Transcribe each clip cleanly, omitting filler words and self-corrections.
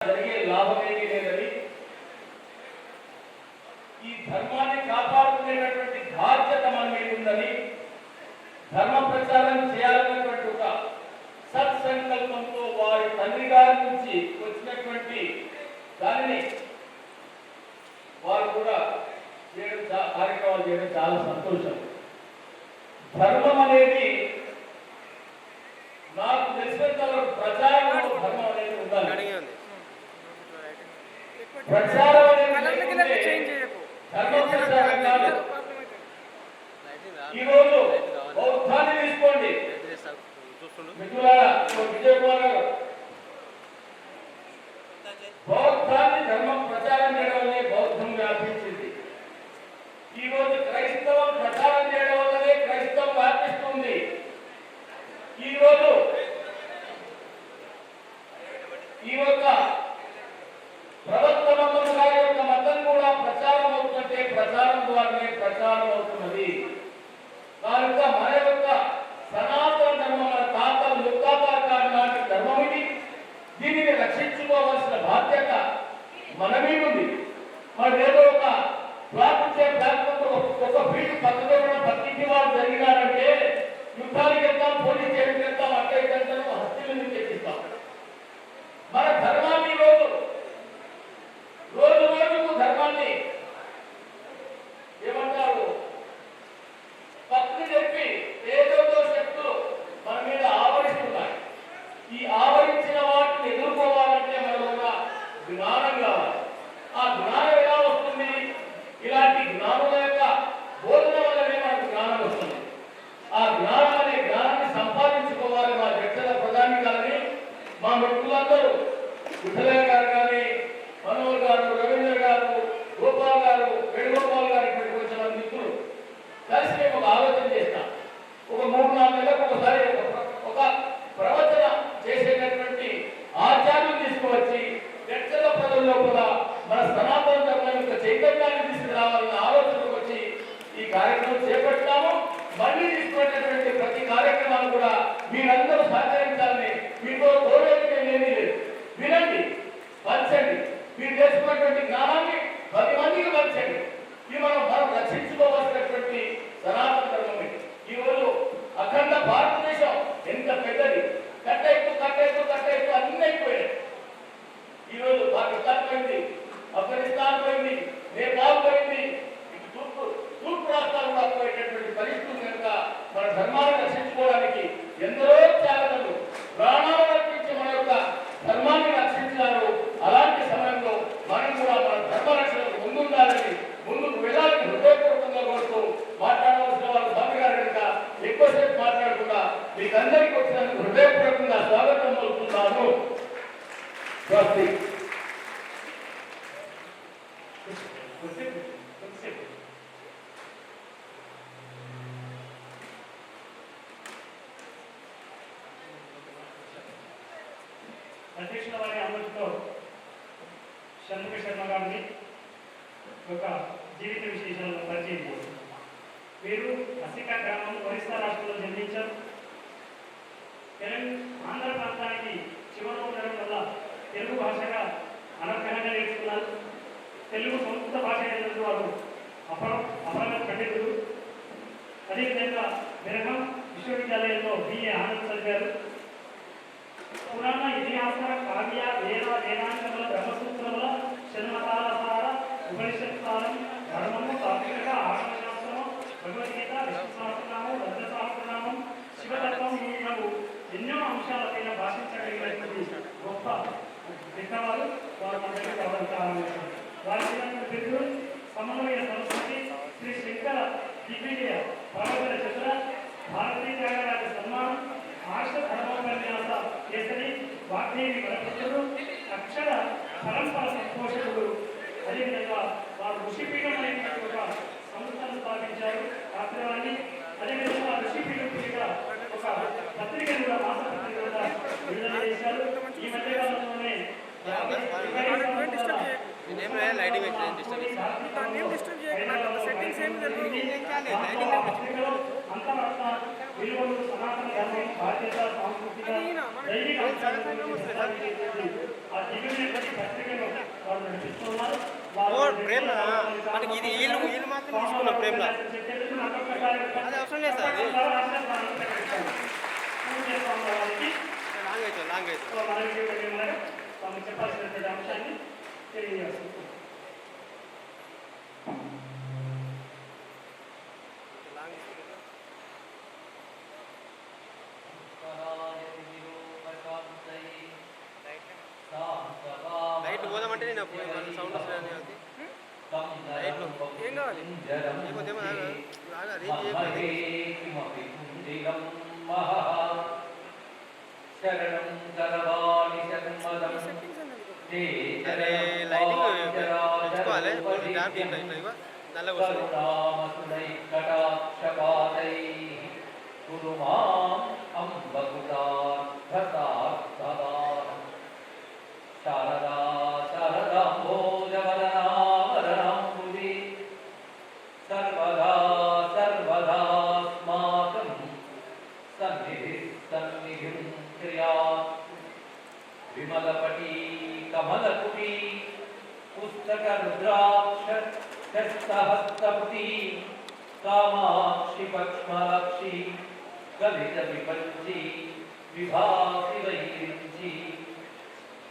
జరిగే లాభమేమీ లేదని, ఈ ధర్మాన్ని కాపాడుకునేటటువంటి బాధ్యత మన మీద ఉందని, ధర్మ ప్రచారం చేయాలన్నటువంటి ఒక సత్సంకల్పంతో వారి తండ్రి గారి నుంచి వచ్చినటువంటి దానిని వారు కూడా చేయడం, కార్యక్రమాలు చేయడం చాలా సంతోషం. ధర్మం అనేది నాకు తెలిసినంత వరకు ప్రచారంలో ధర్మం అనేది ఉండాలి. ప్రచారం అనేది ధర్మ ప్రచారం కాదు. ఈరోజు బౌద్ధాన్ని తీసుకోండి మిత్రులారా, విజయ్ కుమార్ గారు, బౌద్ధాన్ని ధర్మం ప్రచారం చేయడం వల్లే బౌద్ధం వ్యాపించింది. ఈరోజు క్రైస్తవం ప్రచారం చేయడం వల్లనే క్రైస్తవం వ్యాపిస్తుంది. ఈరోజు ఈ యొక్క ప్రవర్తనమ్మ గారి యొక్క మతం కూడా ప్రచారం అవుతుంటే ప్రచారం ద్వారానే ప్రచారం అవుతున్నది. కనుక మన యొక్క సనాతన ధర్మం, మన తాతల ముత్తాతల లాంటి ధర్మం ఇది. దీనిని రక్షించుకోవాల్సిన బాధ్యత మన మీద ఉంది. మరి ఏదో ఒక ఒక ఫీల్డ్ పక్కతో పక్కింటి వారు జరిగినారంటే యుద్ధానికి వెళ్తాం, పోలీస్ స్టేషన్కి వెళ్తాం, అక్కడికి వెళ్తాం, హత్యలను తెచ్చిస్తాం. మన ధర్మాన్ని రోజు రోజుకు ధర్మాన్ని ఏమంటారు పక్కన చెప్పి ఏదోతో శక్తులు మన మీద ఆవరిస్తున్నాయి. ఈ ఆవరించిన వాటిని ఎదుర్కోవాలంటే మనం ఒక జ్ఞానం కావాలి. ఆ జ్ఞానం ఎలా వస్తుంది? ఇలాంటి జ్ఞానుల యొక్క బోధన వల్లనే మనకు జ్ఞానం వస్తుంది. ఆ జ్ఞానం అనే జ్ఞానాన్ని సంపాదించుకోవాలి. మా జడ్చల ప్రధాని గారిని, మా మిత్రులందరూ విఠలయ్య గారు కానీ, మనోహర్ గారు, రవీంద్ర గారు, గోపాల్ గారు, వేణుగోపాల్ గారు, ఇక్కడికి వచ్చిన మిత్రులు కలిసి మేము ఒక ఆలోచన చేస్తాం. ఒక 3-4 నెలలకు ఒకసారి ఒక ప్రవచన చేసేటటువంటి ఆచార్యులు తీసుకువచ్చి జడ్చల ప్రజల్లో కూడా మన సనాతన ధర్మం యొక్క చైతన్యాన్ని తీసుకురావాలన్న ఆలోచనకు వచ్చి ఈ కార్యక్రమం చేపట్టాము. మళ్ళీ తీసుకునేటటువంటి ప్రతి కార్యక్రమాన్ని కూడా మీరందరూ సహకరించాలని, మీతో కోరేది ఏమీ లేదు. వినండి, పంచండి. మీరు చేసుకున్నటువంటి జ్ఞానాన్ని 10 మందికి పంచండి. ఇది మనం రక్షించుకోవాల్సినటువంటి సనాతన ధర్మం. ఈరోజు అఖండ భారతదేశం ఎంత పెద్దది. కట్టెత్తు అన్ని అయిపోయాయి. ఈరోజు పాకిస్తాన్ పోయింది, ఆఫ్ఘనిస్తాన్ పోయింది, నేపాల్ పోయింది, తూర్పు రాష్ట్రాలు కూడా పోయేటటువంటి పరిస్థితులు కనుక మన ధర్మాన్ని రక్షించుకోవడానికి ఎందరో త్యాగలు ప్రాణాలు రక్షించి మన యొక్క ధర్మాన్ని రక్షించారు. అలాంటి సమయంలో మనం కూడా మన ధర్మ రక్షణకు ముందుండాలని, ముందుకు వెళ్ళాలని హృదయపూర్వకంగా కోరుతూ మాట్లాడవలసిన వాళ్ళు స్వామి గారు కనుక ఎక్కువసేపు మాట్లాడకుండా మీకు అందరికీ వచ్చినందుకు హృదయపూర్వకంగా స్వాగతం పలుకుతున్నాను. స్వస్తి. అధ్యక్షుల వారి ఆలోచనతో షణ్ముఖ శర్మ గారిని ఒక జీవిత విశేషాలను పరిచయం చేశారు. వీరు అసికా గ్రామం, ఒరిస్సా రాష్ట్రంలో జన్మించారు. ఆంధ్ర ప్రాంతానికి చివరి ఉండడం వల్ల తెలుగు భాషగా అనర్గణంగా నేర్చుకున్నారు. తెలుగు సంస్కృత భాష అయినందుకు వారు అపరగత పండితులు. అదేవిధంగా బెరగం విశ్వవిద్యాలయంలో BA ఆనంద్ చదివారు. పురాణ, ఇతిహాస, కావ్య, వేద, వేదాంతముల, బ్రహ్మసూత్రముల, షణ్మతాల సార, ఉపనిషత్ సారం, ధర్మము, తాత్విక, ఆగమశాస్త్రము, భగవద్గీత, విష్ణు సహస్రనామం, రత్న సహస్రనామం, శివతత్వం మొదలగు ఎన్నో అంశాలపైన భాషించగలిగినటువంటి గొప్ప విత్తవారు వారు మన దగ్గర ప్రారంభించారు. వారి పేరు సమన్వయ సంస్కృతి, శ్రీ శంకర దిగ్విజయ భాగవత చిత్ర, భారతీయ త్యాగరాజ సన్మానం, ఆర్ష ధర్మోపన్యాస కేసరి, వాగ్దేవి వరపుత్రుడు, అక్షర పరంపర సంపోషకుడు. అదేవిధంగా వారు ఋషిపీఠం అనేటువంటి ఒక సంస్థను స్థాపించారు, ఆశ్రమాన్ని. అదేవిధంగా ఋషిపీఠం పేరిట ఒక పత్రికను కూడా, మాసపత్రిక కూడా విడుదల చేశారు. ఈ మధ్యకాలంలోనే విలువలు, సనాతన ధర్మం, బాధ్యత, సాంస్కృతిక దైవిక ఆ దివ్యమైనటువంటి పత్రికను వాళ్ళు నడిపిస్తున్నారు. మనకి ఇది వీళ్ళు మాత్రం తీసుకున్నాం ప్రేమలో అది అవసరం లేదు సార్ లాంగ్ అవుతుంది చెప్పాల్సినటువంటి అంశాన్ని తెలియజేస్తుంది. లైట్ పోదామంటే నేను సౌండ్ వస్తుంది లైట్లు ఏం కావాలి లేకపోతేమో సరే లైటింగ్ తెచ్చుకోవాలి డ్యామ్ ఇట్లా ఇవ్వ నల్ల వస్తుంది శారదా శారదాంబోజవదనావరణాంబుజే సర్వదా సర్వదాస్మాకం సన్నిధిం క్రియాత్ విమలపటీ కమలకుటీ పుస్తక రుద్రాక్ష హస్తహస్తపుటీ కామాక్షి పక్ష్మలాక్షి కలిత విపంచి విభాసి వైరించి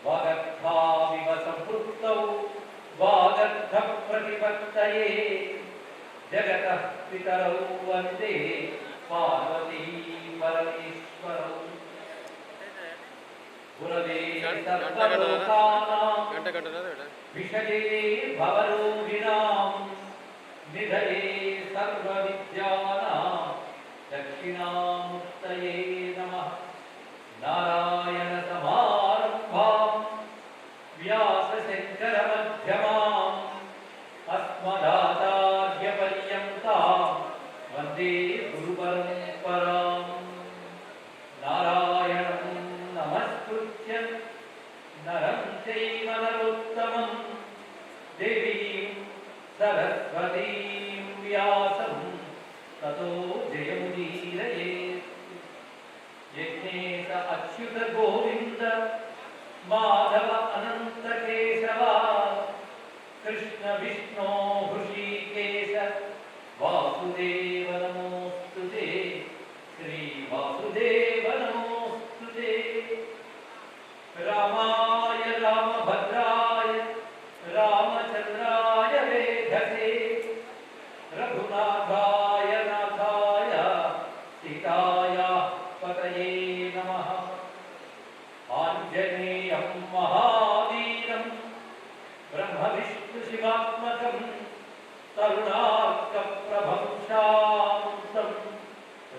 వాగర్థావివ సంపృక్తౌ వాగర్థ ప్రతిపత్తయే జగతః పితరౌ వందే పార్వతీ పరమేశ్వరౌ గురవే సర్వలోకానాం విషయే భవరోగిణాం నిధయే సర్వవిద్యానాం దక్షిణామూర్తయే నమః. నారాయణ సమారంభాం వ్యాసశంకర మధ్యమాం అస్మదాచార్యపర్యంతాం వందే గురుపరంపరాం. నారాయణం నమస్కృత్య నరం చైవ నరోత్తమం దేవీం సరస్వతీం వ్యాసం తతో జయముదీరయేత్. యజ్ఞేశ అచ్యుత గోవింద మాధవ అనంత కేశవ కృష్ణ విష్ణో హృషీకేశ వాసుదేవ నమోస్తుతే శ్రీ వాసుదేవ నమోస్తుతే. రామాయ రామభద్రాయ రామచంద్రాయ వేధసే రఘునాథాయ నాథాయ సీతాయ పతయే నమః. ఆంజనేయం మహావీరం బ్రహ్మ విష్ణు శివాత్మకం తరుణార్క ప్రభం శాంతం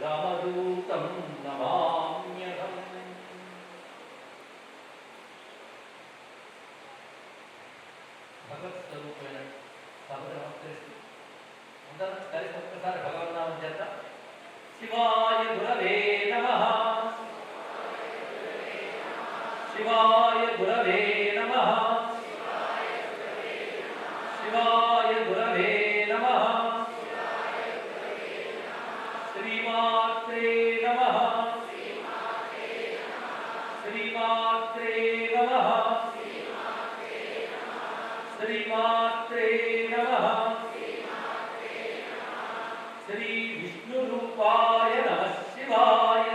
రామదూతం నమామ్యహం. భగవత్ స్వరూపమైన సభను నమస్కరిస్తూ అందరం కలిసి ఒక్కసారి భగవన్నామం చేద్దాం. శివాయ గురవే నమః. శివాయ గురవే నమః. శివాయ గురవే నమః. శ్రీమాత్రే నమః. శ్రీమాత్రే నమః. శ్రీమాత్రే నమః. శ్రీ విష్ణు రూపాయ నమః శివాయ.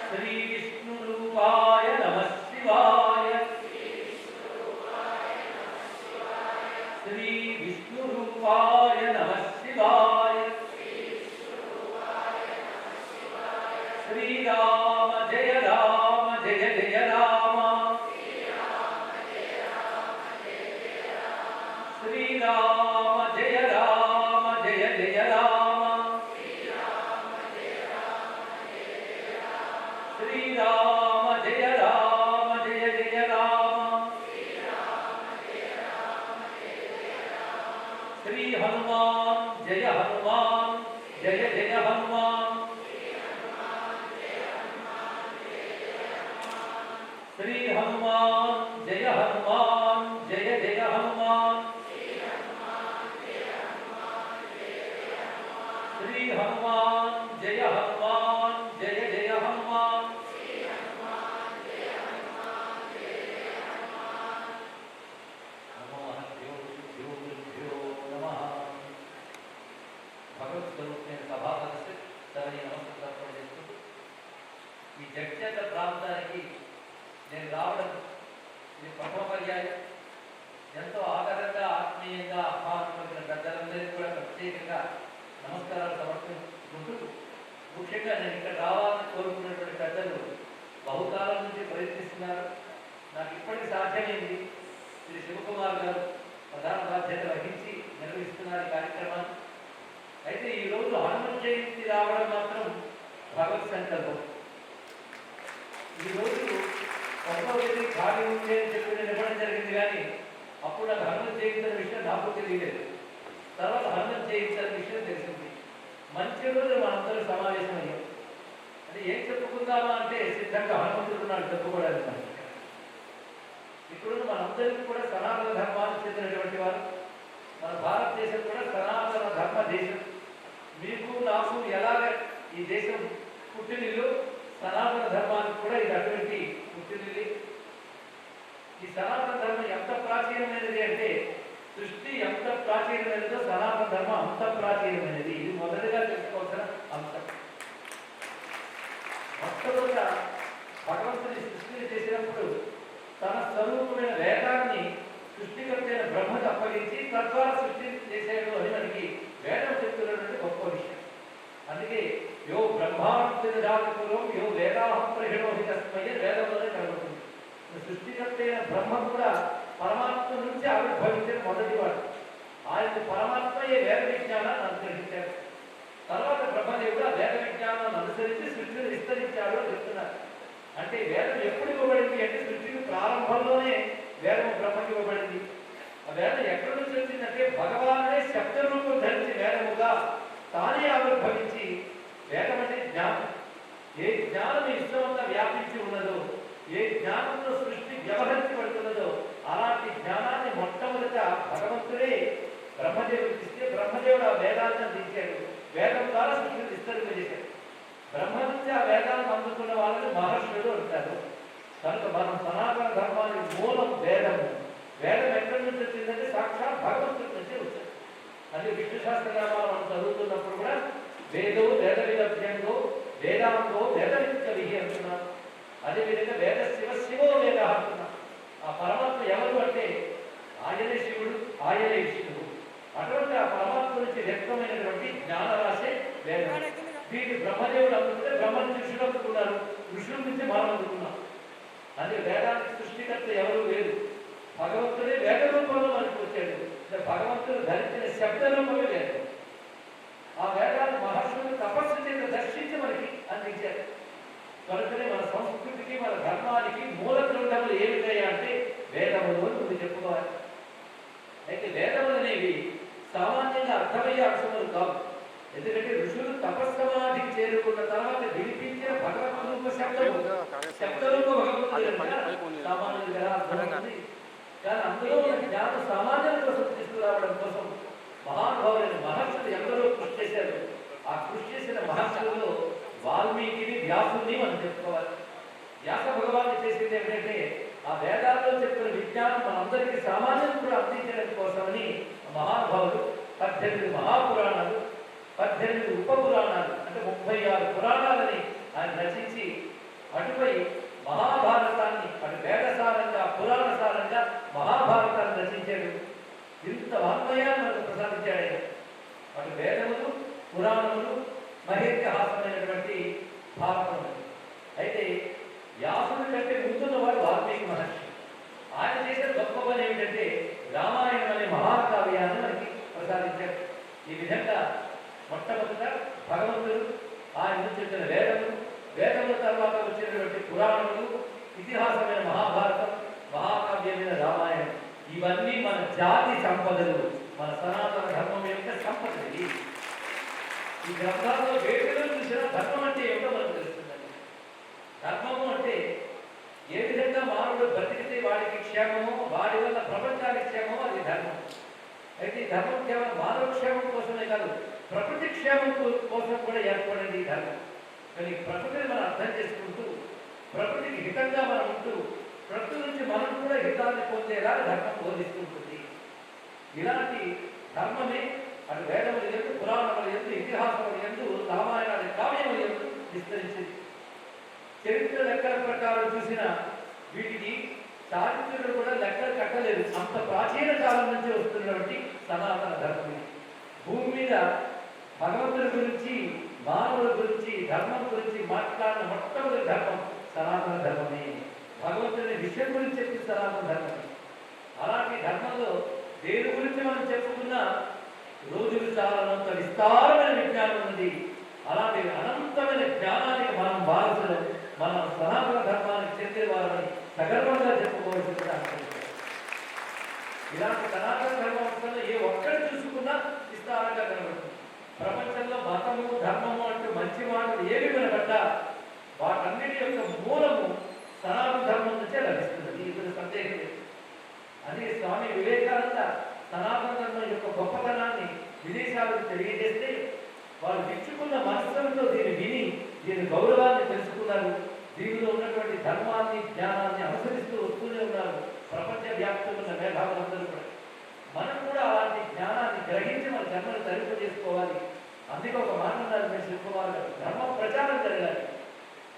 శ్రీ విష్ణు రూపాయ నమః శివాయ. శ్రీ విష్ణు రూపాయ నమః శివాయ. శ్రీరామ జయ రామ జయ జయ రామ. శ్రీరామ జయ రామ జయ జయ రామ. శ్రీరామ జయ రామ జయ జయ రామ. శ్రీ హనుమాన్ జయ హనుమాన్ జయ జయ హనుమాన్. శ్రీ హనుమాన్ జయ హనుమాన్ జయ జయ హనుమాన్. శ్రీ హనుమాన్ జయ హనుమాన్ జయ జయ హనుమాన్. నేను రావడం ఇది ప్రథమ పర్యాయం. ఎంతో ఆదరంగా ఆత్మీయంగా ఆహ్వానించిన పెద్దలందరికీ కూడా ప్రత్యేకంగా నమస్కారాలు సమర్పించుకుంటూ, ముఖ్యంగా నేను ఇక్కడ రావాలని కోరుకున్నటువంటి పెద్దలు బహుకాలం నుంచి ప్రయత్నిస్తున్నారు. నాకు ఇప్పటికి సాధ్యమైంది. శ్రీ శివకుమార్ గారు ప్రధాన బాధ్యత వహించి నిర్వహిస్తున్నారు ఈ కార్యక్రమాన్ని. అయితే ఈరోజు హనుమత్ జయంతి రావడం మాత్రం భగవత్ సంకల్పం. ఈరోజు ఒక్కొక్కటి ఖాళీ ఉంటే అని చెప్పి నేను ఇవ్వడం జరిగింది, కానీ అప్పుడు నాకు హనుమత్ జయంతి అనే విషయం నాకు తెలియలేదు. తర్వాత హనుమత్ జయంతి అనే విషయం తెలిసింది. మంచి రోజు మనందరూ సమావేశం అయ్యాం. అంటే ఏం చెప్పుకుందామా అంటే సిద్ధంగా హనుమంతుడు ఉన్నాడు చెప్పుకోవడానికి. మనకి ఇప్పుడు మనందరికీ కూడా సనాతన ధర్మానికి చెందినటువంటి వారు. మన భారతదేశం కూడా సనాతన ధర్మ దేశం. మీకు నాకు ఎలాగ ఈ దేశం పుట్టినిల్లు, సనాతన ధర్మానికి కూడా ఇది అటువంటి పుట్టినిల్లు. ఈ సనాతన ధర్మం ఎంత ప్రాచీనమైనది అంటే, సృష్టి ఎంత ప్రాచీనమైనదో సనాతన ధర్మం అంత ప్రాచీనమైనది. ఇది మొదటిగా తెలుసుకోవాల్సిన అంశం. మొట్టమొదట భగవంతుని సృష్టిని చేసినప్పుడు తన స్వరూపమైన వేదాన్ని సృష్టికర్తైన బ్రహ్మకు అప్పగించి తద్వారా సృష్టి చేశాడు అని మనకి వేదం చెప్తున్నటువంటి గొప్ప విషయం. అందుకే యో బ్రహ్మాండం యో వేదాహం ప్రహిణోహి తస్మయ్య వేదంలోనే కనబడుతుంది. సృష్టికర్తైన బ్రహ్మ కూడా పరమాత్మ నుంచి ఆవిర్భవించిన మొదటివాడు. ఆయన పరమాత్మయే వేద విజ్ఞానాన్ని అనుసరించారు. తర్వాత బ్రహ్మదేవుడు ఆ వేద విజ్ఞానాన్ని అనుసరించి సృష్టిని విస్తరించాడు అని చెప్తున్నారు. అంటే వేదం ఎప్పుడు ఇవ్వబడింది అంటే సృష్టికి ప్రారంభంలోనే వేదం బ్రహ్మకి ఇవ్వబడింది. ఆ వేదం ఎక్కడి నుంచి వచ్చిందంటే భగవానుడే శబ్ద రూపం ధరించి వేదముగా తానే ఆవిర్భవించి, వేదం అంటే జ్ఞానం. ఏ జ్ఞానం ఇష్టమంతా వ్యాపించి ఉన్నదో, ఏ జ్ఞానంలో సృష్టి వ్యవహరించబడుతున్నదో అలాంటి జ్ఞానాన్ని మొట్టమొదట భగవంతుడే బ్రహ్మదేవుడికి ఇస్తే బ్రహ్మదేవుడు ఆ వేదాన్ని అందించాడు. వేదం ద్వారా సృష్టిని విస్తరింపజేశాడు. బ్రహ్మ నుంచి ఆ వేదాలను అందుకున్న వాళ్ళని మహర్షులు అంటారు. కనుక మనం సనాతన ధర్మానికి మూలం వేదము. వేదం ఎక్కడి నుంచి వచ్చిందంటే సాక్షాత్ భగవంతుడి నుంచి వచ్చింది. అది విష్ణు శాస్త్రనామాలు మనం చదువుతున్నప్పుడు కూడా వేదో వేద విదభ్యంగో వేదాంగో వేద విద్య అంటున్నాం. అదేవిధంగా వేద శివో వేద అంటున్నాం. ఆ పరమాత్మ ఎవరు అంటే ఆయనే శివుడు, ఆయనే విష్ణువు. అటువంటి ఆ పరమాత్మ నుంచి వ్యక్తమైనటువంటి జ్ఞానరాశే వేదం. దీన్ని బ్రహ్మదేవుడు అందుకుంటే బ్రహ్మ నుంచి ఋషులు అందుకున్నారు, ఋషుల నుంచి మనం అందుకున్నాం. అదే వేదానికి సృష్టికర్త ఎవరు లేదు, భగవంతుడే వేద రూపంలో మనకు వచ్చాడు. భగవంతుడు ధరించిన శబ్ద రూపమే వేదం. ఆ వేదాన్ని మహర్షులు తపస్సు చేత దర్శించి మనకి అందించారు. కనుకనే మన సంస్కృతికి మన ధర్మానికి మూల గ్రంథములు ఏమిటయ్యా అంటే వేదములు అని ముందు చెప్పుకోవాలి. అయితే వేదములు అనేవి సామాన్యంగా అర్థమయ్యే అంశములు కావు. ఎందుకంటే ఋషులు తపస్సమాధికి చేరుకున్న తర్వాత వినిపించిన భగవద్రూప శబ్దము శబ్దరూప భగవంతుడు సామాన్యులుగా అర్థమవుతుంది. కానీ అందులో ఉన్న జ్ఞానం సామాన్యుల కోసం తీసుకురావడం కోసం మహానుభావులైన మహర్షులు ఎందరో కృషి చేశారు. ఆ కృషి చేసిన మహర్షులలో వాల్మీకిని, వ్యాసుని మనం చెప్పుకోవాలి. వ్యాస భగవాన్ని చేసింది ఏమిటంటే ఆ వేదాల్లో చెప్పిన విజ్ఞానం మనందరికీ సామాన్యులు కూడా అందించడం కోసమని మహానుభావులు 18 మహాపురాణాలు, 18 ఉపపురాణాలు అంటే 36 పురాణాలని ఆయన రచించి అటుపై మహాభారతాన్ని అటు వేదసారంగా పురాణసారంగా మహాభారతాన్ని రచించాడు. ఇంత వాన్మయాన్ని మనకు ప్రసాదించాడు ఆయన. అటు వేదములు, పురాణములు, మహేత్యహాసమైనటువంటి భారతము. అయితే వ్యాసుడి కంటే ముందున్న వాడు వాల్మీకి మహర్షి. ఆయన చేసిన గొప్ప పని ఏమిటంటే రామాయణం అనే మహాకావ్యాన్ని మనకి ప్రసాదించారు. ఈ విధంగా మొట్టమొదట భగవంతుడు ఆయన నుంచి వచ్చిన వేదములు, వేదముల తర్వాత వచ్చినటువంటి పురాణములు, ఇతిహాసమైన మహాభారతం, మహాకావ్యమైన రామాయణం, ఇవన్నీ మన జాతి సంపదలు, మన సనాతన ధర్మం యొక్క సంపదలు. ఈ గ్రంథాల్లో వేటిలో చూసిన ధర్మం అంటే ఏమిటో మనకు తెలుస్తుందండి. ధర్మము అంటే ఏ విధంగా మానవుడు బ్రతికితే వాడికి క్షేమమో, వాడి వల్ల ప్రపంచానికి క్షేమమో అది ధర్మం. అయితే ఈ ధర్మం కేవలం మానవ క్షేమం కోసమే కాదు, ప్రకృతి క్షేమం కోసం కూడా ఏర్పడింది ఈ ధర్మం. కానీ ప్రకృతిని మనం అర్థం చేసుకుంటూ, ప్రకృతికి హితంగా మనం ఉంటూ, ప్రకృతి నుంచి మనం కూడా హితాన్ని పొందేలా ధర్మం బోధిస్తుంటుంది. ఇలాంటి ధర్మమే అటు వేదములు ఎందు, పురాణములు ఎందు, ఇతిహాసములు ఎందు, రామాయణాల కావ్యములు ఎందు విస్తరించింది. చరిత్ర లెక్కల ప్రకారం చూసిన వీటికి చారిత్రకులు కూడా లెక్కలు కట్టలేదు. అంత ప్రాచీన కాలం నుంచి వస్తున్నటువంటి సనాతన ధర్మం ఇది. భూమి మీద భగవంతుడి గురించి, మానవుల గురించి, ధర్మం గురించి మాట్లాడిన మొట్టమొదటి ధర్మం సనాతన ధర్మమే. భగవంతుని విషయం గురించి చెప్పి సనాతన ధర్మమే. అలాంటి ధర్మంలో దేని గురించి మనం చెప్పుకున్నా రోజులు చాలనంత విస్తారమైన విజ్ఞానం ఉన్నది. అలాంటి అనంతమైన జ్ఞానానికి మనం వారసులు, మనం సనాతన ధర్మానికి చెందిన వారని సగర్వంగా చెప్పుకోవాల్సింది అంశం. ఇలాంటి సనాతన ధర్మంలో ఏ ఒక్కరు చూసుకున్నా విస్తారంగా కనబడుతుంది. ప్రపంచంలో మతము, ధర్మము అంటూ మంచి మాటలు ఏవి వినబడ్డా వాటన్నిటి యొక్క మూలము సనాతన ధర్మం నుంచే లభిస్తున్నది. ఇప్పుడు సందేహం లేదు. అదే స్వామి వివేకానంద సనాతన ధర్మం యొక్క గొప్పతనాన్ని విదేశాలకు తెలియజేస్తే వారు మెచ్చుకున్న మనస్సులతో దీన్ని విని దీని గౌరవాన్ని తెలుసుకున్నారు. దీనిలో ఉన్నటువంటి ధర్మాన్ని, జ్ఞానాన్ని అనుసరిస్తూ వస్తూనే ఉన్నారు ప్రపంచ వ్యాప్తంగా ఉన్న మేధావులందరూ కూడా. మనం కూడా అలాంటి జ్ఞానాన్ని గ్రహించి మన జన్మను తరింపు చేసుకోవాలి. అందుకే ఒక మాట ఉన్నారు మీరు చెప్పుకోవాలి, ధర్మం ప్రచారం జరగాలి.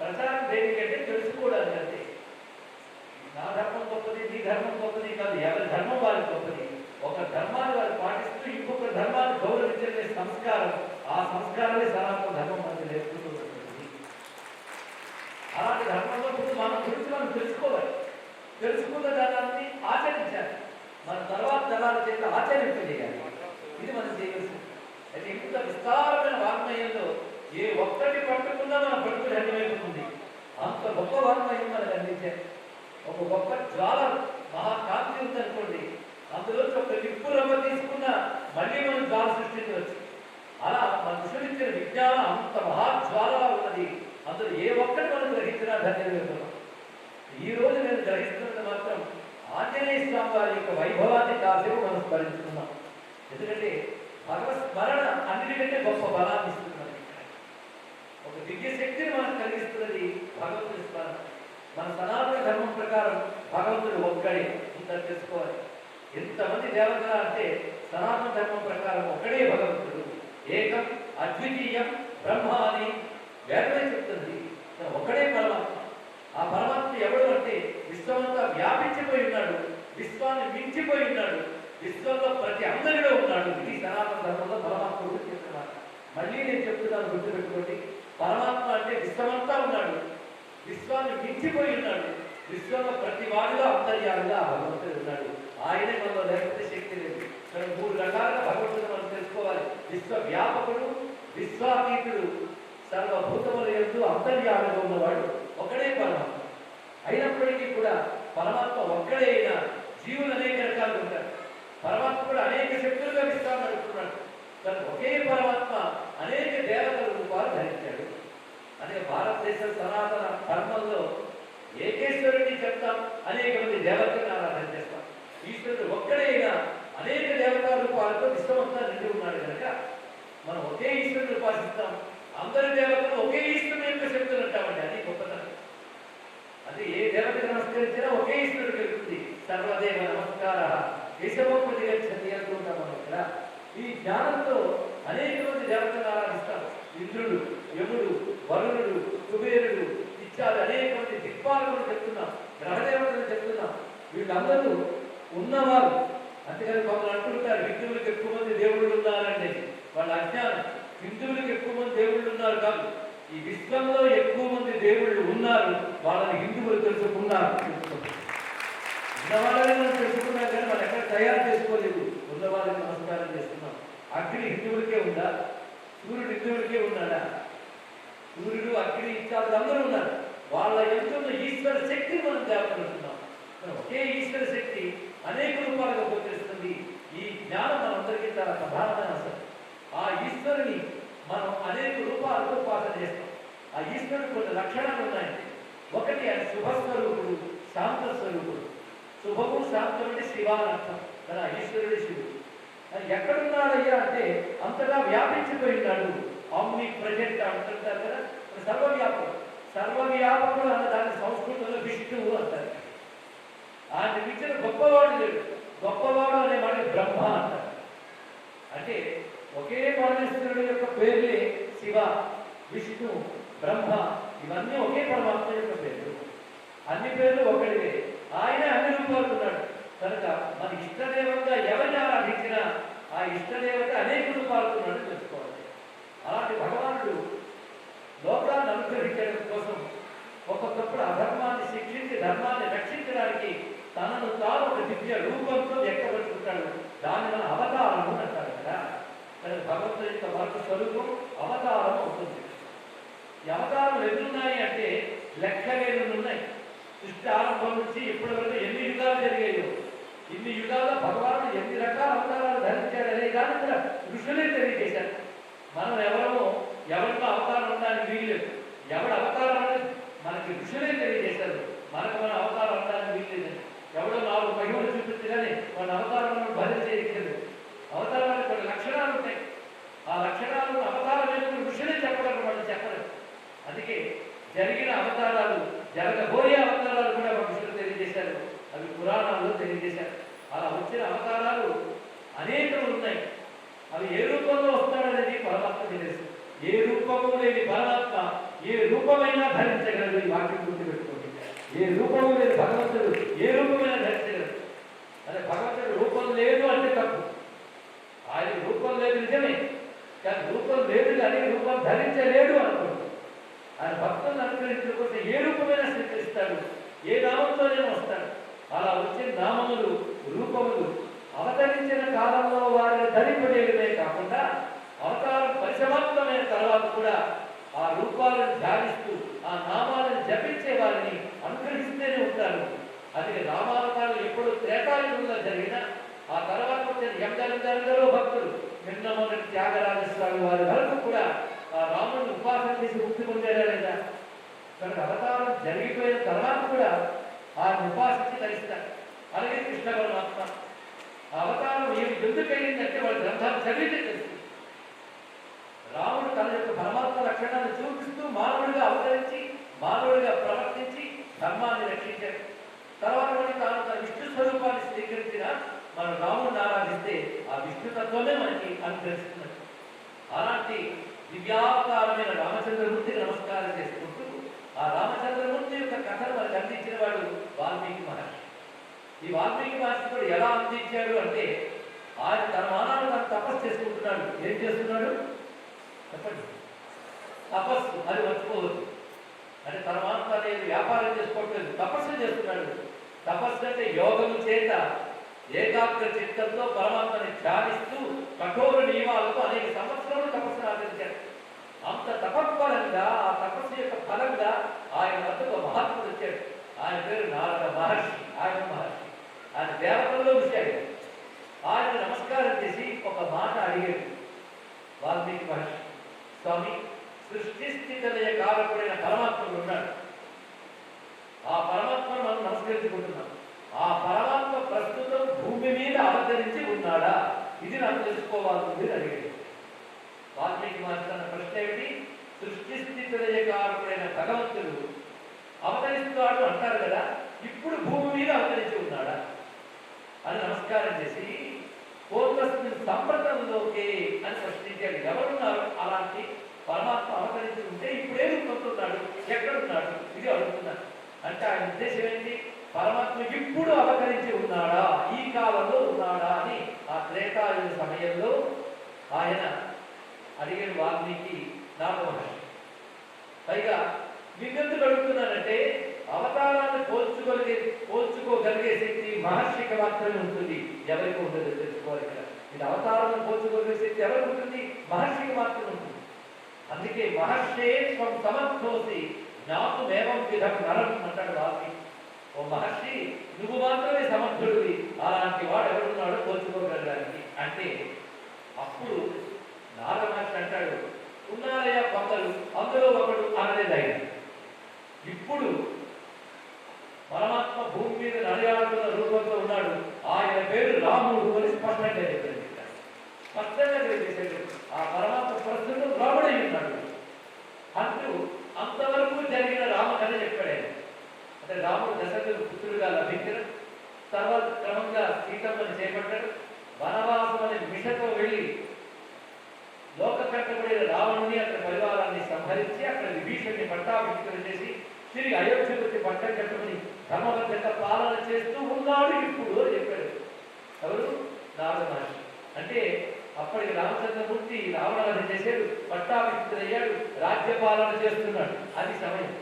ప్రచారం దేనికంటే తెలుసుకోవడానికి. అంతే. నా ధర్మం గొప్పది, నీ ధర్మం గొప్పది కాదు, ఎవరి ధర్మం వారికి గొప్పది. ఒక ధర్మాన్ని వారు పాటిస్తూ ఇంకొక ధర్మాన్ని గౌరవించే సంస్కారం, ఆ సంస్కారమే సనాతన ధర్మం మనకి నేర్పుతుంది. అలాంటి ధర్మంలో ముందు మన గురించి మనం తెలుసుకోవాలి. తెలుసుకున్న ధర్మాన్ని ఆచరించాలి. మన తర్వాత తరాల చేత ఆచరింపజేయాలి. ఇది మనం చేయవలసింది. అయితే ఇంత విస్తారమైన వాగ్మయంలో ఏ ఒక్కటి పట్టుకున్నా మన పట్టుకుని అన్వయిస్తుంది. అంత గొప్ప వాగ్మయం మనకు అందించారు. ఒక గొప్ప జ్వాల మహాకాంతి ఉందనుకోండి, అందులోంచి ఒక నిప్పు రవ్వ తీసుకున్నా మళ్ళీ మనం జ్వాల సృష్టించవచ్చు. అలా మన సృష్టించిన విజ్ఞానం అంత మహాజ్వాలగా ఉన్నది. అందులో ఏ ఒక్కటి మనం గ్రహించినా ధన్యత. ఈ రోజు నేను గ్రహిస్తున్నది మాత్రం ఆంజనేయ స్వామి వారి యొక్క వైభవాన్ని కాసేపు మనం స్మరించుకున్నాం. ఎందుకంటే భగవత్ స్మరణ అన్నిటికంటే గొప్ప బలాన్ని ఇస్తున్నది. ఒక దివ్య శక్తిని మనకు కలిగిస్తున్నది భగవంతుని స్మరణ. మన సనాతన ధర్మం ప్రకారం భగవంతుడు ఒక్కడే ఇంత తెలుసుకోవాలి. ఎంతమంది దేవతల అంటే సనాతన ధర్మం ప్రకారం ఒక్కడే భగవంతుడు, ఏకం అద్వితీయం బ్రహ్మ అని వేదమే చెప్తుంది. ఒక్కడే పరమాత్మ. ఆ పరమాత్మ ఎవడు అంటే విశ్వమంతా వ్యాపించిపోయి ఉన్నాడు, విశ్వాన్ని మించిపోయి ఉన్నాడు, విశ్వంలో ప్రతి అందరిలో ఉన్నాడు. ఇది సనాతన ధర్మంలో పరమాత్మ గురించి చెప్తున్నారు. మళ్ళీ నేను చెప్తున్నాను, గుర్తుపెట్టుకోండి. పరమాత్మ అంటే విశ్వమంతా ఉన్నాడు, విశ్వాన్ని మించిపోయి ఉన్నాడు, విశ్వంలో ప్రతి వాడిలో అంతర్యాలుగా భగవంతుడు ఉన్నాడు. ఆయనే మనలో లేకపోతే శక్తి లేదు. కానీ 3 రకాలుగా భగవంతుడు మనం తెలుసుకోవాలి. విశ్వవ్యాపకుడు, విశ్వాతీతుడు, సర్వభూతముల యందు అంతర్యాలుగా ఉన్నవాడు ఒకడే పరమాత్మ. అయినప్పటికీ కూడా పరమాత్మ ఒక్కడే అయినా జీవులు అనేక రకాలు ఉంటారు. పరమాత్మ కూడా అనేక శక్తులుగా విశ్వాన్ని నడుపుతున్నాడు. కానీ ఒకే పరమాత్మ అనేక దేవతల రూపాలు ధరించాడు. అదే భారతదేశ సనాతన ధర్మంలో ఏకేశ్వరుడిని చెప్తాం, అనేక మంది దేవతలను ఆరాధన చేస్తాం. ఈశ్వరుడు ఒక్కడైనా అనేక దేవతా రూపాలతో విశ్వమంతా నిండి ఉన్నాడు కనుక మనం ఒకే ఈశ్వరుని ఉపాసిస్తాం. అందరి దేవతలు ఒకే ఈశ్వరుని యొక్క శక్తులు అంటామండి. అది గొప్పతనం. అది ఏ దేవతకు నమస్కరించినా ఒకే ఈశ్వరుడు కలుగుతుంది. సర్వదేవ నమస్కార కేశవోపతి గచ్చతి అంటుంటాం మనం ఇక్కడ. ఈ జ్ఞానంతో అనేక మంది దేవతలను ఆరాధిస్తాం. ఇంద్రుడు, యముడు, వరుణుడు, కుబేరుడు ఇత్యాది అనేక మంది దిక్పాలకులు చెప్తున్నాం, గ్రహదేవతలు చెప్తున్నాం. వీళ్ళందరూ ఉన్నవారు. అంతేకాదు కొందరు అంటుంటారు హిందువులకు ఎక్కువ మంది దేవుళ్ళు ఉన్నారండి. వాళ్ళ అజ్ఞానం. హిందువులకు ఎక్కువ మంది దేవుళ్ళు ఉన్నారు కాదు, ఈ విశ్వంలో ఎక్కువ మంది దేవుళ్ళు ఉన్నారు. వాళ్ళని హిందువులు తెలుసుకున్నారు. ఉన్నవాళ్ళని మనం తెలుసుకున్నాం కానీ మనం ఎక్కడ తయారు చేసుకోలేదు. ఉన్నవాళ్ళని నమస్కారం చేస్తున్నాం. అగ్ని హిందువులకే ఉందా? సూర్యుడు హిందువులకే ఉన్నాడా? సూర్యుడు, అగ్ని ఇత్యాదులు అందరూ ఉన్నారు. వాళ్ళ ఎంతున్న ఈశ్వర శక్తిని మనం దేవతలుతున్నాం. ఒకే ఈశ్వర శక్తి అనేక రూపాలుగా గోచరిస్తుంది. ఈ జ్ఞానం మనందరికీ చాలా ప్రధానమైన అవసరం. ఆ ఈశ్వరుని మనం అనేక రూపాలతో ఉపాసన చేస్తాం. ఆ ఈశ్వరుడు కొన్ని లక్షణాలు ఉన్నాయి. ఒకటి ఆయన శుభస్వరూపుడు, శాంత స్వరూపుడు. శుభము శాంతం అంటే శివ అని అర్థం. కానీ ఆ ఈశ్వరుడు శివుడు. అది ఎక్కడున్నాడయ్యా అంటే అంతగా వ్యాపించిపోయినాడు. ఆమ్ని ప్రజెంట్ అంటుంటారు కదా, సర్వవ్యాపకుడు. సర్వవ్యాపకుడు అన్న దాన్ని సంస్కృతంలో విష్ణువు అంటారు. ఆయన మించిన గొప్పవాడు లేడు. గొప్పవాడు అనే మాట బ్రహ్మ అంటారు. అంటే ఒకే పరమేశ్వరుడు యొక్క పేర్లే శివ, విష్ణు, బ్రహ్మ. ఇవన్నీ ఒకే పరమాత్మ యొక్క పేర్లు. అన్ని పేర్లు ఒకటివే. కనుక మన ఇష్టదేవంగా ఎవరిని ఆరాధించినా ఆ ఇష్టదేవత అనేక రూపాలతో తెలుసుకోవాలి. అలాంటి భగవానుడు లోకాన్ని అనుగ్రహించడం కోసం ఒక్కొక్కప్పుడు అధర్మాన్ని శిక్షించి ధర్మాన్ని రక్షించడానికి తనను తాను ఒక దివ్య రూపంతో వ్యక్తపరుచుకుంటాడు. దాన్ని మన అవతారము అంటారు కదా. కానీ భగవంతుడి యొక్క మరొక స్వరూపం అవతారం అవుతుంది. ఈ అవతారం ఎదురున్నాయి అంటే లెక్కలేని ఉన్నాయి. సృష్టి ఆరంభం నుంచి ఇప్పటి వరకు ఎన్ని యుగాలు జరిగాయో, ఇన్ని యుగాల్లో భగవానుడు ఎన్ని రకాల అవతారాలు ధరించాడు అనే దాన్ని కూడా ఋషులే తెలియజేశారు. మనం ఎవరిలో అవతారం ఉండడానికి వీల్లేదు. ఎవడు అవతారం అనేది మనకి ఋషులే తెలియజేశారు. మనకు మన అవతారం ఉండడానికి వీల్లేదని. ఎవడో 4 మహిమలు చూపించగానే మన అవతారాలను భజన చేయలేదు. అవతారాలకు కొన్ని లక్షణాలు ఉంటాయి. ఆ లక్షణాలను అవతారం ఏదో ఋషులే చెప్పగలరు, వాళ్ళు చెప్పరు. అందుకే జరిగిన అవతారాలు, జరగబోయే అవతారాలు కూడా ఋషులు తెలియజేశారు. అవి పురాణాల్లో తెలియజేశారు. అలా వచ్చిన అవతారాలు అనేకం ఉన్నాయి. అవి ఏ రూపంలో వస్తాడనేది పరమాత్మకి తెలుసు. ఏ రూపము లేని పరమాత్మ ఏ రూపమైనా ధరించగలదు. ఈ వాక్యం గుర్తుపెట్టుకోండి. ఏ రూపము లేని భగవంతుడు ఏ రూపమైనా ధరించగలడు. అదే భగవంతుడు రూపం లేదు అంటే తప్పు. ఆయన రూపం లేదు నిజమే, కానీ రూపం లేదు కానీ రూపం ధరించలేడు అనుకోండి. ఆయన భక్తులను అనుగ్రహించడం కోసం ఏ రూపమైనా స్వీకరిస్తాడు, ఏ నామంతోనైనా వస్తాడు. అలా వచ్చిన నామములు, రూపములు అవతరించిన కాలంలో వారిని ధరింపజేయడమే కాకుండా అవతారం పరిసమాప్తమైన తర్వాత కూడా ఆ రూపాలను ధ్యానిస్తూ ఆ నామాలను జపించే వారిని అనుగ్రహిస్తూనే ఉంటారు. అది రామావతారం ఎప్పుడు త్రేతాయుగంలో జరిగిన ఆ తర్వాత వచ్చిన ఎందరెందరో భక్తులు నిన్న మొదటి త్యాగరాజస్వామి వారి వరకు కూడా ఆ రాముడిని ఉపాసన చేసి ముక్తి పొందారా లేదా? కనుక అవతారం జరిగిపోయిన తర్వాత కూడా ఆ ఉపాసించి ధరిస్తారు. అలాగే కృష్ణ పరమాత్మ అవతారం ఎందుకు అయిందంటే వాళ్ళ గ్రంథాలు చదివితే తెలుస్తుంది. రాముడు తన యొక్క పరమాత్మ లక్షణాన్ని చూపిస్తూ మానవుడిగా అవతరించి మానవుడిగా ప్రవర్తించి ధర్మాన్ని రక్షించాడు. తర్వాత తాను తన విష్ణు స్వరూపాన్ని స్వీకరించిన మనం రాముడిని ఆరాధిస్తే ఆ విష్ణుతత్వమే మనకి అనుగ్రహిస్తున్నది. అలాంటి దివ్యావతారమైన రామచంద్రమూర్తికి నమస్కారం చేసుకుంటూ ఆ రామచంద్రమూర్తి యొక్క కథను మనకు అందించిన వాడు వాల్మీకి మహర్షి. ఈ వాల్మీకి మహర్షి కూడా ఎలా అందించాడు అంటే ఆయన తన మానవుడు తను తపస్సు చేసుకుంటున్నాడు. ఏం చేస్తున్నాడు చెప్పండి? తపస్సు. అది మర్చిపోవద్దు. అంటే తన మానవుడు అనేది వ్యాపారం చేసుకోవట్లేదు, తపస్సు చేస్తున్నాడు. తపస్సు అంటే యోగము చేత ఏకాగ్ర చిత్తంతో పరమాత్మని ధ్యానిస్తూ కఠోర నియమాలతో అనేక సంవత్సరాలు తపస్సును ఆచరించాడు. అంత తపఫలంగా ఆ తపస్సు యొక్క ఫలంగా ఆయన వద్దకు మహాత్ముడు వచ్చాడు. ఆయన పేరు నారద మహర్షి. ఆయన దేవతల్లో వచ్చాడు. ఆయన నమస్కారం చేసి ఒక మాట అడిగాడు వాల్మీకి మహర్షి. స్వామి, సృష్టి స్థితిలయ కారకుడైన పరమాత్ముడు ఉన్నాడు. ఆ పరమాత్మను మనం నమస్కరించుకుంటున్నాం. ఆ పరమాత్మ ప్రస్తుతం భూమి మీద అవతరించి ఉన్నాడా? ఇది నాకు తెలుసుకోవాలని అడిగాడు. వాల్మీకి మహర్షి అన్న ప్రశ్న ఏమిటి? సృష్టి స్థితిలయ కారకుడైన భగవంతుడు అవతరిస్తున్నాడు అంటారు కదా, ఇప్పుడు భూమి మీద అవతరించి ఉన్నాడా అని నమస్కారం చేసి పూర్వస్మిన్ సంప్రదంలోకే అని ప్రశ్నించాడు. ఎవరున్నారు అలాంటి పరమాత్మ అవతరించి ఉంటే ఇప్పుడే రూపొందుతున్నాడు, ఎక్కడున్నాడు? ఇది అడుగుతున్నాడు. అంటే ఆయన ఉద్దేశం ఏంటి? పరమాత్మ ఇప్పుడు అవతరించి ఉన్నాడా, ఈ కాలంలో ఉన్నాడా అని ఆ త్రేతాయుగ సమయంలో ఆయన అడిగిన వాల్మీకి నారద మహర్షి. పైగా నిన్నెందుకు అడుగుతున్నానంటే అవతారాన్ని పోల్చుకోగలిగే శక్తి మహర్షికి మాత్రమే ఉంటుంది, ఎవరికి ఉండదు తెలుసుకోవాలి కదా. ఇది అవతారాన్ని పోల్చుకోగలిగే శక్తి ఎవరికి ఉంటుంది? మహర్షికి మాత్రమే ఉంటుంది. అందుకే మహర్షే స్వం సమర్థోసి జ్ఞాతుమేవం విధం నరం అంటాడు వాల్మీకి. ఓ మహర్షి, నువ్వు మాత్రమే సమర్థుడివి, అలాంటి వాడు ఎవరున్నాడో పోల్చుకోగలడానికి అంటే అప్పుడు నారద మహర్షి అంటాడు, ఉన్నారయ్యా కొందరు, అందులో ఒకడు అనలేదు ఆయన. ఇప్పుడు పరమాత్మ భూమి మీద నడయాడుతున్న రూపంలో ఉన్నాడు. ఆయన పేరు రాముడు అని స్పష్టంగా చెప్పాడు. స్పష్టంగా తెలియజేశాడు. ఆ పరమాత్మ ప్రస్తుతం రాముడై ఉన్నాడు అంటూ అంతవరకు జరిగిన రామ కథ చెప్పాడు ఆయన. అంటే రాముడు దశరథుడు పుత్రుడుగా లభించడం, తర్వాత క్రమంగా సీతమ్మని చేపట్టాడు. వనవాసం అనే మిషతో వెళ్ళి లోక కట్టబడిన రావణుని అతని పరివారాన్ని సంహరించి అక్కడ విభీషణ్ణి పట్టాభిషేకం చేసి తిరిగి అయోధ్యకు వచ్చి పట్టం కట్టుకుని ధర్మబద్ధంగా పాలన చేస్తూ ఉన్నాడు ఇప్పుడు అని చెప్పాడు. ఎవరు? నారద మహర్షి. అంటే అప్పటికి రామచంద్రమూర్తి రావణాలను చేశాడు, పట్టాభిషిక్తుడయ్యాడు, రాజ్యపాలన చేస్తున్నాడు. అది సమయం.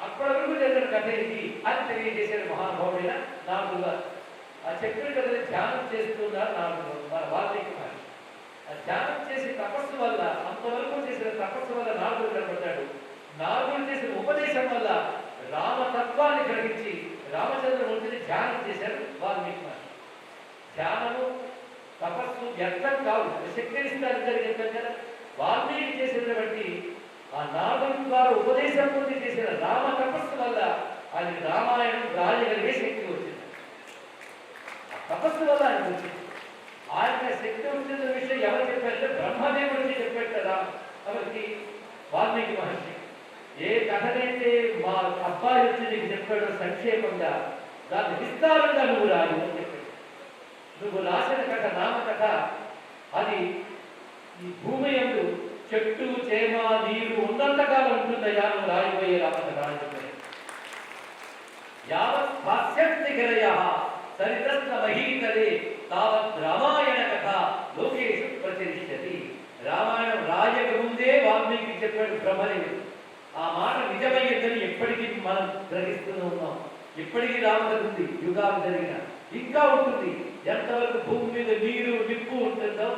అప్పటి వరకు జరిగిన కథ ఇది అని తెలియజేశాడు మహానుభావుడైన నారదుడు గారు. ఆ చెప్పిన కథని ధ్యానం చేస్తున్నారు నారదుడు వాల్మీకి మహర్షి. ఆ ధ్యానం చేసి తపస్సు వల్ల, అంతవరకు చేసిన తపస్సు వల్ల నారదుడు కనబడ్డాడు. నారదుడు చేసిన ఉపదేశం వల్ల రామతత్వాన్ని గ్రహించి రామచంద్రమూర్తిని ధ్యానం చేశారు వాల్మీకి మహర్షి. ధ్యానము తపస్సు వ్యర్థం కావు, శక్తినిస్తారు చెప్పారు కదా. వాల్మీకి చేసినటువంటి ఆ నారదుడు ద్వారా ఉపదేశం పొంది చేసిన రామ తపస్సు వల్ల ఆయన రామాయణం రాయగలిగే శక్తి వచ్చింది. ఆ తపస్సు వల్ల ఆయన వచ్చింది. ఆయన శక్తి వచ్చిన విషయం ఎవరు చెప్పారంటే బ్రహ్మదేవుడికి చెప్పాడు కదా ఎవరికి? వాల్మీకి మహర్షి. ఏ కథనైతే మా అబ్బాయి వచ్చి నీకు చెప్పాడో సంక్షేమంగా దాన్ని విస్తారంగా నువ్వు రాదు అని చెప్పాడు. నువ్వు రాసిన కథ నామకథ అది ఈ భూమి యందు చెట్టు చేమ నీరు ఉన్నంతకాలం ఉంటుందయ్యా, నువ్వు రాయిపోయే రామకథ అని చెప్పాడు. యావత్ భాష్యంతి గిరయ సరితస్త మహీకరే తావత్ రామాయణ కథ లోకేషు ప్రచరిష్యతి. రామాయణం రాయక ముందే వాల్మీకి చెప్పాడు బ్రహ్మదేవుడు. ఆ మాట నిజమయ్యేదని ఎప్పటికీ మనం గ్రహిస్తూనే ఉన్నాం. ఇప్పటికీ రామకథ ఉంది, యుగాలు జరిగిన ఇంకా ఉంటుంది. ఎంతవరకు భూమి మీద నీరు నిప్పు ఉంటుందో,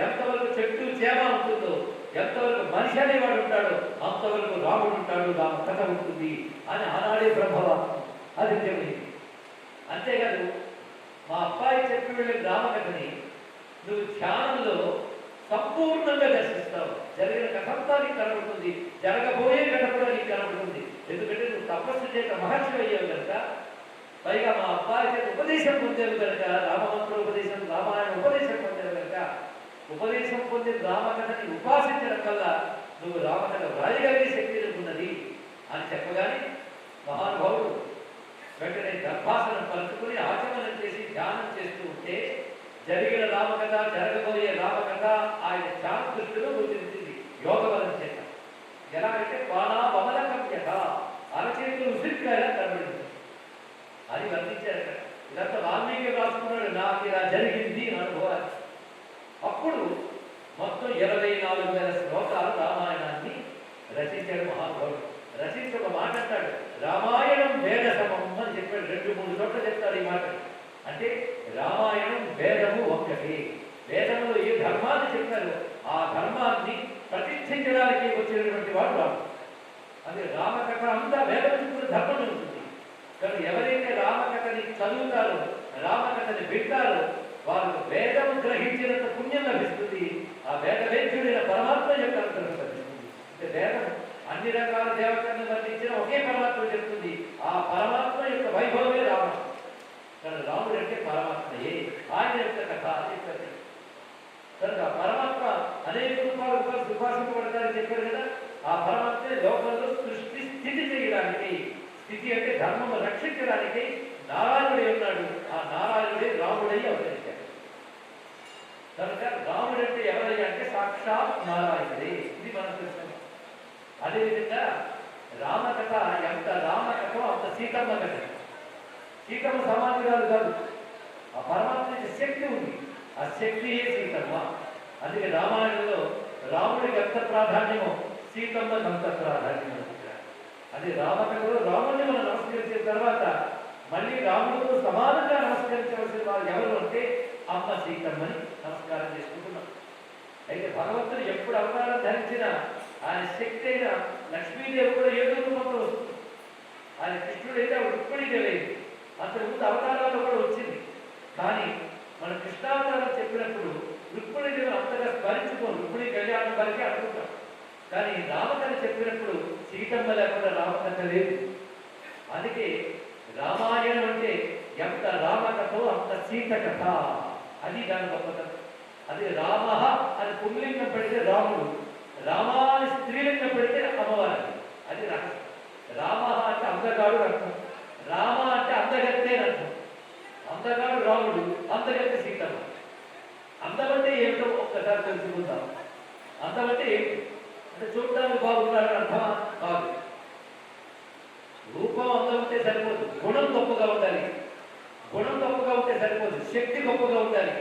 ఎంతవరకు చెట్టు చేమ ఉంటుందో, ఎంతవరకు మనిషి అనేవాడు ఉంటాడో అంతవరకు రాముడు ఉంటాడు, రామ కథ ఉంటుంది అని ఆనాడే బ్రహ్మవాక్యం. అది నిజమైంది. అంతేకాదు మా అబ్బాయి చెప్పి వెళ్ళిన రామకథని నువ్వు ధ్యానంలో సంపూర్ణంగా దర్శిస్తావు. జరిగిన కథంతా నీకు కనబడుతుంది, జరగబోయే కథ కూడా నీకు కనబడుతుంది. ఎందుకంటే నువ్వు తపస్సు చేత మహర్షి అయ్యావు కనుక, పైగా మా అబ్బాయి చేత ఉపదేశం పొందావు కనుక, రామమంత్ర ఉపదేశం, రామాయణ ఉపదేశం పొందావు కనుక, ఉపదేశం పొందిన రామకథని ఉపాసించడం వల్ల నువ్వు రామకథ రాయగలిగే శక్తి ఉన్నది అని చెప్పగానే మహానుభావుడు వెంటనే గర్భాసనం పలుచుకుని ఆచమనం చేసి ధ్యానం చేస్తూ ఉంటే జరిగిన రామకథ, జరగబోయే రామకథ ఆయన ధ్యాన దృష్టిలో గోచరించింది యోగబలం చేత. ఎలా అంటే బాణాబమల కవ్యత, అరచేతులు ఉసిరికాయలా కనబడింది. అది వర్ణించారు అక్కడ. ఇదంతా వాల్మీకి రాసుకున్నాడు, నాకు ఇలా జరిగింది అనుభవాలు. అప్పుడు మొత్తం 24,000 శ్లోకాలు రామాయణాన్ని రచించాడు మహానుభావుడు. రచించి ఒక మాట అంటాడు, రామాయణం వేద సమం అని చెప్పాడు. 2-3 చోట్ల చెప్తాడు ఈ మాట. అంటే రామాయణం వేదము ఒక్కటి. వేదంలో ఏ ధర్మాన్ని చెప్పారో ఆ ధర్మాన్ని ప్రతిష్ఠించడానికి వచ్చినటువంటి వాడు రాముడు. అదే రామకథ అంతా వేదం చెప్పిన ధర్మం ఉంటుంది. కానీ ఎవరైతే రామకథని చదువుతారో, రామకథని వింటారో వారు వేదం గ్రహించినంత పుణ్యం లభిస్తుంది. ఆ వేద వేద్యుడైన పరమాత్మ యొక్క అనుగ్రహం లభిస్తుంది. అంటే వేదం అన్ని రకాల దేవతలను వర్ణించిన ఒకే పరమాత్మ చెప్తుంది. ఆ పరమాత్మ యొక్క వైభవమే రావడం. కానీ రాముడు అంటే పరమాత్మయే, ఆయన యొక్క కథ చెప్పారు. కనుక పరమాత్మ అనేక రూపాలు ఉపాసింపబడతారని చెప్పారు కదా. ఆ పరమాత్మే లోకంలో సృష్టి స్థితి చేయడానికి, స్థితి అంటే ధర్మము రక్షించడానికి నారాయణుడే ఉన్నాడు. ఆ నారాయణుడే రాముడై అవతరించాడు. కనుక రాముడు అంటే ఎవరయ్యా అంటే సాక్షాత్ నారాయణుడే. ఇది మనం తెలుసుకున్నాం. అదేవిధంగా రామకథ ఎంత రామకథ అంత సీతమ్మ కథ. సీతమ్మ సమాధిరాలు కాదు, ఆ పరమాత్మకి శక్తి ఉంది. ఆ శక్తియే సీతమ్మ. అందుకే రామాయణంలో రాముడికి ఎంత ప్రాధాన్యమో సీతమ్మకి అంత ప్రాధాన్యం. అదే రామకథలో రాముడిని మనం నమస్కరించిన తర్వాత మళ్ళీ రాముడితో సమానంగా నమస్కరించవలసిన వారు ఎవరు అంటే అమ్మ సీతమ్మని నమస్కారం చేసుకుంటున్నాం. అయితే భగవంతుడు ఎప్పుడు అవతారం ధరించినా ఆయన శక్తి అయిన లక్ష్మీదేవి కూడా ఏదో రూపంలో వస్తుంది. ఆయన కృష్ణుడైతే ఆవిడ రుక్మిణీదేవి అంతకుముందు అవతారాల్లో కూడా వచ్చింది. కానీ మన కృష్ణావతారం చెప్పినప్పుడు రుక్మిణీదేవి అంతగా స్మరించుకోం, రుక్మిణి కళ్యాణం వరకే అనుకుంటాం. కానీ రామకథ చెప్పినప్పుడు సీతమ్మ లేకుండా రామకథ లేదు. అందుకే రామాయణం అంటే ఎంత రామకథో అంత సీత కథ. అది దాని గొప్పతనం. అది రామ అని పుంలింగం పెడితే రాముడు, రామాని స్త్రీలింగం పెడితే అమ్మవారి. అది రహస్యం. రామ అంటే అందగాడు అర్థం, రామ అంటే అందగత్తే అర్థం. అందగాడు రాముడు, అందగత్తే సీతమ్మ. అందమంటే ఏమిటో ఒక్కసారి తెలుసుకుందాం. అందమంటే ఏమిటి అంటే చూడడానికి బాగున్నాడని అర్థమా? కాదు. రూపం అందం ఉంటే సరిపోదు, గుణం గొప్పగా ఉండాలి. గుణం గొప్పగా ఉంటే సరిపోదు, శక్తి గొప్పగా ఉండాలి.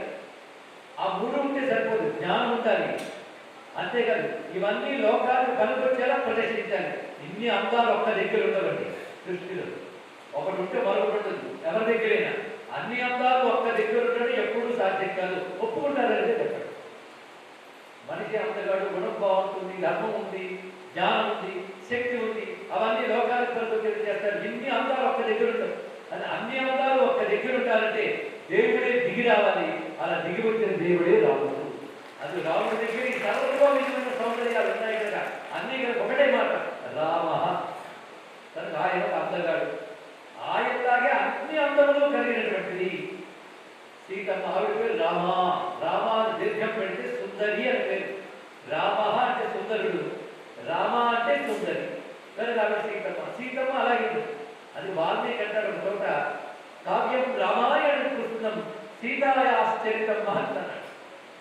ఆ మూడు ఉంటే సరిపోదు, జ్ఞానం ఉండాలి. అంతేకాదు ఇవన్నీ లోకాలను కనుకొచ్చేలా ప్రదర్శించాలి. ఇన్ని అందాలు ఒక్క దగ్గర ఉండవండి సృష్టిలో. ఒకటి ఉంటే మరొకటి ఉండదు ఎవరి దగ్గరైనా. అన్ని అందాలు ఒక్క దగ్గర ఉండడం ఎప్పుడూ సాధ్యం కాదు. ఒప్పుకుంటారంటే చెప్పండి. మనిషి అందగాడు, గుణం బాగుంటుంది, ధర్మం ఉంది, జ్ఞానం ఉంది, శక్తి ఉంది, అవన్నీ లోకాలకు కనుకొచ్చేది చేస్తారు. ఇన్ని అందాలు ఒక్క దగ్గర ఉండవు. అది అన్ని అందాలు ఒక్క దగ్గర ఉండాలంటే దేవుడే దిగి రావాలి. అలా దిగి వచ్చిన దేవుడే రాముడు. అది రాముడి దగ్గర ఈ సర్వోపమైన సౌందర్యాలు ఉన్నాయి కదా, అన్ని ఇక్కడ ఒకటే మాట రామ. తనకు ఆయన ఒక అందగాడు. ఆయనలాగే అన్ని అందములు కలిగినటువంటిది సీతమ్మ. ఆవిడ పేరు రామ. రామ అని దీర్ఘం పెడితే సుందరి అని పేరు. రామ అంటే సుందరుడు, రామ అంటే సుందరి. కనుక ఆవిడ సీతమ్మ. సీతమ్మ అలాగే అది వాల్మీకి అంటారు ఒక చోట, కావ్యం రామాయణ పుస్తకం సీతాయాశ్చరితం మహత్తన్నాడు.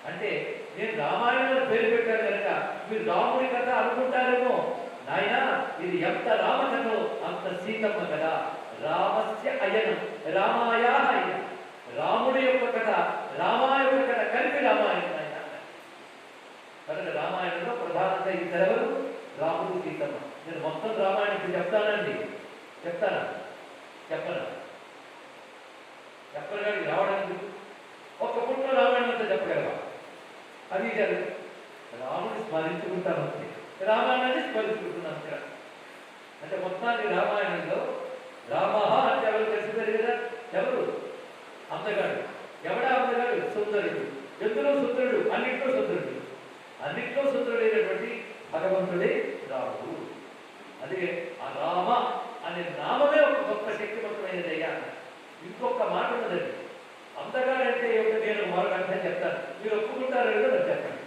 అంటే నేను రామాయణంలో పేరు పెట్టాను కనుక మీరు రాముడి కథ అనుకుంటారేమో. నాయన ఇది ఎంత రామకథో అంత సీతమ్మ కదా. రామస్య అయనం రామాయా అయనం. రాముడి యొక్క కథ రామాయణ కథ కలిపి రామాయణం ఆయన. కనుక రామాయణంలో ప్రధానంగా ఇద్దరెవరు? రాముడు, సీతమ్మ. నేను మొత్తం రామాయణం చెప్తానండి. చెప్తానా? చెప్పనా? చెప్పగలిగి రావడానికి ఒక్క పుట్ల రామాయణం అంతా చెప్పగలవా? అది జరగదు. రాముడు స్మరించుకుంటాను అంతే, రామాయణాన్ని స్మరించుకుంటున్నాను ఇక్కడ. అంటే మొత్తాన్ని రామాయణంలో రామ అంటే ఎవరు తెలిసింది కదా? ఎవరు? అందగాడు. ఎవడా అందగాడు? సుందరుడు. ఎందులో సుందరుడు? అన్నింటిలో సుందరుడు. అన్నింటిలో సుందరుడైనటువంటి భగవంతుడే రాముడు. అదే ఆ రామ అనే నామమే ఒక గొప్ప శక్తివంతమైనదయ్యా. ఇంకొక మాట ఉన్నదండి. అందగాడంటే ఏమిటో నేను మరొక అర్థం చెప్తాను, మీరు ఒప్పుకుంటారో లేదో నాకు చెప్పండి.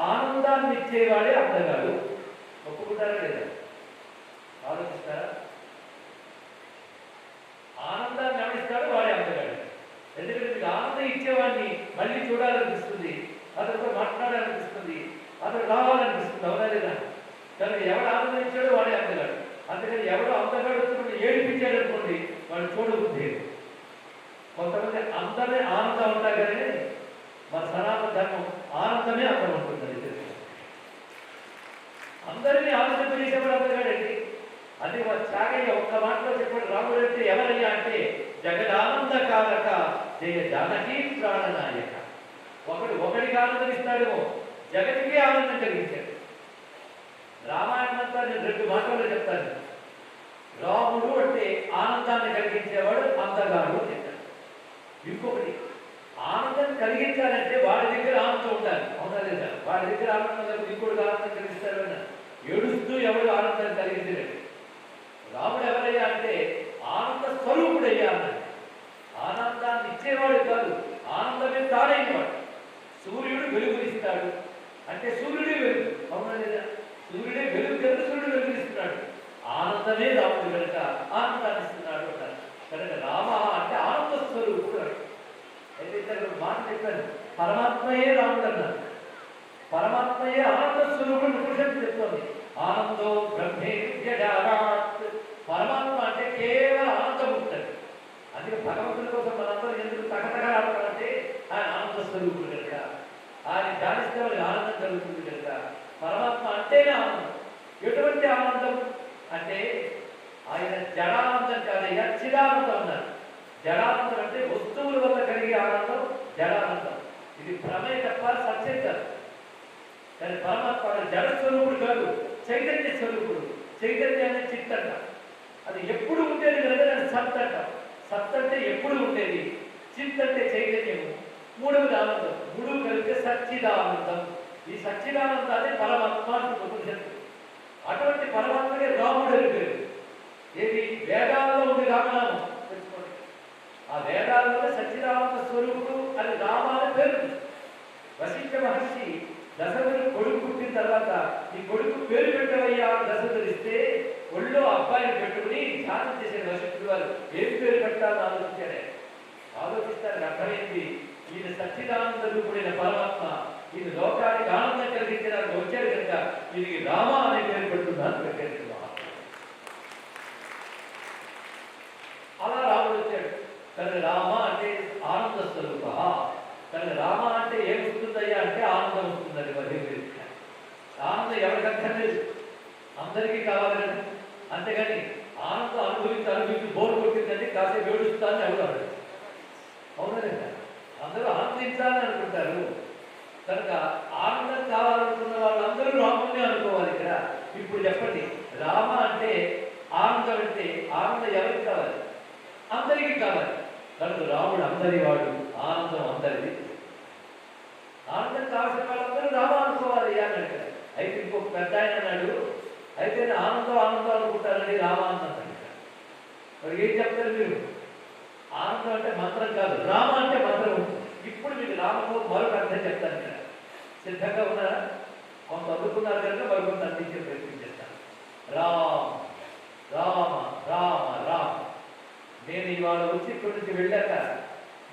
ఆనందాన్ని ఇచ్చేవాడే అందగాడు. ఒప్పుకుంటారా లేదా? ఆలోచిస్తారా? ఆనందాన్ని ఎవరిస్తాడో వాడే అందగాడు. ఎందుకంటే మీకు ఆనందం ఇచ్చేవాడిని మళ్ళీ చూడాలనిపిస్తుంది, అతనితో మాట్లాడాలనిపిస్తుంది, అతను రావాలనిపిస్తుంది. అవునా లేదా? కనుక ఎవడు ఆనందం ఇచ్చాడో వాడే అందగాడు. అందుకని ఎవడో అందగాడు వచ్చినప్పుడు ఏడిపించాడు అనుకోండి, వాడు చూడబుద్ధి. కొంతమంది అందమే ఆనందం ఉంటాయి కానీ మన సనాతన ధర్మం ఆనందమే అందం ఉంటుంది. అందరినీ ఆనందింపజేసేవాడు అందగాడండి. అది చాగయ్య ఒక్క మాటలో చెప్పాడు. రాముడు అంటే ఎవరయ్యా అంటే జగదానందకారక జయ జానకీ ప్రాణనాయక. ఒకడికి ఆనందం ఇస్తాడేమో, జగతికే ఆనందం కలిగించాడు. రామాయణం అంతా నేను 2 మాటల్లో చెప్తాను. రాముడు అంటే ఆనందాన్ని కలిగించేవాడు, అందగాడు అని చెప్పాడు. ఇంకొకటి, ఆనందం కలిగించాలంటే వాడి దగ్గర ఆనందం ఉండాలి. అవునా లేదా? వాడి దగ్గర ఆనందం కలిగి ఇంకోటికి ఆనందం కలిగిస్తాడు అని ఏడుస్తూ ఎవడు ఆనందాన్ని కలిగించలేడు. రాముడు ఎవరయ్యా అంటే ఆనంద స్వరూపుడయ్యా అన్నాడు. ఆనందాన్ని ఇచ్చేవాడు కాదు, ఆనందమే తాడైనవాడు. సూర్యుడు వెలుగునిస్తాడు అంటే సూర్యుడే వెలుగు. అవునా లేదా? సూర్యుడే వెలుగు కనుక సూర్యుడు వెలుగునిస్తున్నాడు. ఆనందమే రాముడు కనుక ఆనందాన్ని ఇస్తున్నాడు అంటారు. కనుక రామ అంటే ఆనంద స్వరూపుడు. అయితే ఇక్కడ మాట చెప్పాను, పరమాత్మయే రాముడు అన్నారు. పరమాత్మయే ఆనంద స్వరూపుడు పురుషుడు చెప్తోంది. ఆనందో బ్రహ్మే విద్యజారాత్. పరమాత్మ అంటే కేవలం ఆనందముక్తది. అందుకే భగవంతుడి కోసం మనందరూ ఎందుకు తగతగలాడతామంటే ఆయన ఆనంద స్వరూపుడు కనుక, ఆయన ధ్యానిస్తే వాళ్ళకి ఆనందం కలుగుతుంది కనుక. పరమాత్మ అంటేనే ఆనందం. ఎటువంటి ఆనందం అంటే ఆయన జడానందం కాదయ్యా, చిదానందం అన్నారు. జడానందం అంటే వస్తువుల వల్ల కలిగే ఆనందం జడానందం. ఇది భ్రమే తప్ప సత్యం కాదు. కానీ పరమాత్మ జడ స్వరూపుడు కాదు, చైతన్య స్వరూపుడు. చైతన్యాన్ని చిత్తంట, అది ఎప్పుడు ఉండేది కనుక దాన్ని సత్ అంట. సత్ అంటే ఎప్పుడు ఉండేది, చిత్ అంటే చైతన్యము, మూడవది ఆనందం. మూడు కలిపితే సచ్చిదానందం. ఈ సచ్చిదానందాన్ని పరమాత్మ ఉపనిషత్తు. అటువంటి పరమాత్మకే రాముడు అని పేరు. ఏది? వేదాల్లో ఉంది రామనామం తెలుసుకోండి. ఆ వేదాల్లో సచ్చిదానంద స్వరూపుడు అని రామ అని పేరు. వశిష్ఠ మహర్షి దశరథుడు కొడుకు పుట్టిన తర్వాత ఈ కొడుకు పేరు పెట్టవయ్యా దశరథుడు ఇస్తే ఒళ్ళో అబ్బాయిని పెట్టుకుని ధ్యానం చేసే వశిష్ఠుడు వారు ఏం పేరు పెట్టాలని ఆలోచించాడే. ఆలోచిస్తానికి అర్థమైంది, ఈయన సచ్చిదానంద రూపుడైన పరమాత్మ ఈయన లోకానికి ఆనందం కలిగించడానికి వచ్చాడు కనుక ఈయనకి రామ అనే పేరు పెడుతున్నాను పెట్టాడు. అలా రాముడు వచ్చాడు. కానీ రామ అంటే స్వరూప. కనుక రామ అంటే ఏం వస్తుందయ్యా అంటే ఆనందం వస్తుందని మరి ఆనందం ఎవరికి అక్కర్లేదు, అందరికీ కావాలి కదా. అంతేగాని ఆనందం అనుభవించి బోర్ కొట్టిందని కాసేపు ఏడుస్తానని ఎవరు అడగదు. అవునా లేదా? అందరూ ఆనందించాలని అనుకుంటారు. కనుక ఆనందం కావాలనుకున్న వాళ్ళందరూ రాముడిని అనుకోవాలి ఇక్కడ. ఇప్పుడు చెప్పండి, రామ అంటే ఆనందం అంటే ఆనందం ఎవరికి కావాలి? అందరికీ కావాలి. కనుక రాముడు అందరి వాడు, ఆనందం అందరిది. ఆనందం కావాల్సిన వాళ్ళందరూ రామ అనుకోవాలి అని అంటారు. అయితే ఇంకొక పెద్ద ఆయన అన్నాడు, అయితే ఆనందం అనుకుంటారండి రామానందం అంటారు. మరి ఏం చెప్తారు మీరు? ఆనందం అంటే మంత్రం కాదు, రామ అంటే మంత్రం ఉంటుంది. ఇప్పుడు మీకు రామకు మరొక అర్థం చెప్తాను ఇక్కడ. సిద్ధంగా ఉన్నారా? కొంత అందుకున్నారు కనుక మరొక అందించే ప్రయత్నం చేస్తాను. రామ రామ రామ రామ. నేను ఇవాళ వచ్చి ఇక్కడి నుంచి వెళ్ళాక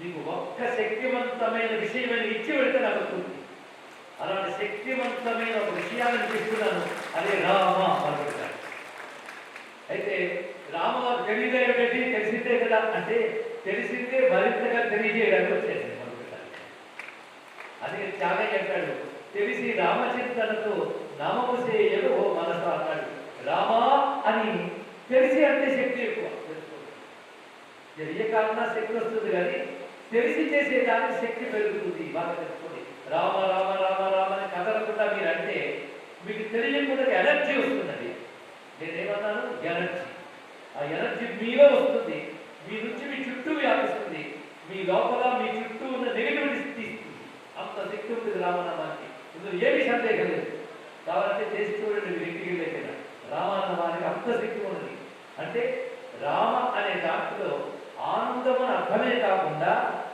మీకు ఒక్క శక్తివంతమైన విషయమైన ఇచ్చి వెళ్తే నాకు వస్తుంది. అలాంటి శక్తివంతమైన ఒక విషయాన్ని చెప్తున్నాను, అదే రామ అనుకుంటాను. అయితే రామవారు తెలియదేమిటి? తెలిసిందే కదా అంటే తెలిసిందే మరింతగా తెలియజేయడానికి వచ్చేసింది అనుకుంటాను. అది చాలా చెప్పాడు, తెలిసి రామచింతనతో నామము చేయడు ఓ మనసు అన్నాడు. రామా అని తెలిసి అంటే శక్తి ఎక్కువ. తెలియకాలన్నా శక్తి వస్తుంది, కానీ తెలిసి చేసేదానికి శక్తి పెరుగుతుంది. బాగా తెలుసుకోండి. రామ రామ రామ రామ అని కదలకుండా మీరు అంటే మీకు తెలియకుండా ఎనర్జీ వస్తుందండి. నేనేమన్నాను? ఎనర్జీ. ఆ ఎనర్జీ మీలో వస్తుంది, మీ నుంచి మీ చుట్టూ వ్యాపిస్తుంది, మీ లోపల మీ చుట్టూ ఉన్న నెగిటివిటీ తీస్తుంది. అంత శక్తి ఉంటుంది రామనామానికి. ఇందులో ఏమి సందేహం లేదు. కావాలంటే చేసి చూడండి మీరు ఇంటికి వెళ్ళేదా. రామనామానికి అంత శక్తి ఉన్నది. అంటే రామ అనే దాంట్లో ఆనందం అని అర్థమే కాకుండా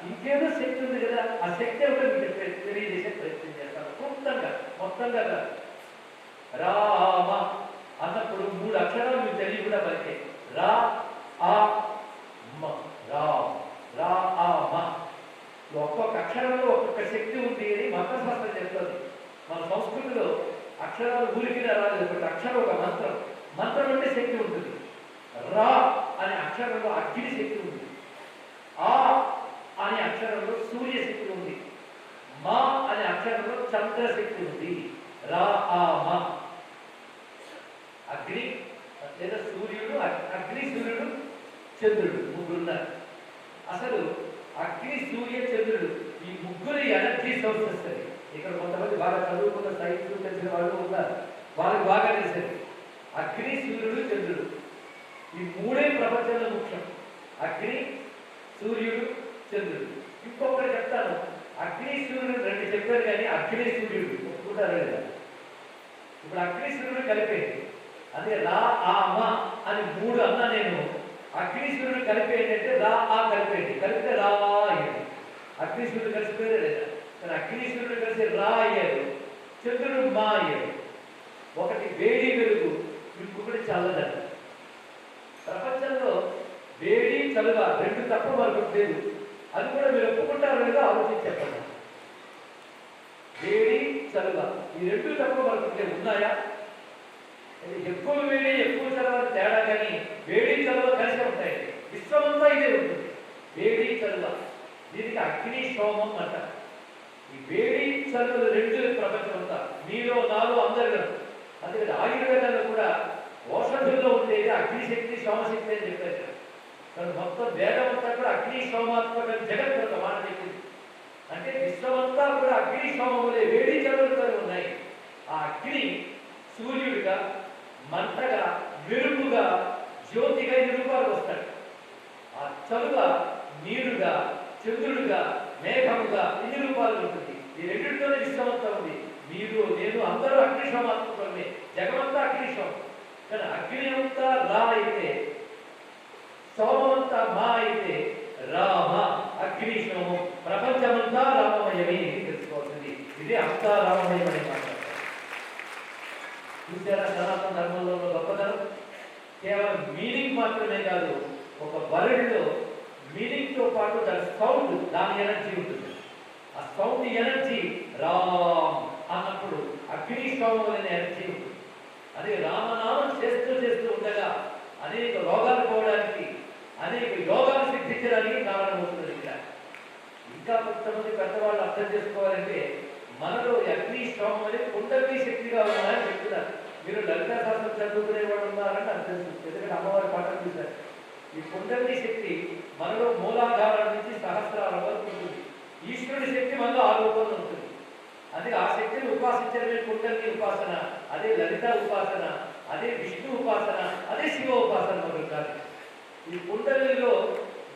ఇంకేదో శక్తి ఉంది కదా. ఆ శక్తి ఒకటి మీకు తెలియజేసే ప్రయత్నం చేస్తాను క్లుప్తంగా, మొత్తంగా. రామ అన్నప్పుడు 3 అక్షరాలు మీకు తెలియకుండా పలికే. రా ఆ మ. రామ్ రా ఆ మ. ఒక్కొక్క అక్షరంలో ఒక్కొక్క శక్తి ఉంది అని మంత్రశాస్త్రం చెప్తుంది. మన సంస్కృతిలో అక్షరాలు ఊరికి రాలేదు. ఒకటి అక్షరం ఒక మంత్రం. మంత్రం అంటే శక్తి ఉంటుంది. రా అనే అక్షరంలో అగ్ని శక్తి ఉంది. ఆ అనే అక్షరంలో సూర్యశక్తి ఉంది. మా అనే అక్షరంలో చంద్రశక్తి ఉంది. రా ఆ మా. అగ్ని లేదా సూర్యుడు, అగ్ని సూర్యుడు చంద్రుడు ముగ్గురున్నారు. అసలు అగ్ని సూర్య చంద్రుడు ఈ ముగ్గురు ఎనర్జీ సోర్సెస్ అని. ఇక్కడ కొంతమంది బాగా చదువుకున్న సైన్స్ తెలిసిన వాళ్ళు ఉన్నారు, వాళ్ళకి బాగా తెలిసేది. అగ్ని సూర్యుడు చంద్రుడు ఈ 3 ప్రపంచంలో ముఖ్యం. అగ్ని సూర్యుడు చంద్రుడు. ఇంకొకటి చెప్తాను, అగ్ని సూర్యుడు 2 చెప్పారు, కానీ అగ్ని సూర్యుడు ఒప్పుకుంటారు లేదా? ఇప్పుడు అగ్ని సూర్యుడు కలిపేది అదే రా ఆ మ అని 3 అన్నా నేను. అగ్ని సూర్యుడు కలిపేది అంటే రా ఆ కలిపేది, కలిపితే రా అయ్యేది. అగ్ని సూర్యుడు కలిసిపోయారు లేదా? కానీ అగ్ని సూర్యుడు కలిసి రా అయ్యారు, చంద్రుడు మా అయ్యాడు. ఒకటి వేడి వెలుగు, ఇంకొకటి చల్లదనం. ప్రపంచంలో వేడి చలువ 2 తప్ప మరొకటి లేదు. అది కూడా మీరు ఒప్పుకుంటారు లేదా ఆలోచించి చెప్పండి. వేడి చలువ ఈ 2 తప్ప మరొకటి ఉన్నాయా? ఎక్కువ వేడి ఎక్కువ చలువ తేడా, కానీ వేడి చలువ కలిసి ఉంటాయి. విశ్వమంతా ఇదే ఉంటుంది, వేడి చలువ. దీనికి అగ్ని సోమం అంటారు. ఈ వేడి చలువలు 2 ప్రపంచం అంతా మీలో నాలో అందరిలో. అందుకని ఆయుర్వేదంలో కూడా ఔషధుల్లో ఉండేది అగ్నిశక్తి సోమశక్తి అని చెప్పారు. కానీ మొత్తం వేదం అంతా కూడా అగ్ని సోమాత్మక జగత్ ఒక మాట చెప్పింది. అంటే విశ్వమంతా కూడా అగ్ని సోమములే, వేడి చలువలతో ఉన్నాయి. ఆ అగ్ని సూర్యుడిగా, మంటగా, మెరుపుగా, జ్యోతిగా ఈ రూపాలు వస్తాడు. ఆ చలువ నీరుగా, చంద్రుడుగా, మేఘముగా ఇన్ని రూపాలు ఉంటుంది. ఈ 2తోనే విశ్వమంతా ఉంది. మీరు నేను అందరూ అగ్నిశోమాత్మకమే, జగమంతా అగ్నిశోమం. కానీ అగ్ని అంతా రా అయితే, సోమమంతా మా అయితే రామ అగ్నిశోమం. ప్రపంచమంతా రామమయమే తెలుసుకోవాల్సింది. ఇది అంతా రామమయమనే మాట. చూసారా సనాతన ధర్మంలో గొప్పతనం? కేవలం మీనింగ్ మాత్రమే కాదు, ఒక వర్డ్లో మీనింగ్తో పాటు దాని సౌండ్, దాని ఎనర్జీ ఉంటుంది. ఆ సౌండ్ ఎనర్జీ రామ్ అన్నప్పుడు అగ్నిశోమం అనే ఎనర్జీ ఉంటుంది. అదే రామనామం చేస్తూ ఉండగా అనేక రోగాలు పోవడానికి, అనేక యోగాలు సిద్ధించడానికి కారణమవుతుంది. ఇంకా ఇంకా కొంతమంది పెద్దవాళ్ళు అర్థం చేసుకోవాలంటే మనలో అగ్ని శ్రమం అనేది కుండలి శక్తిగా ఉన్నారని చెప్తున్నారు. మీరు లలితా శాస్త్రం చదువుకునే వాళ్ళు ఉన్నారని నాకు తెలుసు, ఎందుకంటే అమ్మవారి పాఠం చూశారు. ఈ కుండలి శక్తి మనలో మూలాధారం నుంచి సహస్రాల వరకు ఉంటుంది. ఈశ్వరుడి శక్తి మనలో ఆ రూపంలో ఉంటుంది. అందుకే ఆ శక్తిని ఉపాసించడమే కుండలి ఉపాసన, అదే లలిత ఉపాసన, అదే విష్ణు ఉపాసన, అదే శివ ఉపాసన మొదలు కాదు. ఈ కుండలిలో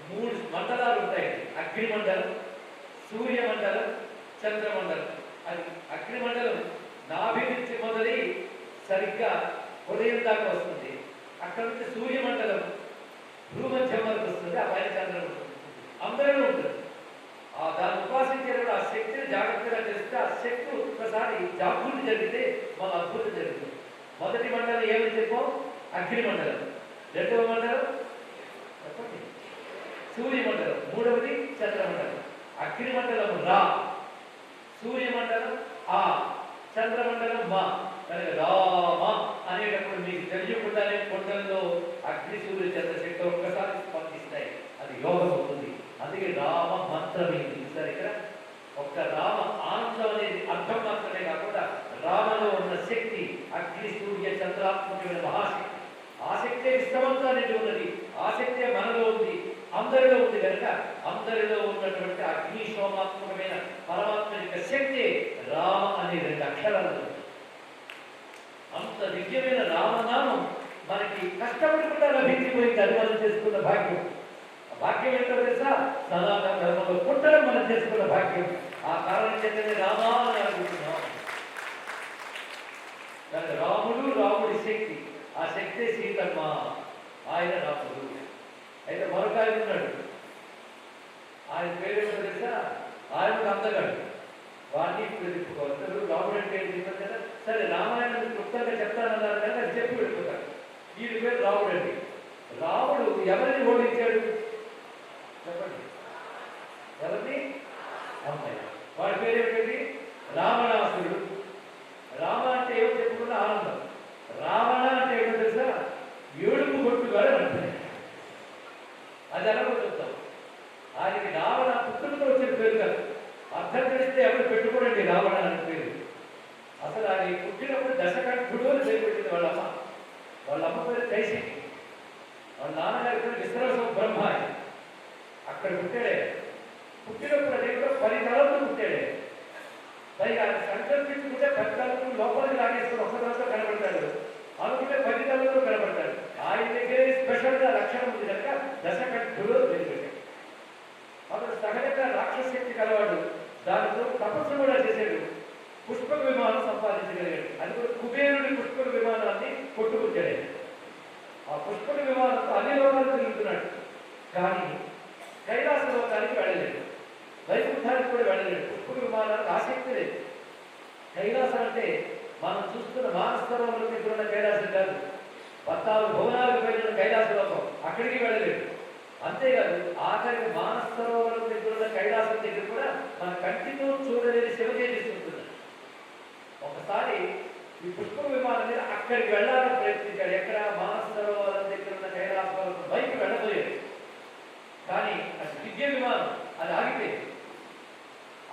3 మండలాలు ఉంటాయి. అగ్నిమండలం, సూర్యమండలం, చంద్రమండలం. అది అగ్నిమండలం నాభి నుంచి మొదలై సరిగ్గా ఉదయం దాకా వస్తుంది. అక్కడ నుంచి సూర్యమండలం భూమధ్యం వరకు వస్తుంది. ఆ పైన చంద్రం ఉంటుంది, అందరిలో ఉంటుంది. దాన్ని ఉపాసించేటప్పుడు ఆ శక్తిని జాగ్రత్తగా చేస్తే ఆ శక్తి ఒక్కసారి జాగృతి జరిగితే మన అద్భుతం జరుగుతుంది. మొదటి మండలం ఏమని చెప్పాం? అగ్నిమండలం. రెండవ మండలం చెప్పండి సూర్యమండలం. మూడవది చంద్రమండలం. అగ్నిమండలం రా, సూర్యమండలం ఆ, చంద్రమండలం మా. కనుక రామ అనేటప్పుడు మీకు తెలియకుండానే కొండల్లో అగ్ని సూర్య చంద్రశక్తి ఒక్కసారి స్పందిస్తాయి. అది యోగం అవుతుంది. అందుకే రామ మంత్రమైంది. చూసారు ఇక్కడ ఒక్క రామ ఆనందం అనేది అర్థం మాత్రమే కాకుండా రామలో ఉన్న శక్తి అగ్ని సూర్య చంద్రాత్మకమైన మహాశక్తి. ఆ శక్తే విశ్వమంతా నిండి ఉన్నది. ఆ శక్తే మనలో ఉంది, అందరిలో ఉంది. కనుక అందరిలో ఉన్నటువంటి అగ్ని సోమాత్మకమైన పరమాత్మ యొక్క శక్తి రామ అనే 2 అక్షరాలు. అంత దివ్యమైన రామనామం మనకి కష్టపడకుండా లభించిపోయింది. అది మనం చేసుకున్న భాగ్యం. ఆ భాగ్యం ఏంటో తెలుసా? సనాతన ధర్మంలో పుట్టడం మనం చేసుకున్న భాగ్యం. ఆ కారణం చేతనే రామా అని అనుకుంటున్నాం. రాముడు, రాముడి శక్తి, ఆ శక్తే సీతమ్మ, ఆయన రాముడు. అయితే మరొక ఆయన ఉన్నాడు, ఆయన పేరేమో తెలుసా? ఆయన అందగాడు. వాడిని ఇప్పుడు తిప్పుకోవాలి. రాముడు అంటే ఏంటి కదా? సరే రామాయణం క్లుప్తంగా చెప్తానన్నారు కానీ అది చెప్పి వెళ్ళిపోతాడు. వీడి పేరు రాముడు అండి. రాముడు ఎవరిని ఓడించాడు చెప్పండి? ఎవరిని? అమ్మాయి. వాడి పేరు ఏమిటండి? రావణాసురుడు. రామ అంటే ఏమో చెప్పుకున్న ఆనందం. రావణ అంటే ఏమో తెలుసా? ఏడుపు కొట్టుగాడు అంటారు. అది ఎలా చెప్తాం? ఆయనకి రావణ పుత్రులతో వచ్చిన పేరు కాదు. అర్థం తెలిస్తే ఎవరు పెట్టుకోడండి రావణ అనే పేరు. అసలు ఆయన పుట్టినప్పుడు దశకంఠుడు అని పేరు పెట్టింది వాళ్ళ అమ్మ. వాళ్ళ అమ్మ పేరు కైశికి. వాళ్ళ నాన్నగారి పేరు విశ్రవసం బ్రహ్మ. అక్కడ పుట్టాడే. పుట్టినప్పుడు అదే 10 తలతో పుట్టాడే. పైగా ఆయన సంకల్పించుకుంటే 10 తలతో లోపలికి లాగేసుకుని ఒక్క తలతో కనబడతాడు, అనుకుంటే 10 తలతో కనబడతాడు. ఆయన దగ్గర స్పెషల్గా లక్షణం ఉంది కనుక దశకంఠుడు పేరు పెట్టాడు. అతను సహజంగా రాక్షశక్తి కలవాడు. దానితో తపస్సు కూడా చేశాడు. పుష్పక విమానం సంపాదించగలిగాడు. అది కూడా కుబేరుడి పుష్పక విమానాన్ని కొట్టుకొచ్చాడు. ఆ పుష్పక విమానంతో అన్ని లోకాలు తిరుగుతున్నాడు. కానీ కైలాస లోకానికి వెళ్ళలేడు, వైకుంఠానికి కూడా వెళ్ళలేడు. పుష్పక విమానానికి ఆసక్తి లేదు. కైలాసం అంటే మనం చూస్తున్న మానసరోవరం దగ్గర ఉన్న కైలాసం కాదు. 14 భువనాలకు వెళ్ళిన కైలాస లోకం, అక్కడికి వెళ్ళలేడు. అంతేకాదు ఆఖరికి మానసరోవరం దగ్గర ఉన్న కైలాసం దగ్గర కూడా మన కంటితో చూడలేని శివతేజస్సు ఉంటుంది. ఒకసారి ఈ పుష్పక విమానం మీద అక్కడికి వెళ్ళాలని ప్రయత్నించాడు. ఎక్కడ? మానసరోవరం దగ్గర ఉన్న కైలాసం బయటకు వెళ్ళబోయాడు. కానీ అది దివ్య విమానం, అది ఆగిపోయింది.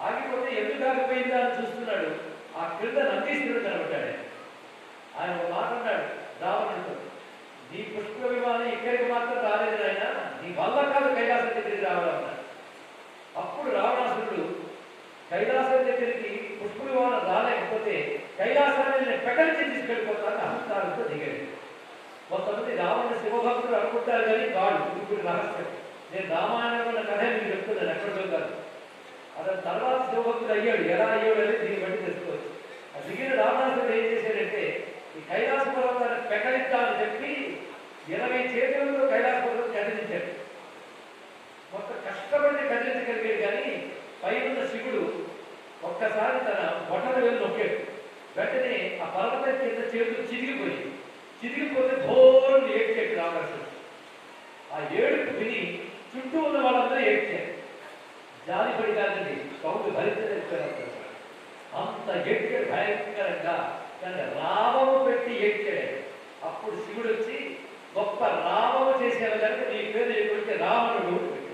ఆగిపోతే ఎందుకు ఆగిపోయిందా అని చూస్తున్నాడు. ఆ క్రింద నందీశ్వరుడు కనబడ్డాడు. ఆయన ఒక మాట అన్నాడు రావణుడితో, నీ పుష్పక విమానం ఇక్కడికి మాత్రం రాలేదు ఆయన, నీ వల్ల కాదు కైలాసం దగ్గరికి రావాలన్నాడు. అప్పుడు రావణాసురుడు కైలాసం దగ్గరికి పుష్పక విమానం రాలేకపోతే కైలాసాన్ని నేను పెకలించి తీసుకెళ్ళిపోతాను అహంకారంతో దిగాడు. కొంతమంది రావణ శివభక్తులు అనుకుంటారు కానీ కాదు. ఇప్పుడు రహస్యం. నేను రామాయణంలో కథ మీకు చెప్తున్నాను, ఎక్కడో కాదు. అతను తర్వాత శివభక్తుడు అయ్యాడు. ఎలా అయ్యాడు అనేది దీన్ని బట్టి తెలుసుకోవచ్చు. ఆ దిగిన రావణాసురుడు ఏం చేశాడంటే ఈ కైలాస పర్వతాన్ని పెకలిద్దామని చెప్పి 20 చేతులతో కైలాస పర్వతం కదిలించాడు. మొత్తం కష్టపడి కదిలించగలిగాడు. కానీ పైన శివుడు ఒక్కసారి తన బొటన వేలు నొక్కాడు. వెంటనే ఆ పర్వతం కింద చేతులు చిరిగిపోతే ధోరణి ఏడ్చాడు రావణాసురుడు. ఆ ఏడుపు విని చుట్టూ ఉన్న వాళ్ళందరూ ఏడ్చారు. జాలిపడి కాదండి, సౌండ్ భరించలేకపోయారు. అంత ఏడ్చాడు భయంకరంగా. కానీ రావము పెట్టి ఏడ్చాడు. అప్పుడు శివుడు వచ్చి గొప్ప రావము చేసేవారు కనుక నీ పేరు ఎటువంటి రావణుడు పెట్టాడు.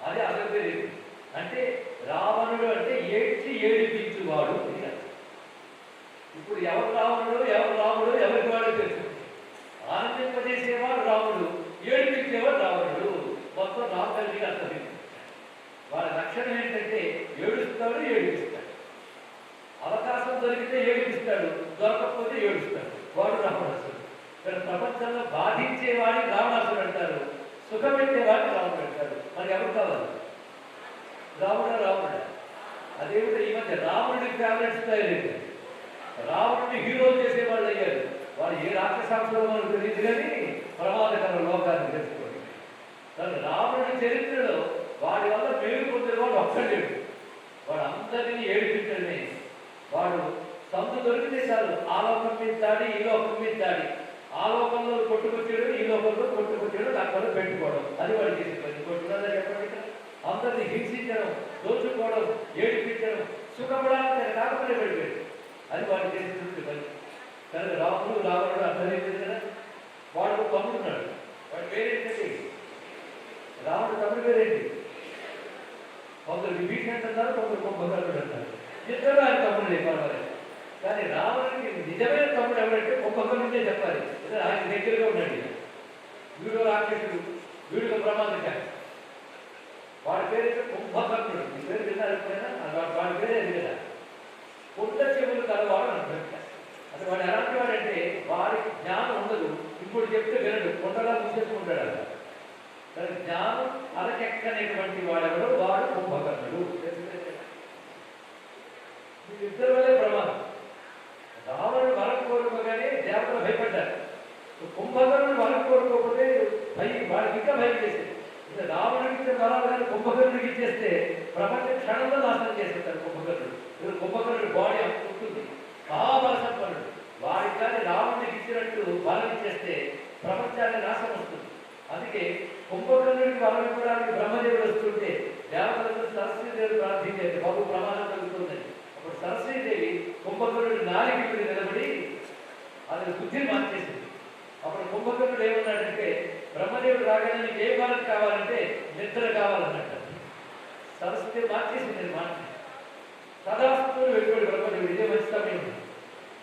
అది అసలు పేరు. అంటే రావణుడు అంటే ఏడ్చి ఏడిపించువాడు అని అర్థం. ఇప్పుడు ఎవరు రావణుడు ఎవరు రాముడు ఎవరికి వాడు తెలుసు. ఆనందింపజేసేవాడు రాముడు, ఏడిపించేవాడు రావణుడు. మొత్తం రామకల్లికి అర్థమైంది. వాళ్ళ లక్షణం ఏంటంటే ఏడుస్తాడు, ఏడిపిస్తాడు. అవకాశం దొరికితే ఏడిపిస్తాడు, దొరకకపోతే ఏడుస్తాడు. వాడు రావణాసుడు. ఇక్కడ ప్రపంచంలో బాధించేవాడిని రావణాసుడు అంటారు, సుఖపెట్టేవాడిని రాముడు అంటారు. మరి ఎవరు కావాలి? రాముడా? అదేమిటో ఈ మధ్య రాముడికి ఫేవరెట్ స్టైల్ ఏంటి? రావణుడిని హీరో చేసేవాళ్ళు అయ్యారు. వాళ్ళు ఏ రాక్షసాంశంలో మనకు తెలియదు కానీ ప్రమాదకర లోకాన్ని తెలుసుకోండి. కానీ రావణుడి చరిత్రలో వాడి వల్ల మేలు పొందిన వాడు ఒక్కలేడు. వాడు అందరినీ ఏడిపించడమే. వాడు సందు దొరికితే చాలు ఆ లోకం మీద దాడి, ఈ లోకం మీద దాడి. ఆ లోకంలో కొట్టుకొచ్చాడు, ఈ లోకంలో కొట్టుకొచ్చాడు, అక్కడ పెట్టుకోవడం. అది వాడు చేసే పని. కొట్టుకున్నదా చెప్పండి. అందరినీ హింసించడం, దోచుకోవడం, ఏడిపించడం, సుఖపడాలని కాకపోతే పడిపోయాడు. అది వాడు చేసేటువంటి పని. కనుక రావణుడు అర్థమైంది కదా. వాడు తమ్ముడున్నాడు. వాడి పేరేంటండి? రాముడు తమ్ముడు పేరేంటి? కొందరు విభీషణుడు అంటారు, కొందరు కుంభకర్ణుడు అంటారు. ఇద్దరు ఆయన తమ్ముడే, పర్వాలేదు. కానీ రావణుడికి నిజమైన తమ్ముడు ఎవరంటే కుంభకర్ణుడే చెప్పాలి. ఆయన దగ్గరగా ఉన్నాడు. వీడు రాక్షసుడు, వీడికి ప్రమాదకారి. వాడి పేరు కుంభకర్ణుడు. ఈ పేరు విన్నారు ఎప్పుడైనా? వాడి పేరే అది కదా. పుట్ట చెవులు కలవాడు అంటారు. అసలు వాడు ఎలాంటి వాడంటే వాడికి జ్ఞానం ఉండదు. ఇప్పుడు చెప్తే వినడు, కొండలా మూసేసుకుంటాడు. అలా దాని జ్ఞానం అలకెక్కనేటువంటి వాడెవడో వాడు కుంభకర్ణుడు. ఇద్దరు వల్లే ప్రమాదం. రావణుడు వరం కోరుకోగానే దేవతలు భయపడ్డారు. కుంభకర్ణుడు వరం కోరుకోకపోతే వాడికి ఇంకా భయం చేసేది. రావణుడికి ఇచ్చిన వరాలు కానీ కుంభకర్ణుడికి ఇచ్చేస్తే ప్రపంచ క్షణంలో నాశనం చేసేస్తారు కుంభకర్ణుడు. కుంభకర్ణుడు బాడీ ఉంటుంది, మహాబలసంపన్నుడు. వాడికి కానీ రావణుడికి ఇచ్చినట్టు బలం ఇచ్చేస్తే ప్రపంచాన్ని నాశనం వస్తుంది. అందుకే కుంభకర్ణుడికి వరం ఇవ్వడానికి బ్రహ్మదేవుడు వస్తుంటే దేవతలకు సరస్వతీదేవి ప్రార్థించేది, బాబు ప్రమాదం కలుగుతుందని. అప్పుడు సరస్వతీదేవి కుంభకర్ణుడి నాలుగు నిలబడి అది బుద్ధిని మార్చేసింది. అప్పుడు కుంభకర్ణుడు ఏమన్నాడంటే, బ్రహ్మదేవుడు రాగానే నీకు ఏ బలం కావాలంటే నిద్ర కావాలన్నట్టు. సరస్వతి మార్చేసింది మాట. సదాస్తుడు వెళ్ళిపోయాడు బ్రహ్మదేవుడు. ఇదే మంచి సమయం.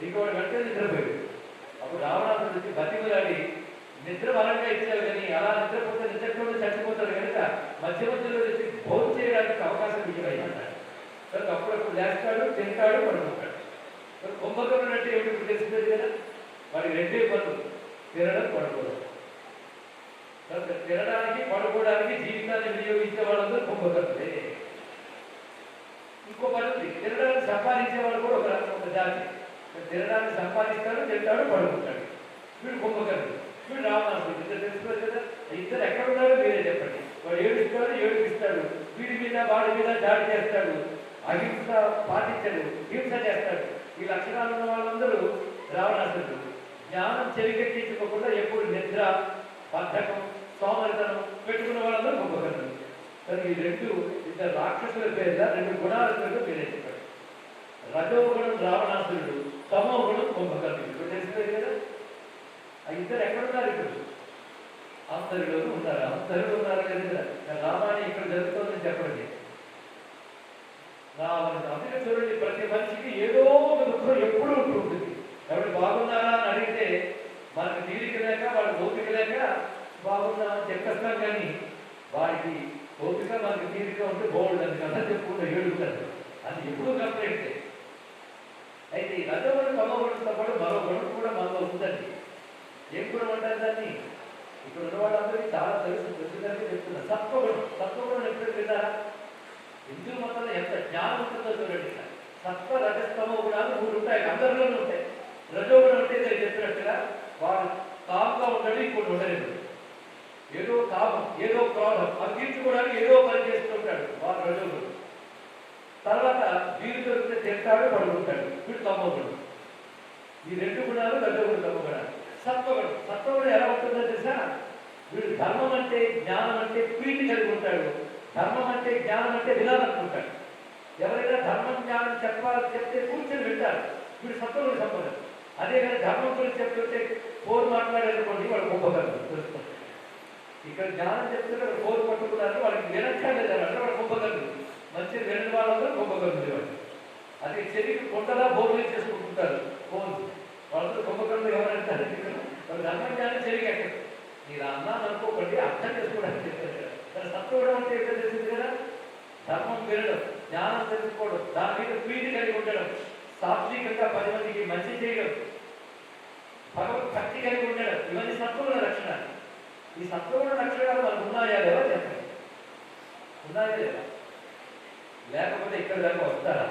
ఇంకోటి వెంటనే నిద్రపోయాడు. అప్పుడు రావణాసుడు వచ్చి బతిమలాడి, నిద్ర బలంగా ఇచ్చారు కానీ అలా నిద్రపోతే నిద్రపోతే చచ్చిపోతాడు కనుక మధ్య మధ్యలో వచ్చి భోజనం చేయడానికి అవకాశం ఇవ్వమన్నాడు. కనుక అప్పుడప్పుడు లేస్తాడు, తింటాడు, పడుకుంటాడు. కుంభకర్ణుడు అంటే ఏమిటి తెలిసిపోయింది కదా. వాడికి రెండే పనులు, తినడం, పడుకోవడం. కనుక తినడానికి పడుకోవడానికి జీవితాన్ని వినియోగించే వాళ్ళందరూ కుంభకర్ణుడే. ఇంకో పద్ధతి, తినడానికి సంపాదించేవాడు కూడా ఒక జాతి. తినడానికి సంపాదిస్తాడు, తింటాడు, పడుకుంటాడు. వీడు కుంభకర్ణుడు, వీడు రావణాసుడు. ఇద్దరు తెలుసుకోవచ్చు కదా. ఇద్దరు ఎక్కడ ఉన్నారో మీరే చెప్పండి. వాడు ఏడుస్తాడు, ఏడిపిస్తాడు. వీడి మీద వాడి మీద దాడి చేస్తాడు, అహింస పాటించడు, హింస చేస్తాడు. ఈ లక్షణాలు ఉన్న వాళ్ళందరూ రావణాసుడు. జ్ఞానం చెవికెక్కించుకోకుండా ఎప్పుడు నిద్ర, బద్ధకం, సోమరితనం పెట్టుకున్న వాళ్ళందరూ కుంభకర్ణుడు. కానీ ఈ ఇద్దరు రాక్షసుల పేరుగా రెండు గుణాల పేరు మీరే చెప్పాడు. రజోగుణం రావణాసురుడు, తమో గుణం కుంభకర్ణుడు. తెలిసిపోయింది కదా. ఆ ఇద్దరు ఎక్కడున్నారు? ఇప్పుడు అందరిలోనూ ఉన్నారు. అందరిలో ఉన్నారు కదా. రామాయణం ఇక్కడ జరుగుతుందని చెప్పండి. అందుకే చూడండి, ప్రతి మనిషికి ఏదో ఒక దుఃఖం ఎప్పుడూ ఉంటుంది. ఎవరు బాగున్నారా అని అడిగితే మనకు తీరిక లేక, వాడు ఓపిక లేక బాగున్నామని చెప్పేస్తాం. కానీ వాడికి ఓపిక, మనకి తీరిక ఉంటే బాగుండు అని కదా చెప్పుకుంటూ ఏడుగుతారు. అది ఎప్పుడూ కంప్లైంట్. అయితే ఈ రజోగుణం తమోగుణంతో పాటు మరో గుణం కూడా మనలో ఉందండి. ఏం గుణం అంటారు దాన్ని? ఇప్పుడు ఉన్న వాళ్ళందరికీ చాలా తెలుసుదానికి చెప్తున్నారు. సత్వగుణం. సత్వగుణం ఎప్పుడు విన్నారా? హిందూ మతంలో ఎంత జ్ఞానం ఉంటుందో చూడండి. సత్వ, రజస్తమో గుణాలు 3 ఉంటాయి, అందరిలోనూ ఉంటాయి. రజోగుణం అంటే నేను చెప్పినట్టుగా వాడు కామ్గా ఉంటాడు, ఇంకోటి ఉండలేదు. ఏదో కామం, ఏదో క్రోధం తగ్గించుకోవడానికి ఏదో పని చేస్తూ ఉంటాడు, వాడు రజోగుణం. తర్వాత వీరు దొరికితే తింటాడు, పడుకుంటాడు, వీడు తమోగుణం. ఈ 2 గుణాలు రజోగుణం, తమోగుణాలు. సత్వగుణం. సత్వగుణం ఎలా ఉంటుందో తెలుసా? వీడు ధర్మం అంటే, జ్ఞానం అంటే ప్రీతి కలిగి ఉంటాడు. ధర్మం అంటే, జ్ఞానం అంటే వినాలనుకుంటాడు. ఎవరైనా ధర్మం, జ్ఞానం చెప్తే కూర్చొని వింటారు. వీడు సత్వగుణ సంపద. అదే కానీ ధర్మం గురించి చెప్తుంటే ఫోన్ మాట్లాడారనుకోండి, వాడు కుంభకర్ణుడు. తెలుస్తుంది. ఈ ఇక్కడ జ్ఞానం చెప్తున్నారు కోరు పట్టుకున్నారు, వాళ్ళకి వినక్కర్లేదు అంటే వాడు కుంభకర్ణుడు. మంచిగా వినని వాళ్ళందరూ కుంభకర్ణుడు వాడు. అది చెవికి కొండలా బోర్లు చేసుకుంటుంటారు కోరు వాళ్ళందరూ కుంభకర్ణుడు ఎవరంటారు. వాళ్ళు ధర్మజ్ఞానం చెవికి ఎక్కడ మీరు అన్నాను అనుకోకండి, అర్థం చేసుకోవడానికి చెప్పారు కదా. కానీ సత్వగుణం అంటే ఎక్కడ తెలిసింది కదా, ధర్మం వినడం, జ్ఞానం తెలుసుకోవడం, దాని మీద ప్రీతి కలిగి ఉండడం, సాత్వికంగా 10 మందికి మంచి చేయడం, భగవత్ భక్తి కలిగి ఉండడం, ఇవన్నీ సత్వగుణ లక్షణాలు. ఈ సత్వగుణ లక్షణాలు మనకు ఉన్నాయా లేవా చెప్పండి, ఉన్నాయా లేదా? లేకపోతే ఇక్కడ దాకా వస్తారా?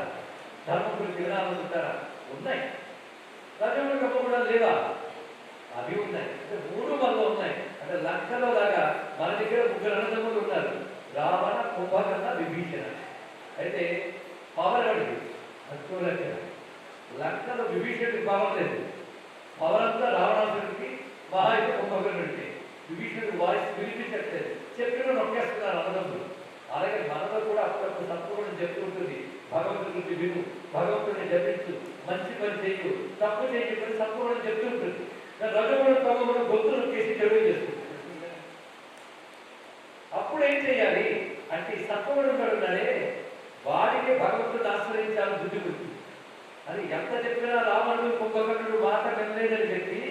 ధర్మం గురించి వినాలనుకుంటారా? ఉన్నాయి. రజగుణ తమోగుణ లేవా? అవి ఉన్నాయి. అంటే 3 మనలో ఉన్నాయి. అంటే లక్షలో దాకా మన దగ్గర 3 అన్నదమ్ములు ఉన్నారు, రావణ, కుంభకర్ణ, విభీషణ. అయితే పవర్ అడిగి తక్కువ లక్షణ. లక్షలో విభీషణుడికి పవర్ లేదు, పవర్ అంతా రావణాసుడికి, మహా అయితే కుంభకర్ణుడికి. విభీషణుడు వాయిస్ వినిపించట్లేదు, చెప్పిన నొక్కేస్తున్నారు అన్నదమ్ములు. అలాగే మనలో కూడా అప్పుడప్పుడు తప్పకుండా చెప్తూ ఉంటుంది, భగవంతుడికి విను, భగవంతుడిని జపించు, మంచి పని చేయు, తప్పు చేయని తప్పకుండా చెప్తూ ఉంటుంది. రజగుణ తమగుణ గొంతు నొక్కేసి చెడు చేస్తుంది. అప్పుడు ఏం చేయాలి అంటే ఈ సత్వగుణం ఉన్నాడే వాడికి భగవంతుడిని ఆశ్రయించాలని బుద్ధి పుట్టి అని ఎంత చెప్పినా రావణుడు కుంభకర్ణుడు మాట వినలేదని చెప్పి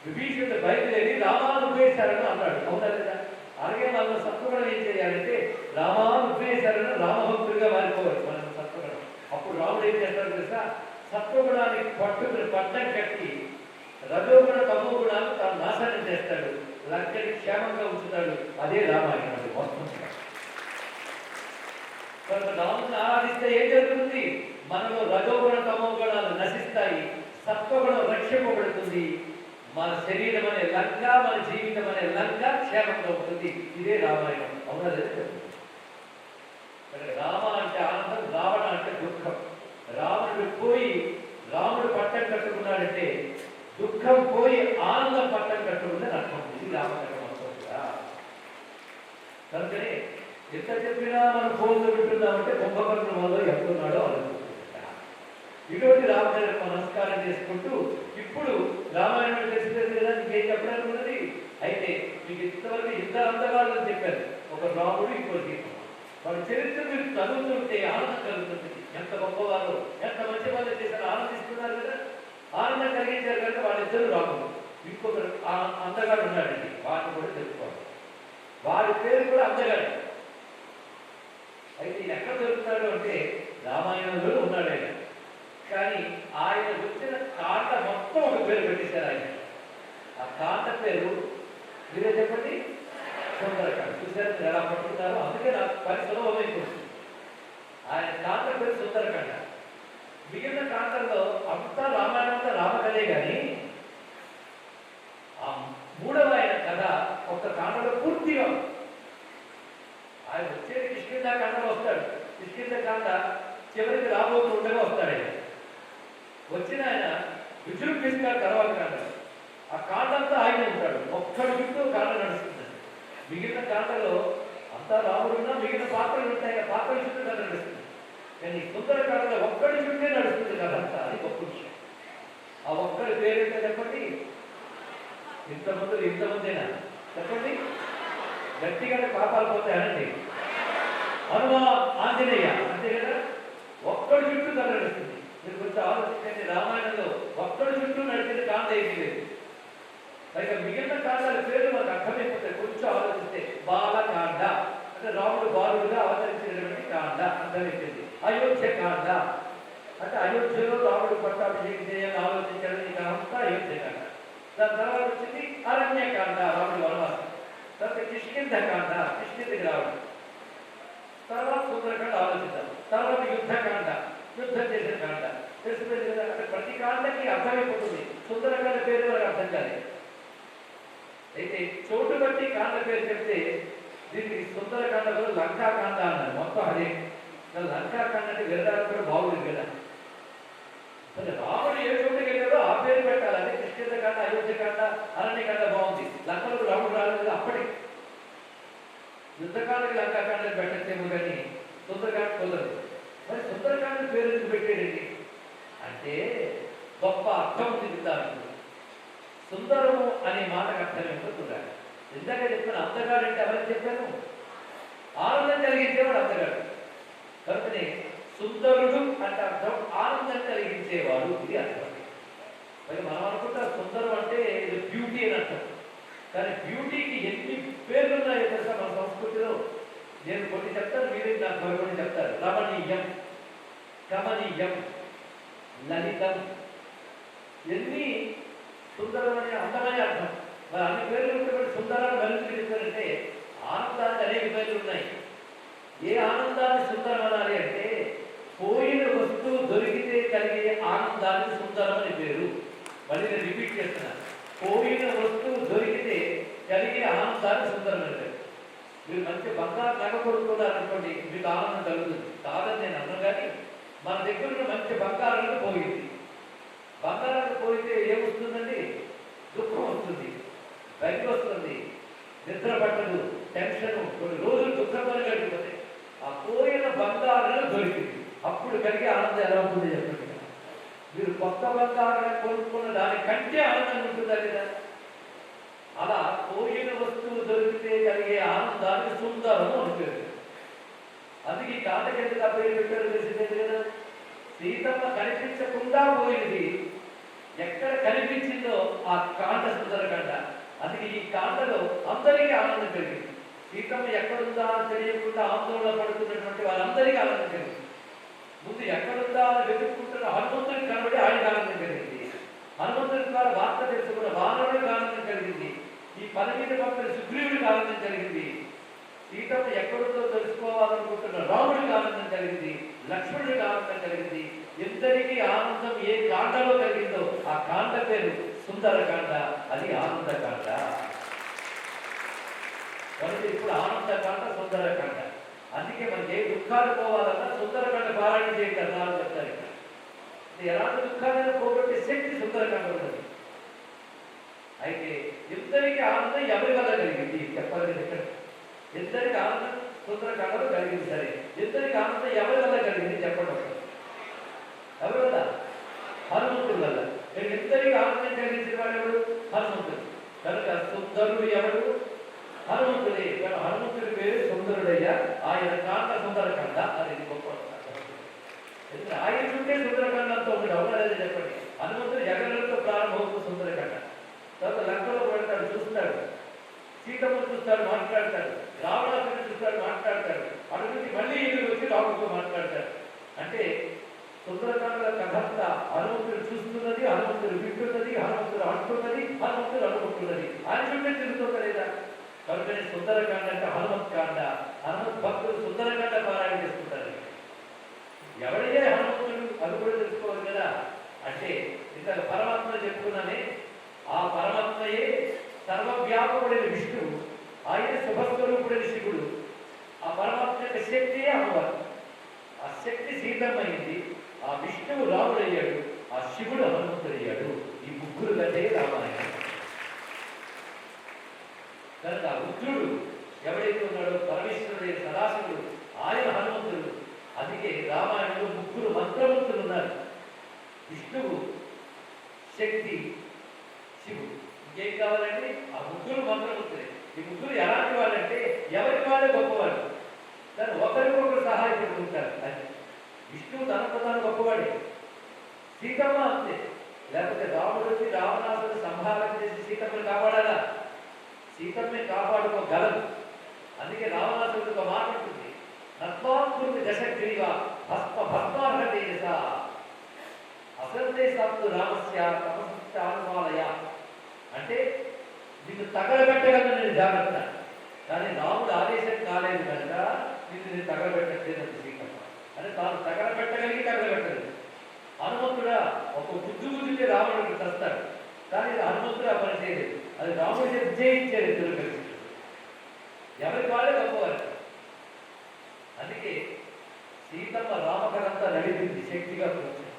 విభీషణుడు బయలుదేరి రామాను ఉపయోగిస్తారని అన్నాడు. అవునా లేదా? అలాగే మన సత్వగుణం ఏం చేయాలంటే రామాను ఉపయోగిస్తారని రామభక్తుడిగా మారిపోవాలి మన సత్వగుణం. అప్పుడు రాముడు ఏం చేస్తాడు తెలుసా, సత్వగుణానికి పట్టుకుని పట్టం కట్టి రజోగుణ తమోగుణాలు తాను నాశనం చేస్తాడు, లంకని క్షేమంగా ఉంచుతాడు. అదే రామాయణం. అది మొత్తం రాముని ఆరాధిస్తే ఏం జరుగుతుంది? మనలో రజోగుణ తమోగుణాలు నశిస్తాయి, సత్వగుణం రక్షింపబడుతుంది, మన శరీరం అనే లంక, మన జీవితం అనే లంక క్షేమంగా ఉంటుంది. ఇదే రామాయణం. అవునా లేదా? రామ అంటే ఆనందం, రావణ అంటే దుఃఖం. రావణుడు పోయి రాముడు పట్టం కట్టుకున్నాడంటే దుఃఖం పోయి ఆనందం పట్టం కట్టుకుందని అర్థం. ఇది రామకథ మొత్తం కూడా. కనుకనే ఎంత చెప్పినా మనం ఫోన్లో వింటున్నామంటే కుంభకర్ణుడు వల్ల ఎప్పుడున్నాడో అనుకుంటున్నా. ఇటువంటి రామచంద్ర నమస్కారం చేసుకుంటూ ఇప్పుడు రామాయణం తెలిసిపోయింది కదా, ఇంకేం చెప్పడానికి ఉన్నది. అయితే మీకు ఇంతవరకు ఇద్దరు అందగాళ్ళని చెప్పారు, ఒక రాముడు, ఇంకో సీత. వాళ్ళ చరిత్ర మీరు చదువుతుంటే ఆనందం కలుగుతుంది. ఎంత గొప్పవారు, ఎంత మంచి పనులు చేశారు, ఆనందిస్తున్నారు కదా. ఆనందం కలిగించారు కనుక వాళ్ళిద్దరూ రాముడు. ఇంకొకరు అందగాడు ఉన్నాడండి, వాటిని కూడా తెలుసుకోవాలి. వాడి పేరు కూడా అందగాడు. అయితే ఎక్కడ దొరుకుతాడు అంటే రామాయణంలో ఉన్నాడు ఆయన. కానీ ఆయన వచ్చిన కాండ మొత్తం ఒక పేరు పెట్టేశారు ఆయన. ఆ కాండ పేరు మీరే చెప్పండి, సుందరకాండ. చూసారు మీరు ఎలా పట్టుకున్నారో? అందుకే నాకు పని సులభమైపోతుంది. ఆయన కాండ పేరు సుందరకాండ. మిగిలిన కాండల్లో అంతా రామాయణం అంతా రామకథే కానీ ఆ 3వ ఆయన కథ ఒక కాండలో పూర్తిగా ఆయన వచ్చేది కిష్కింధ కాండలో వస్తాడు. కిష్కింధ కాండ చివరికి రాబోతూ ఉండగా వస్తాడు ఆయన. వచ్చిన ఆయన విజృంభిస్తాడు తర్వాత కాండ. ఆ కాండ అంతా ఆయన ఉంటాడు, ఒక్కడి చుట్టూ కాండ నడుస్తుంది. మిగిలిన కాండలో అంతా రాముడున్నా మిగిలిన పాత్రలు ఉంటాయి, ఆ పాత్రల చుట్టూ కథ నడుస్తుంది. కానీ సుందరకాండలో ఒక్కడి చుట్టే నడుస్తుంది కదంతా. అది గొప్ప విషయం. ఆ ఒక్కడి పేరేంటో చెప్పండి. ఇంతమందినా చెప్పండి, గట్టిగానే పాపాలు పోతాయనండి. హనుమ, ఆంజనేయ అంతే కదా. ఒక్కడి చుట్టూ కథ నడుస్తుంది. మీరు కొంచెం ఆలోచించండి, రామాయణంలో ఒక్కడి చుట్టూ నడిచిన కాండ ఏమీ లేదు. పైగా మిగిలిన కాండాల పేర్లు మనకు అర్థమైపోతాయి కొంచెం ఆలోచిస్తే. బాలకాండ అంటే రాముడు బాలుడుగా అవతరించినటువంటి కాండ అర్థమైపోయింది. అయోధ్య కాండ అంటే అయోధ్యలో రాముడు పట్టాభిషేకం చేయాలని ఆలోచించాలని అంతా అయోధ్య కాండ. దాని తర్వాత వచ్చింది అరణ్యకాండ, రాముడు వనవాసం. తర్వాత కిష్కింధ కాండ, కిష్కింధకి రావడం. తర్వాత సుందరకాండ ఆలోచిద్దాం. తర్వాత యుద్ధకాండ, యుద్ధం చేసిన కాండ. తెలిసిపోయింది కదా. అంటే ప్రతి కాండకి అర్థమైపోతుంది. సుందరకాండ పేరు వరకు అర్థం కాలేదు. అయితే చోటు బట్టి కాండ పేరు చెప్తే దీనికి సుందరకాండలో లంకాకాండ అన్నారు. మొత్తం అదే. లంకాకాండ అంటే వెళ్ళడానికి కూడా బాగుంది కదా. రాముడు ఏ చోటుకి వెళ్ళాడో ఆ పేరు పెట్టాలి. అదే కిష్కింధకాండ, అయోధ్యకాండ, అరణ్యకాండ బాగుంది. లంకలకు రాముడు రాలేదు అప్పటికి. యుద్ధకాండకి లంకాకాండకి పెట్టచ్చేమో కానీ సుందరకాండ కుదరదు. మరి సుందరకాండ పేరు ఎందుకు పెట్టేయండి అంటే గొప్ప అర్థం ఉంది దానికి. సుందరము అనే మాటకు అర్థం ఏంటో చూడాలి. ఇందాక చెప్పాను అందగాడు అంటే ఎవరికి చెప్పాను? ఆనందం కలిగించేవాడు అందగాడు. కనుకనే సుందరుడు అంటే అర్థం ఆనందం కలిగించేవాడు, ఇది అర్థం. మరి మనం అనుకుంటాం సుందరం అంటే ఇది బ్యూటీ అని అర్థం. కానీ బ్యూటీకి ఎన్ని పేర్లు ఉన్నాయో తెలుసా మన సంస్కృతిలో? నేను కొన్ని చెప్తాను, మీరు నాకు మరికొన్ని చెప్తారు. రమణీయం, కమనీయం, లలితం, ఎన్ని సుందరం అనే అందమైన అర్థం. మరి అన్ని పేర్లు ఉన్నటువంటి సుందరాన్ని మరింత చెప్తారంటే ఆనందానికి అనేక పేర్లు ఉన్నాయి. ఏ ఆనందాన్ని సుందరం అనాలి అంటే పోయిన వస్తువు దొరికితే కలిగే ఆనందానికి సుందరం అని పేరు. మళ్ళీ నేను రిపీట్ చేస్తున్నాను, పోయిన వస్తువు దొరికితే కలిగే ఆనందాన్ని సుందరం అని పేరు. మీరు మంచి బంగారు నగ కొనుక్కున్నారనుకోండి, మీకు ఆనందం కలుగుతుంది, కాదని నేను అన్నాను. కానీ మన దగ్గర ఉన్న మంచి బంగారాన్ని పోయింది. బంగారాన్ని పోయితే ఏమొస్తుందండి? దుఃఖం వస్తుంది, బయట వస్తుంది, నిద్ర పట్టదు, టెన్షన్, కొన్ని రోజులు దుఃఖంతో గడిపోతాయి. ఆ పోయిన బంగారం దొరికింది, అప్పుడు కలిగే ఆనందం ఎలా ఉంటుంది చెప్పండి. మీరు కొత్త బంగారం కొనుక్కున్న దానికంటే ఆనందం ఉంటుందా లేదా? అలా పోయిన వస్తువు దొరికితే కలిగే ఆనందాన్ని సుందరము అని పేరు. అందుకే ఈ కాండకి ఎందుకు ఆ పేరు పెట్టారు తెలిసిందే కదా. సీతమ్మ కనిపించకుండా పోయినది, ఎక్కడ కనిపించిందో ఆ కాండ సుందరకాండ. అందుకే ఈ కాండలో అందరికీ ఆనందం కలిగింది. సీతమ్మ ఎక్కడుందా అని తెలియకుండా ఆందోళన పడుతున్నటువంటి వాళ్ళందరికీ ఆనందం కలిగింది. ముందు ఎక్కడుందా అని వెతుక్కుంటున్న హనుమంతుడికి కనబడి ఆయనకు ఆనందం కలిగింది. హనుమంతుడి ద్వారా వార్త తెలుసుకున్న వానరుడికి ఆనందం కలిగింది. ఈ పని మీద పంపిన సుగ్రీవుడికి ఆనందం కలిగింది. సీతమ్మ ఎక్కడుందో తెలుసుకోవాలనుకుంటున్న రాముడికి ఆనందం కలిగింది, లక్ష్మణుడికి ఆనందం కలిగింది. ఇద్దరికీ ఆనందం ఏ కాండలో కలిగిందో ఆ కాండ పేరు సుందరకాండ, అది ఆనందకాండ. కనుక ఇప్పుడు ఆనందకాండ, సుందరకాండ. అందుకే మనకి ఏ దుఃఖాలు పోవాలన్నా సుందరకాండ పారాయణ చేయగలరా అని చెప్తారు. ఇక్కడ ఎలాంటి దుఃఖాలను పోగొట్టే శక్తి సుందరకాండ ఉన్నది. అయితే ఇద్దరికి ఆనందం ఎవరి వల్ల కలిగింది చెప్పాలి. ఇక్కడ ఇద్దరికి ఆనందం సుందరకాండలో కలిగింది. సరే, ఇద్దరికి ఆనందం ఎవరి వల్ల కలిగింది చెప్పండి. ఎవరి వల్ల? హనుమంతుడి వల్ల. ఇద్దరికి ఆనందం కలిగించిన వాడు ఎవడు? హనుమంతుడు. కనుక సుందరుడు ఎవడు? హనుమంతుడే. కానీ హనుమంతుడి పేరు సుందరుడయ్యా, ఆయన కాండ సుందరకాండ. అది గొప్ప. ఆయన చుట్టే సుందరకాండంతో ఒకటి అవునలేదు చెప్పండి. హనుమంతుడు ఎగరలతో ప్రారంభమవుతుంది సుందరకాండ. తర్వాత లంకలో పడతాడు, చూస్తాడు, సీతమ్మ చూస్తాడు, మాట్లాడతాడు, రావణాసురుడు చూస్తాడు, మాట్లాడతాడు, అటు నుంచి మళ్ళీ ఇంటికి వచ్చి రాముడితో మాట్లాడతాడు. అంటే సుందరకాండల కథంతా హనుమంతుడు చూస్తున్నది, హనుమంతుడు వింటున్నది, హనుమంతుడు అంటున్నది, హనుమంతుడు అనుకుంటున్నది. ఆయన చుట్టే తిరుగుతుందా లేదా? కనుకనే సుందరకాండ అంటే హనుమత్ కాండ. హనుమత్ భక్తులు సుందరకాండ పారాయణ చేసుకుంటారు. ఎవడయ్యే హనుమంతుడు అది కూడా తెలుసుకోవాలి కదా. అంటే ఇంత పరమాత్మ చెప్పుకున్నానే, ఆ పరమాత్మయే సర్వవ్యాపకుడైన విష్ణువు, ఆయన శుభస్వరూపుడైన శివుడు. ఆ పరమాత్మ యొక్క శక్తియే అమ్మవారు. ఆ శక్తి సీతమ్మైంది, ఆ విష్ణువు రాముడయ్యాడు, ఆ శివుడు హనుమంతుడయ్యాడు. ఈ ముగ్గురు కంటే రామాయణం. కనుక ఆ రుద్రుడు ఎవడైతే ఉన్నాడో పరమేశ్వరుడైన సదాశివుడు, ఆయన హనుమంతుడు. అందుకే రామాయణంలో ముగ్గురు మంత్రవంతులు ఉన్నారు. విష్ణువు, శక్తి, శివుడు. ఇంకేం కావాలంటే ఆ ముగ్గురు మంత్రవంతులే. ఈ ముగ్గురు ఎలాంటి వాళ్ళంటే ఎవరికి వాళ్ళే గొప్పవాళ్ళు, కానీ ఒకరికొకరు సహాయపడుతుంటారు. అది విష్ణువు తనకు తాను గొప్పవాడే, సీతమ్మ అంతే. లేకపోతే రాముడు వచ్చి రావణాసురుడు సంహారం చేసి సీతమ్మని కాపాడాలా? సీతమ్మని కాపాడుకోగలదు. అందుకే రావణాసురుడు ఒక మాట ఉంటుంది, నత్వాంకురుని దశగ్రీవ భస్మ భస్మార్హతేజస అసందేశాత్తు రామస్య తపస్యానుమాలయ. అంటే నిన్ను తగలబెట్టగలను నేను జాగ్రత్త, కానీ రాముడు ఆదేశం కాలేదు కనుక నేను తగలబెట్టట్లేదు సీతమ్మ. అంటే తాను తగలబెట్టగలిగి తగలబెట్టలేదు. హనుమంతుడా ఒక బుద్ధి గుద్దితే రావణుడికి చస్తాడు, కానీ హనుమంతుడు ఆ పని చేయలేదు. అది రాముడు చేసి జయించారు ఇద్దరు కలిసి. ఎవరికి వాళ్ళే గొప్పవారు. అందుకే సీతమ్మ రామకథంతా నడిపింది శక్తిగా కూర్చొని.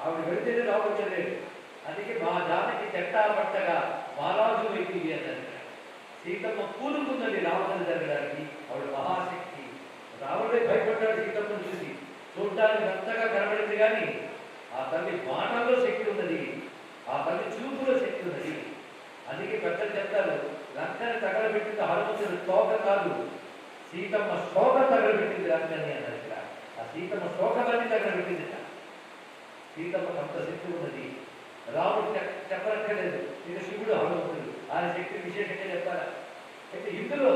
ఆవిడ వెళితేనే రాముడు చదివాడు. అందుకే మా జానకి చెట్టా పట్టగా మహారాజు వ్యక్తి అన్నారు. సీతమ్మ కూరుకున్నది రావణుడు జరగడానికి. ఆవిడ మహాశక్తి. రావణుడే భయపడ్డాడు సీతమ్మను చూసి. చూడడానికి అంతగా కనబడింది కానీ ఆ తల్లి మాటల్లో శక్తి ఉన్నది, ఆ తల్లి చూపులో శక్తి ఉన్నది. అందుకే పెద్దలు చెప్తారు, లంకని తగలబెట్టింది హనుమంతుడు తోక కాదు, సీతమ్మ శోక తగలబెట్టింది లంకని అన్నారు ఇక్కడ. ఆ సీతమ్మ శోకలన్నీ తగలబెట్టింది. సీతమ్మకు అంత శక్తి ఉన్నది. రాముడు చెప్పనక్కర్లేదు, ఇది శివుడు హనుమంతుడు, ఆయన శక్తి విశేషంగా చెప్పాలి. అయితే ఇందులో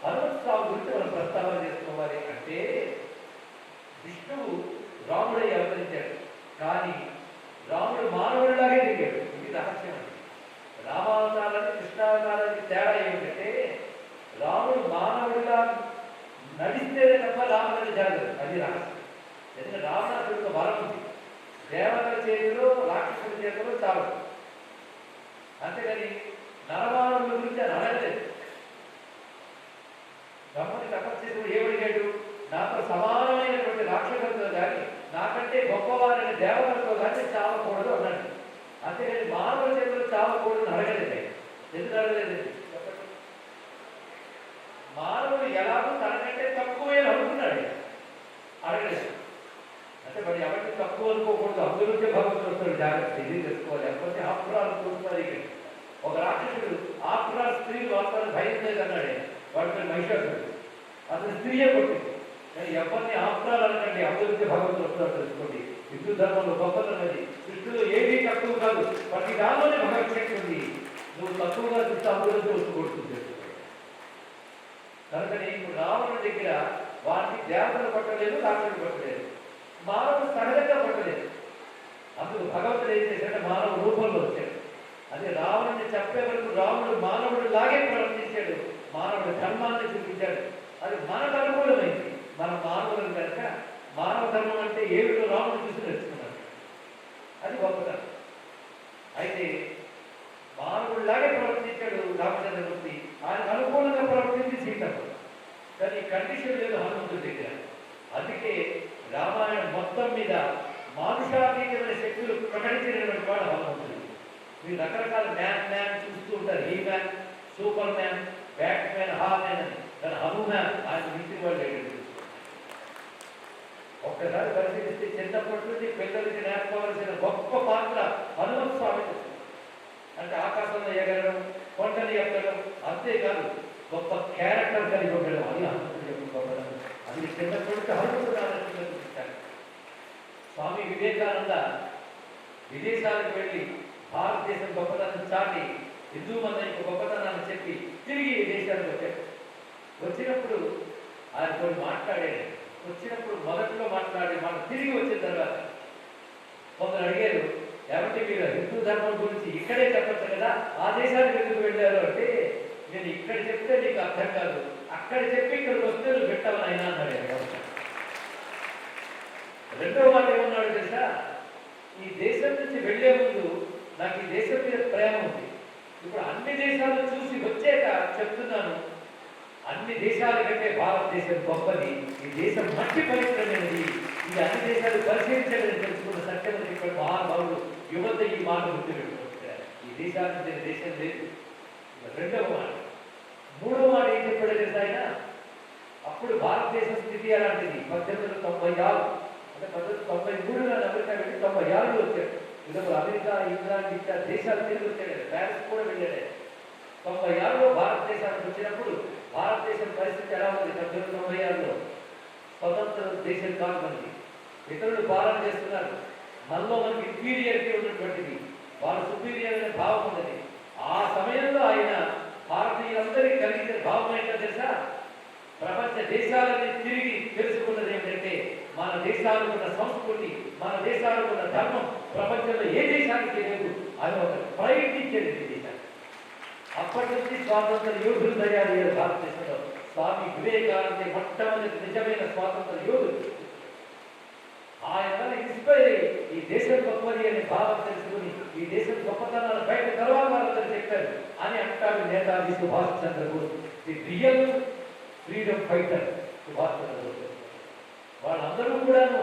హనుమంతు స్వామి గురించి మనం ప్రస్తావన చేసుకోవాలి. అంటే విష్ణువు రాముడై అవతరించాడు, కానీ రాముడు మానవుడిలాగే దిగాడు. ఇది రహస్యం అండి. రామావతారానికి కృష్ణావతారానికి తేడా ఏమిటంటే రాముడు మానవుడిలా నడిస్తేనే తప్ప రాముడిని జరగదు. అది రహస్యం. ఎందుకంటే రావణాసుడికి వరం ఉంది, దేవతల చేతిలో రాక్షసుల చేతిలో చావదు. అంతేగాని నరమానవుల గురించి అని అడగలేదు. బ్రహ్మని తపస్సు ఏమడిగాడు? నాతో సమానమైనటువంటి రాక్షసులతో కానీ నాకంటే గొప్పవారైన దేవతలతో కానీ చావకూడదు అన్నాడు. అంతేగాని మానవుల చేతులు చావకూడదు అడగలేదు. ఎందుకు అడగలేదు? మానవుడు ఎలాగో తనకంటే తక్కువే అనుకున్నాడు, అడగలేదు. అంటే మరి ఎవరికి తక్కువ అనుకోకూడదు, అందులోనే భగవంతుడు వస్తాడు. జాగ్రత్త ఇది తెలుసుకోవాలి. లేకపోతే ఆపురాలు చూస్తున్నారు. ఇక్కడ ఒక రాక్షసుడు ఆపురాలు స్త్రీలు వాస్తవాన్ని భయం లేదన్నాడే, వాడి మహిషాసుడు. అతను స్త్రీయే కొట్టింది. కానీ ఎవరిని ఆపురాలు అనకండి, అందులోనే భగవంతుడు వస్తాడు తెలుసుకోండి. హిందూ ధర్మంలో గొప్పతన్నది. సృష్టిలో ఏమీ తక్కువ కాదు, ప్రతి దానిలోనే భగవత్ శక్తి ఉంది. నువ్వు తక్కువగా చూస్తే అందులోనే వస్తూ కొడుతుంది. కనుకని ఇప్పుడు రావణుడి దగ్గర వాటిని దేవతలు పట్టలేదు, రాక్షసులు పట్టలేదు, మానవుడు సహజంగా పట్టలేదు. అందుకు భగవంతుడు ఏం చేశాడంటే మానవ రూపంలో వచ్చాడు. అదే రావణుడిని చెప్పే వరకు రాముడు మానవుడు లాగే ప్రవర్తించాడు, మానవుడి ధర్మాన్ని చూపించాడు. అది మనకు అనుకూలమైంది. మనం మానవులను కనుక మానవ ధర్మం అంటే ఏమిటో రాముడు చూసి నేర్చుకున్నాడు. అది గొప్పతనం. అయితే మానవుడిలాగే ప్రవర్తించాడు రామచంద్రమూర్తి, ఆయనకు అనుకూలంగా ప్రవర్తించి సీతమ్మ. కానీ కండిషన్ లేదు హనుమంతుడి దగ్గర. అందుకే రామాయణం మొత్తం మీద మానుషాతీతమైన శక్తులు ప్రకటించినటువంటి వాడు హనుమంతుడు. మీరు రకరకాల మ్యాన్ చూస్తూ ఉంటారు. He man, super man, bat man, హా మ్యాన్ అని. కానీ హనుమాన్ ఆయన మించిన వాళ్ళు ఏంటంటే ఒక్కసారి పరిశీలిస్తే చిన్నప్పటి నుండి పిల్లలకి నేర్పవలసిన గొప్ప పాత్ర హనుమంతు స్వామి. అంటే ఆకాశంలో ఎగరడం, కొండని ఎక్కడం, అంతేకాదు గొప్ప క్యారెక్టర్ కలిగి ఉండడం. అది హనుమంతుడి యొక్క గొప్పతనం. అది చిన్నప్పటి హనుమంతుడు ఆలోచనగా చూపించారు. స్వామి వివేకానంద విదేశాలకు వెళ్ళి భారతదేశం గొప్పతనం చాటి హిందూ మతం యొక్క గొప్పతనాన్ని చెప్పి తిరిగి దేశానికి వచ్చాడు. వచ్చినప్పుడు ఆయన కొన్ని మాట్లాడాడు. వచ్చినప్పుడు మొదట్లో మాట్లాడి మనం తిరిగి వచ్చిన తర్వాత కొందరు అడిగారు, కాబట్టి మీరు హిందూ ధర్మం గురించి ఇక్కడే చెప్పచ్చు కదా, ఆ దేశానికి ఎందుకు వెళ్ళారు అంటే, నేను ఇక్కడ చెప్తే నీకు అర్థం కాదు, అక్కడ చెప్పి ఇక్కడికి వస్తే నువ్వు పెట్టాలని అయినా అన్నాడు. రెండో మాట ఏమన్నాడు తెలుసా? ఈ దేశం నుంచి వెళ్లే ముందు నాకు ఈ దేశం మీద ప్రేమ ఉంది. ఇప్పుడు అన్ని దేశాలు చూసి వచ్చాక చెప్తున్నాను, అన్ని దేశాల కంటే భారతదేశం గొప్పది. ఈ దేశం మట్టి పవిత్రమైనది. ఇది అన్ని దేశాలు పరిశీలించాలని తెలుసుకున్న సత్యం చెప్పాడు మహానుభావుడు. యువత ఈ మాట గుర్తుపెట్టుకుంటారు. ఈ దేశానికి దేశం లేదు. రెండవ మాట. మూడవ మాట ఏం చెప్పాడో తెలుసా ఆయన? అప్పుడు భారతదేశం స్థితి అలాంటిది. 1896 అంటే 1893 అమెరికా వెళ్ళి 96లో వచ్చాడు. ఇదొక అమెరికా, ఇంగ్లాండ్ ఇట్లా దేశాలు తిరిగి వచ్చాడు. ప్యారిస్ కూడా వెళ్ళాడు. 96లో భారతదేశానికి వచ్చినప్పుడు భారతదేశం పరిస్థితి ఎలా ఉంది? 1996లో స్వతంత్ర దేశం కాదు మనకి. ఇతరులు పాలన చేస్తున్నారు. మనలో మనకి ఇన్ఫీరియారిటీ ఉన్నటువంటిది, వాళ్ళు సుపీరియర్ అనే భావం ఉన్నది. ఆ సమయంలో ఆయన భారతీయులందరికీ కలిగిన భావం ఏంటో తెలుసా? ప్రపంచ దేశాలని తిరిగి తెలుసుకున్నది ఏమిటంటే, మన దేశాలకు ఉన్న సంస్కృతి, మన దేశాలకు ఉన్న ధర్మం ప్రపంచంలో ఏ దేశానికి లేదు. అది ఒక ప్రయత్నించేది దేశాన్ని. అప్పటి నుంచి స్వాతంత్ర యోధులు తయారయ్యారు భారతదేశంలో. స్వామి వివేకానంద మొట్టమొదటి నిజమైన స్వాతంత్ర యోధుడు. ఆయన ఇన్స్పైర్ అయ్యి ఈ దేశం గొప్పది అనే భావం తెలుసుకుని ఈ దేశం గొప్పతనాన్ని బయట తర్వాత వాళ్ళందరూ చెప్పారు అని అంటాడు Netaji Subhash Chandrabose. The real freedom fighter Subhash Chandrabose. వాళ్ళందరూ కూడాను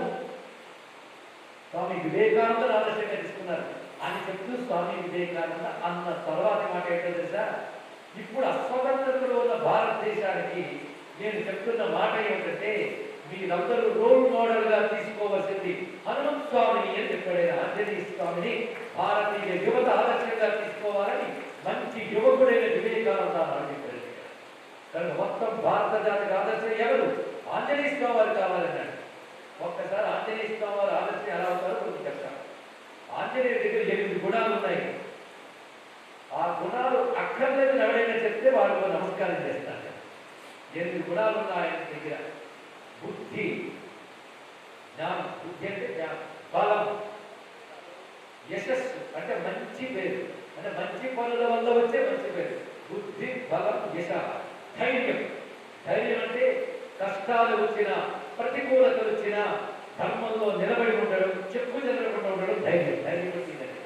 స్వామి వివేకానందను ఆదర్శంగా తీసుకున్నారు అని చెప్తూ స్వామి వివేకానంద అన్న తర్వాతి మాట ఏంటో తెలుసా? ఇప్పుడు అస్వతంత్రతలో ఉన్న భారతదేశానికి నేను చెప్తున్న మాట ఏమిటంటే, మీరందరూ రోల్ మోడల్ గా తీసుకోవాల్సింది హనుమంత్ స్వామిని అని చెప్పాడు. ఆంజనేయ స్వామిని భారతీయ యువత ఆదర్శంగా తీసుకోవాలని మంచి యువకుడైన వివేకానంద చెప్పారు. కనుక మొత్తం భారత జాతికి ఆదర్శం ఎవరు? ఆంజనేయ స్వామి వారు కావాలన్నాడు. ఒక్కసారి ఆంజనేయ స్వామి వారు ఆదర్శం ఎలా అవుతారో కొంచెం చెప్తాను. ఆంజనేయ దగ్గర 8 గుణాలు ఉన్నాయి. ఆ గుణాలు అక్కర్లేదు ఎవరైనా చెప్తే వాళ్ళు నమస్కారం చేస్తారు. 8 గుణాలు ఉన్నాయి ఆయన దగ్గర. బుద్ధి, జ్ఞానం, బుద్ధి అంటే జ్ఞానం, బలం, యశస్సు అంటే మంచి పేరు, అంటే మంచి పనుల వల్ల వచ్చే మంచి పేరు. బుద్ధి, బలం, యశ, ధైర్యం. ధైర్యం అంటే కష్టాలు వచ్చినా ప్రతికూలతలు వచ్చినా ధర్మంలో నిలబడి ఉండడం, చెప్పు చెదరకుండా ఉండడం ధైర్యం. ధైర్యం వచ్చిందండి.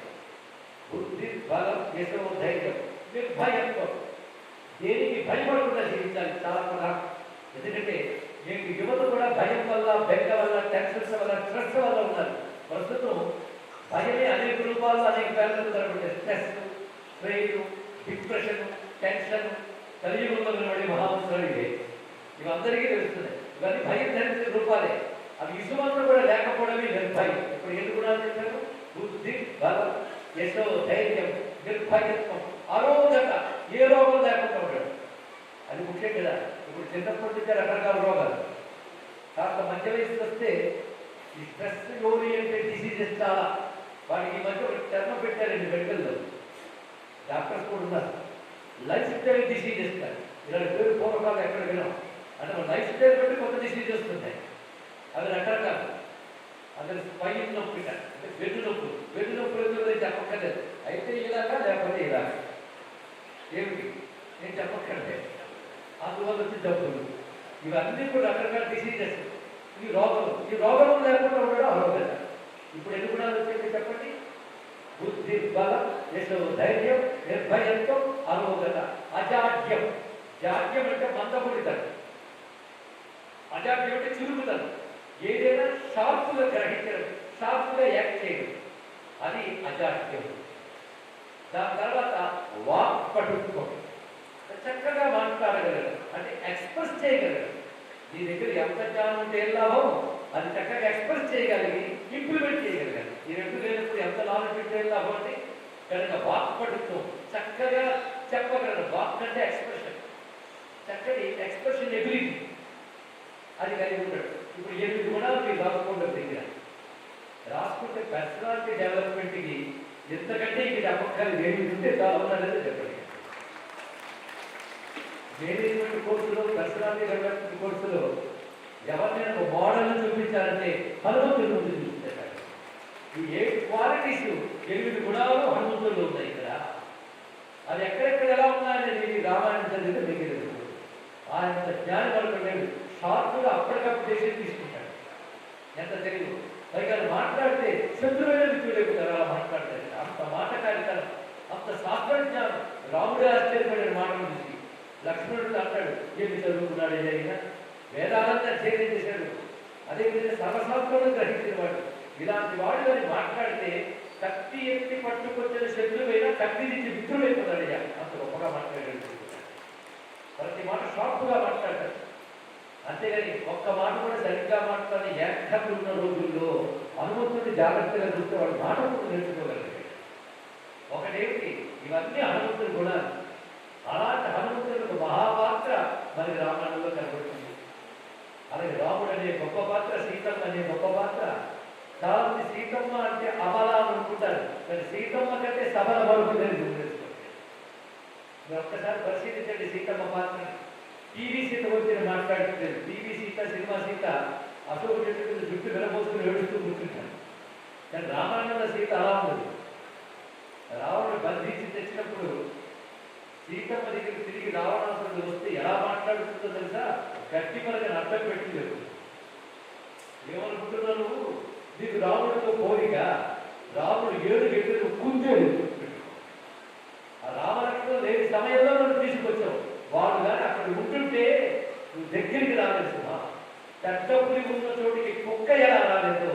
బుద్ధి, బలం, యశో, ధైర్యం. నిర్భయంతో దేనికి భయపడకుండా జీవించాలి. చాలా ప్రధానం. ఎందుకంటే మీకు యువత కూడా భయం వల్ల, బెంగ వల్ల, టెన్షన్స్ వల్ల, స్ట్రెస్ వల్ల ఉన్నారు. ప్రస్తుతం భయమే అనేక రూపాల్లో అనేక పేర్లతో కనబడే స్ట్రెస్, స్ట్రెయిన్, డిప్రెషన్, టెన్షన్, కలియుగంలో నిలబడే మహావంతులు ఇవే. ఇవందరికీ తెలుస్తున్నాయి. ఇవన్నీ భయం ధరించిన రూపాలే. అవి ఇసుమంతా కూడా లేకపోవడమే నిర్భయం. ఇప్పుడు ఎందుకు కూడా చెప్పారు? బుద్ధి, బలం, యశో, ధైర్యం, నిర్భయత్వం, అరోగత, ఏ రోగం లేకుండా ఉంటాడు. అది ముఖ్యం కదా. ఇప్పుడు చిన్నప్పటి నుంచి రకరకాల రోగాలు, కాస్త మధ్య వయసు వస్తే ఈ స్ట్రెస్ ఓరియంటెడ్ డిసీజెస్ చాలా. వాడికి ఈ మధ్య ఒక టర్మ్ పెట్టారండి మెడికల్లో, డాక్టర్స్ కూడా ఉన్నారు. లైఫ్ స్టైల్ డిసీజెస్ కాదు. ఇలాంటి పేరు పూర్వకాలం ఎక్కడ విన్నాం. అంటే మన లైఫ్ స్టైల్ బట్టి కొత్త డిసీజెస్ వస్తుంటాయి. అవి రకరకాలు. అసలు స్పైన్ నొప్పి అంటే వెన్ను నొప్పులు. వెన్ను నొప్పులు ఎందుకు చెప్పక్కర్లేదు. అయితే ఇలాగా లేకపోతే ఇలాగా. ఏమిటి నేను చెప్పక్కర్లేదు. అందువల్ల వచ్చి జబ్బులు, ఇవన్నీ కూడా రకరకాల డిసీజెస్. ఈ రోగం, ఈ రోగం లేకుండా ఉండడం అరోగత. ఇప్పుడు ఎన్ని గుణాలు వచ్చేది చెప్పండి? బుద్ధి, బలం, యశో, ధైర్యం, నిర్భయంతో, అరోగత, అజాడ్యం. జాడ్యం అంటే మందముడితనం, అజాడ్యం అంటే చురుకుతనం. ఏదైనా షార్ప్గా గ్రహించడం, షార్ప్గా యాక్ట్ చేయడం, అది అజాడ్యం. దాని తర్వాత వాక్పటుత్వం, చక్కగా మాట్లాడగలగడం, అంటే ఎక్స్ప్రెస్ చేయగలగడం. నీ దగ్గర ఎంత జ్ఞానం ఉంటే ఏం లాభం? అది చక్కగా ఎక్స్ప్రెస్ చేయగలిగి ఇంప్లిమెంట్ చేయగలగాలి. ఈ రెండు లేనప్పుడు ఎంత నాలెడ్జ్ ఉంటే ఏం లాభం అంటే కనుక వాక్పటుత్వం, చక్కగా చెప్పగలడం. వాక్ అంటే ఎక్స్ప్రెషన్, చక్కటి ఎక్స్ప్రెషన్ ఎబిలిటీ అది కలిగి ఉంటాడు. ఇప్పుడు 8 గుణాలు మీరు రాసుకోవడం దగ్గర రాసుకుంటే పర్సనాలిటీ డెవలప్మెంట్కి ఎంతకంటే ఇది చెప్పక్కర్లేదు. ఏమి ఉంటే చాలా ఉన్నదని చెప్పండి. మేనేజ్మెంట్ కోర్సులో, పర్సనాలిటీ డెవలప్మెంట్ కోర్సులో ఎవరినైనా ఒక మోడల్ని చూపించాలంటే హనుమంతుడి ముందు చూపిస్తారు. ఈ 8 క్వాలిటీస్, 8 గుణాలు హనుమంతుల్లో ఉన్నాయి ఇక్కడ. అది ఎక్కడెక్కడ ఎలా ఉన్నాయనేది రామాయణం చదివితే మీకు తెలుసు. ఆయన జ్ఞానం పడుతున్నాడు. షార్ప్గా అప్పటికప్పుడు డెసిషన్ తీసుకుంటాడు. ఎంత తెలియదు. పైగా మాట్లాడితే శత్రువైన మిత్రుడైపోతారు. అలా మాట్లాడతారు. అంత మాటకారితనం, అంత శాస్త్రజ్ఞానం. రాముడే ఆశ్చర్యపడిన మాటలు చూసి లక్ష్మణుడు అంటాడు, ఏమి చదువుకున్నాడు ఏదైనా, వేదాలంతా అధ్యయనం చేశాడు, అదేవిధంగా సర్వశాస్త్రంలో గ్రహించిన వాడు. ఇలాంటి వాడు అని మాట్లాడితే కత్తి ఎత్తి పట్టుకొచ్చిన శత్రువైనా కత్తి నుంచి మిత్రుడైపోతాడు. అంత గొప్పగా మాట్లాడాడు. ప్రతి మాట షార్ప్గా మాట్లాడతాడు. అంతేగాని ఒక్క మాట కూడా సరిగ్గా మాట్లాడి ఏకలు ఉన్న రోజుల్లో హనుమంతుడిని జాగ్రత్తగా చూస్తే వాడు మాట కూడా నేర్చుకోగలిగాడు. ఒకటేమిటి, ఇవన్నీ హనుమంతుడి గుణాలు. అలాంటి హనుమంతుడికి మహాపాత్ర మరి రామాయణంలో కనబడుతుంది. అలాగే రాముడు అనే గొప్ప పాత్ర, సీతమ్మ అనే గొప్ప పాత్ర. చాలా మంది సీతమ్మ అంటే అబల అనుకుంటారు, కానీ సీతమ్మ కంటే సబల బరువుదని గుర్తించుకోండి. మీరు ఒక్కసారి పరిశీలించండి సీతమ్మ పాత్ర. టీవీ సీత వచ్చి మాట్లాడుతుంది. టీవీ సీత, సినిమా సీత అశోక చెట్టు జుట్టు వెలబోసుకుని ఏడుస్తూ కూర్చుంటారు. కానీ రామాయణంలో సీత అలా ఉండదు. రావణుడు బంధించి తెచ్చినప్పుడు సీతమ్మ దగ్గర తిరిగి రావణాసురుడు వస్తే ఎలా మాట్లాడుతుందో తెలుసా? గట్టి మనకి అర్థం పెట్టలేదు. ఏమనుకుంటున్నావు నువ్వు? నీకు రాముడితో కోరిక, రాముడు 7 గంటలు కుందేడు. ఆ రామలక్ష్మణుడు లేని సమయంలో నన్ను తీసుకొచ్చావు. వాడు కానీ అక్కడ ఉంటుంటే నువ్వు దగ్గరికి రాలేదు. పెద్ద పులి ఉన్న చోటికి కుక్క ఎలా రాలేదు,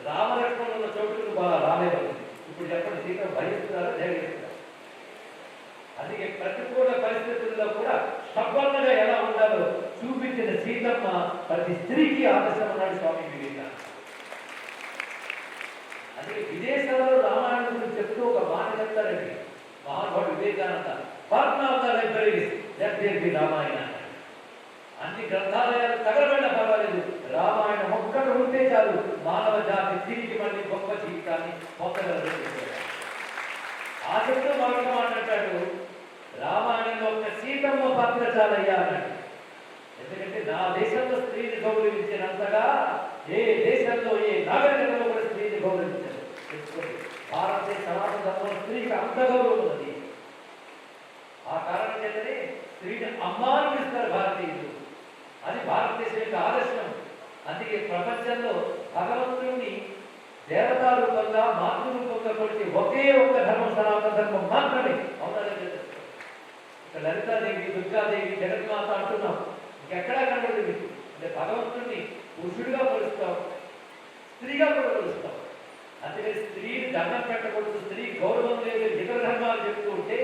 రామలక్ష్మణుడు ఉన్న చోటుకి నువ్వు బాగా రాలేదు. ఇప్పుడు చెప్పండి, సీత భరిస్తున్నారా ధైర్యిస్తున్నారా? అందుకే ప్రతికూల పరిస్థితుల్లో కూడా సబ్బన్నగా ఎలా ఉండాలో చూపించిన సీతమ్మ ప్రతి స్త్రీకి ఆదర్శం అన్నాడు స్వామి వివేకానంద. అందుకే విదేశాల్లో రామాయణం గురించి చెప్తూ ఒక మాట చెప్తారండి. మహానుభావుడు Vivekananda partner of the libraries let there be Ramayana. అన్ని గ్రంథాలయాలు తగలబడిన పర్వాలేదు, రామాయణం ఒక్కటి ఉంటే చాలు మానవ జాతి తిరిగి మళ్ళీ గొప్ప జీవితాన్ని పొందగలరు. ఆ చెప్తూ మరొక మాట అంటాడు, రామాయణంలో ఒక సీతమ్మ పాత్ర చాలయ్యా అన్నాడు. ఎందుకంటే నా దేశంలో స్త్రీని గౌరవించినంతగా ఏ దేశంలో ఏ నాగరికతలో కూడా స్త్రీని గౌరవించారు. భారతదేశ సనాతన ధర్మంలో స్త్రీకి అంత గౌరవం ఉన్నది. ఆ కారణం చేతనే స్త్రీని అమ్మ అని పిలుస్తారు భారతీయులు. అది భారతదేశం యొక్క ఆదర్శం. అందుకే ప్రపంచంలో భగవంతుడిని దేవతా రూపంగా మాతృ రూపంగా కొలిచే ఒకే ఒక్క ధర్మం సనాతన ధర్మం మాత్రమే. అవునా? ఇక్కడ లలితాదేవి, దుర్గాదేవి, జగన్మాత అంటున్నాం, ఇంకెక్కడా కనబడదు మీకు. అంటే భగవంతుడిని పురుషుడిగా కొలుస్తాం, స్త్రీగా కూడా కొలుస్తాం. అందుకని స్త్రీని దండం పెట్టకూడదు, స్త్రీ గౌరవం లేదు, ఇతర ధర్మాలు చెప్తూ ఉంటే